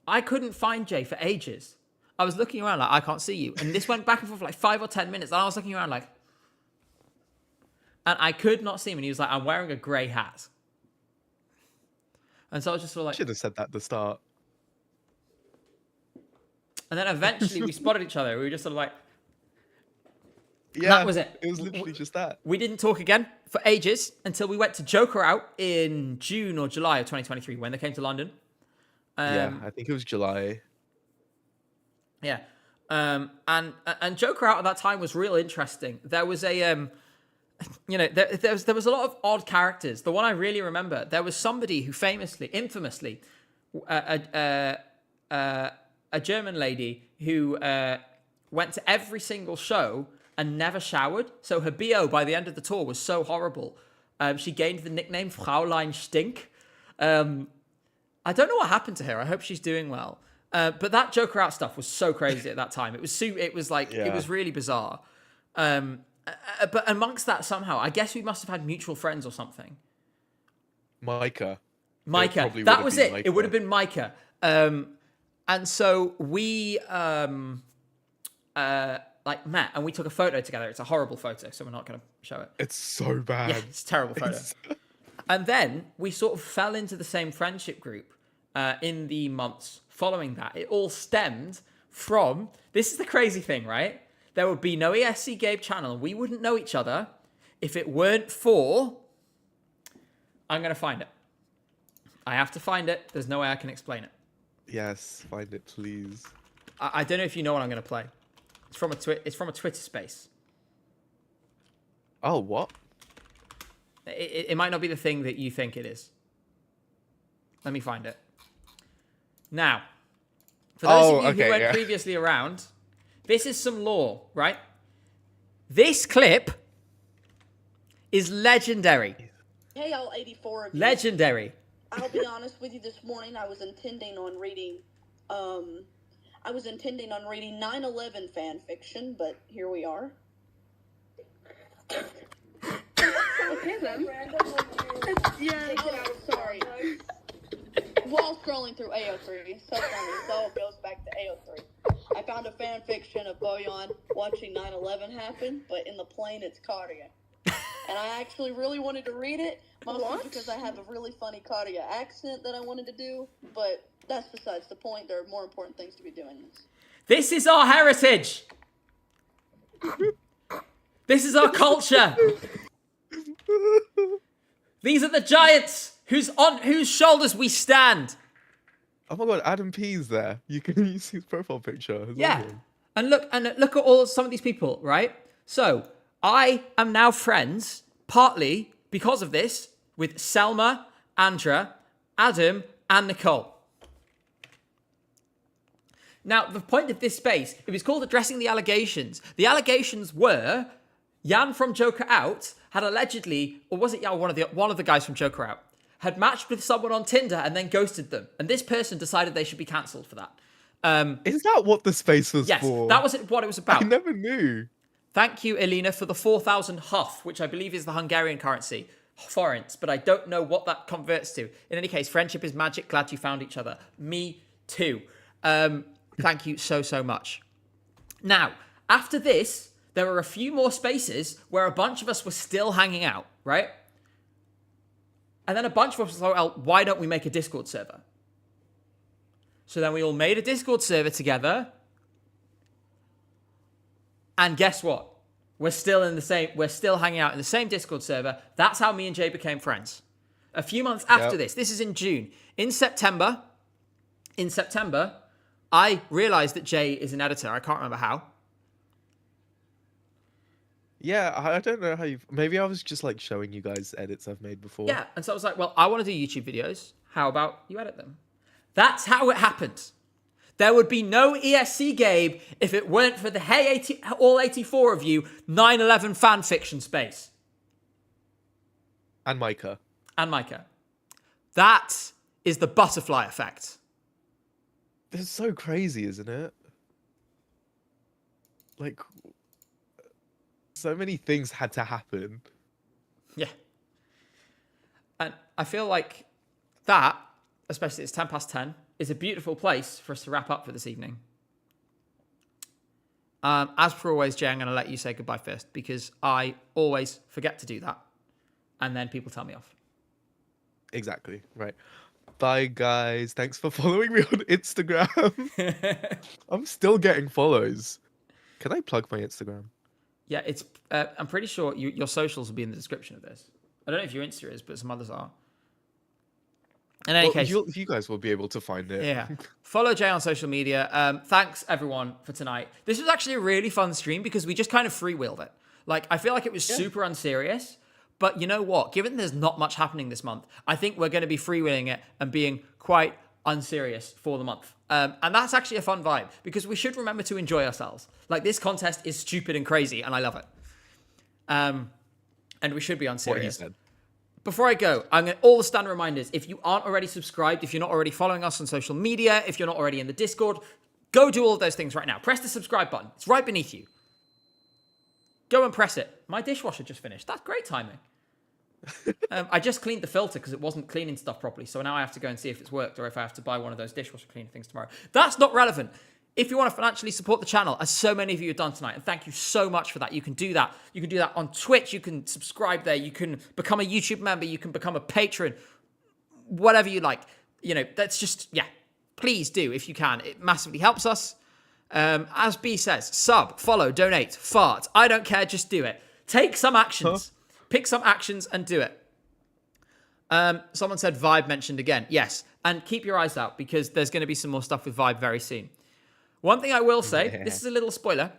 I couldn't find Jay for ages. I was looking around like, I can't see you. And this went back and forth for like 5 or 10 minutes. And I was looking around like, and I could not see him. And he was like, I'm wearing a grey hat. And so I was just sort of like, Should have said that at the start. and then eventually we spotted each other. We were just sort of like, Yeah. that was it. It was literally just that. We didn't talk again for ages until we went to Joker Out in June or July of 2023 when they came to London. Yeah, I think it was July. Yeah. And Joker Out at that time was real interesting. There was a there was a lot of odd characters. The one I really remember, there was somebody who infamously, a German lady who went to every single show and never showered. So her BO by the end of the tour was so horrible. She gained the nickname Fraulein Stink. I don't know what happened to her. I hope she's doing well. But that Joker Out stuff was so crazy at that time. It was it was really bizarre. But amongst that, somehow, I guess we must have had mutual friends or something. Micah. Micah. That was it. It would have been Micah. And so we met and we took a photo together. It's a horrible photo, so we're not going to show it. It's so bad. Yeah, it's a terrible photo. And then we sort of fell into the same friendship group in the months following that. It all stemmed from, this is the crazy thing, right? There would be no ESC Gabe channel. We wouldn't know each other if it weren't for, I'm going to find it. I have to find it. There's no way I can explain it. Yes, find it, please. I don't know if you know what I'm going to play. It's from a Twitter space. Oh, what? It might not be the thing that you think it is. Let me find it. Now, for those of you who weren't previously around, this is some lore, right? This clip is legendary. Hey, all 84 of you. Legendary. I'll be honest with you. This morning, I was intending on reading 9/11 fan fiction, but here we are. Okay, then. Yeah, sorry. While scrolling through AO3, so funny. So it goes back to AO3. I found a fan fiction of Bojan watching 9/11 happen, but in the plane, it's Cardia. And I actually really wanted to read it, mostly because I have a really funny Cardia accent that I wanted to do, but that's besides the point. There are more important things to be doing this. This is our heritage. This is our culture. These are the giants on whose shoulders we stand. Oh my god, Adam P's there. You can use his profile picture. Yeah. And look at some of these people, right? So I am now friends, partly because of this, with Selma, Andra, Adam, and Nicole. Now, the point of this space, it was called Addressing the Allegations. The allegations were Jan from Joker Out had allegedly, or was it Jan, one of the guys from Joker Out, had matched with someone on Tinder and then ghosted them. And this person decided they should be cancelled for that. Is that what the space was for? Yes, that was what it was about. I never knew. Thank you, Elena, for the 4,000 huff, which I believe is the Hungarian currency. Forints, but I don't know what that converts to. In any case, friendship is magic. Glad you found each other. Me too. Thank you so much. Now, after this, there were a few more spaces where a bunch of us were still hanging out, right? And then a bunch of us was like, well, why don't we make a Discord server? So then we all made a Discord server together. And guess what? We're still hanging out in the same Discord server. That's how me and Jay became friends. A few months after this is in June. In September, I realized that Jay is an editor. I can't remember how. Yeah, I don't know how you. Maybe I was just like showing you guys edits I've made before. Yeah, and so I was like, well, I want to do YouTube videos. How about you edit them? That's how it happened. There would be no ESC Gabe if it weren't for the all 84 of you 9/11 fan fiction space. And Micah. And Micah. That is the butterfly effect. It's so crazy, isn't it? Like, so many things had to happen. Yeah. And I feel like that, especially it's 10:10, is a beautiful place for us to wrap up for this evening. As per always, Jay, I'm going to let you say goodbye first because I always forget to do that. And then people tell me off. Exactly, right. Bye, guys. Thanks for following me on Instagram. I'm still getting follows. Can I plug my Instagram? Yeah, it's. I'm pretty sure your socials will be in the description of this. I don't know if your Insta is, but some others are. In any case, you guys will be able to find it. yeah. Follow Jay on social media. Thanks everyone for tonight. This was actually a really fun stream because we just kind of freewheeled it. Like I feel like it was super unserious, but you know what? Given there's not much happening this month, I think we're going to be freewheeling it and being quite unserious for the month. And that's actually a fun vibe because we should remember to enjoy ourselves. Like this contest is stupid and crazy, and I love it. And we should be unserious. What he said. Before I go, I'm going to all the standard reminders. If you aren't already subscribed, if you're not already following us on social media, if you're not already in the Discord, go do all of those things right now. Press the subscribe button. It's right beneath you. Go and press it. My dishwasher just finished. That's great timing. I just cleaned the filter because it wasn't cleaning stuff properly. So now I have to go and see if it's worked or if I have to buy one of those dishwasher cleaning things tomorrow. That's not relevant. If you want to financially support the channel, as so many of you have done tonight, and thank you so much for that, you can do that. You can do that on Twitch. You can subscribe there. You can become a YouTube member. You can become a patron. Whatever you like. You know, that's just, yeah. Please do if you can. It massively helps us. As B says, sub, follow, donate, fart. I don't care. Just do it. Take some actions. Pick some actions and do it. Someone said Vibe mentioned again. Yes. And keep your eyes out because there's going to be some more stuff with Vibe very soon. One thing I will say, this is a little spoiler.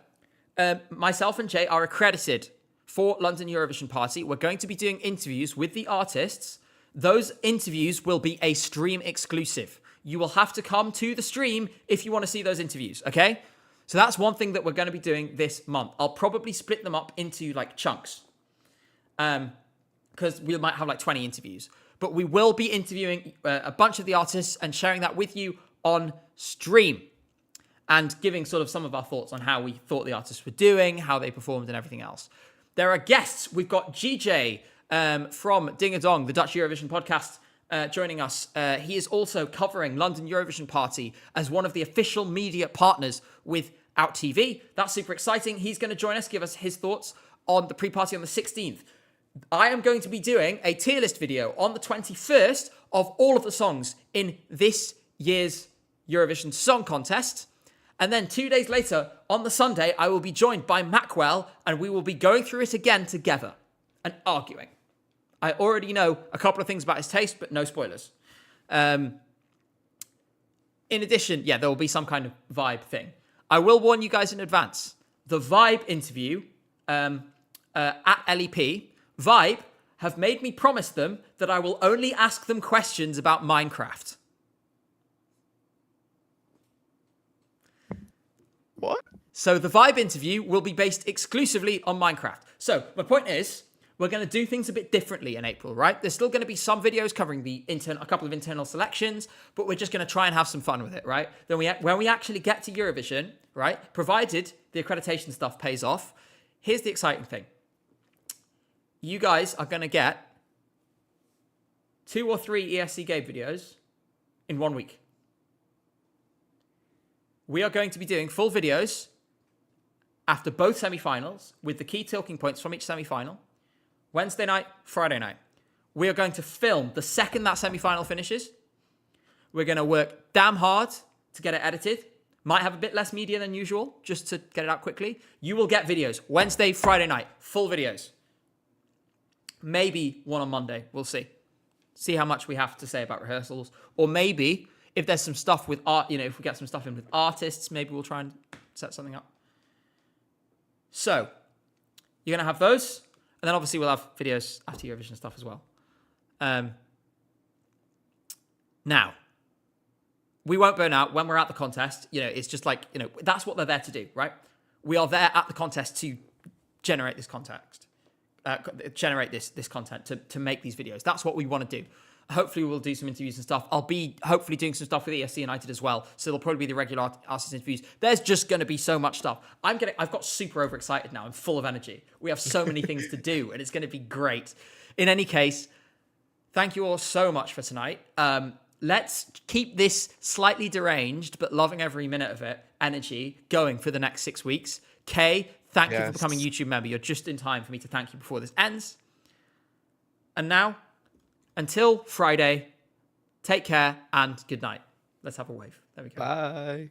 Myself and Jay are accredited for London Eurovision Party. We're going to be doing interviews with the artists. Those interviews will be a stream exclusive. You will have to come to the stream if you want to see those interviews, okay? So that's one thing that we're going to be doing this month. I'll probably split them up into like chunks. Because we might have like 20 interviews. But we will be interviewing a bunch of the artists and sharing that with you on stream. And giving sort of some of our thoughts on how we thought the artists were doing, how they performed and everything else. There are guests. We've got GJ from Ding a Dong, the Dutch Eurovision podcast, joining us. He is also covering London Eurovision Party as one of the official media partners with Out TV. That's super exciting. He's going to join us, give us his thoughts on the pre-party on the 16th. I am going to be doing a tier list video on the 21st of all of the songs in this year's Eurovision Song Contest. And then 2 days later, on the Sunday, I will be joined by Macwell, and we will be going through it again together and arguing. I already know a couple of things about his taste, but no spoilers. In addition, yeah, there will be some kind of vibe thing. I will warn you guys in advance. The Vibe interview at LEP, Vibe have made me promise them that I will only ask them questions about Minecraft. What? So the Vibe interview will be based exclusively on Minecraft. So my point is, we're going to do things a bit differently in April, right? There's still going to be some videos covering a couple of internal selections, but we're just going to try and have some fun with it, right? Then when we actually get to Eurovision, right, provided the accreditation stuff pays off, here's the exciting thing. You guys are going to get 2 or 3 ESC Gabe videos in 1 week. We are going to be doing full videos after both semi-finals with the key talking points from each semi-final. Wednesday night, Friday night. We are going to film the second that semi-final finishes. We're going to work damn hard to get it edited. Might have a bit less media than usual, just to get it out quickly. You will get videos Wednesday, Friday night, full videos. Maybe one on Monday, we'll see. See how much we have to say about rehearsals. Or maybe If there's some stuff with art, if we get some stuff in with artists, maybe we'll try and set something up. So you're going to have those. And then obviously we'll have videos after Eurovision stuff as well. Now, we won't burn out when we're at the contest. It's just like, that's what they're there to do, right? We are there at the contest to generate this context, generate this content to make these videos. That's what we want to do. Hopefully we'll do some interviews and stuff. I'll be hopefully doing some stuff with ESC United as well. So there'll probably be the regular artist interviews. There's just going to be so much stuff. I've got super overexcited now. I'm full of energy. We have so many things to do and it's going to be great. In any case, thank you all so much for tonight. Let's keep this slightly deranged, but loving every minute of it, energy going for the next 6 weeks. Kay, thank you for becoming a YouTube member. You're just in time for me to thank you before this ends. And now, until Friday, take care and good night. Let's have a wave. There we go. Bye.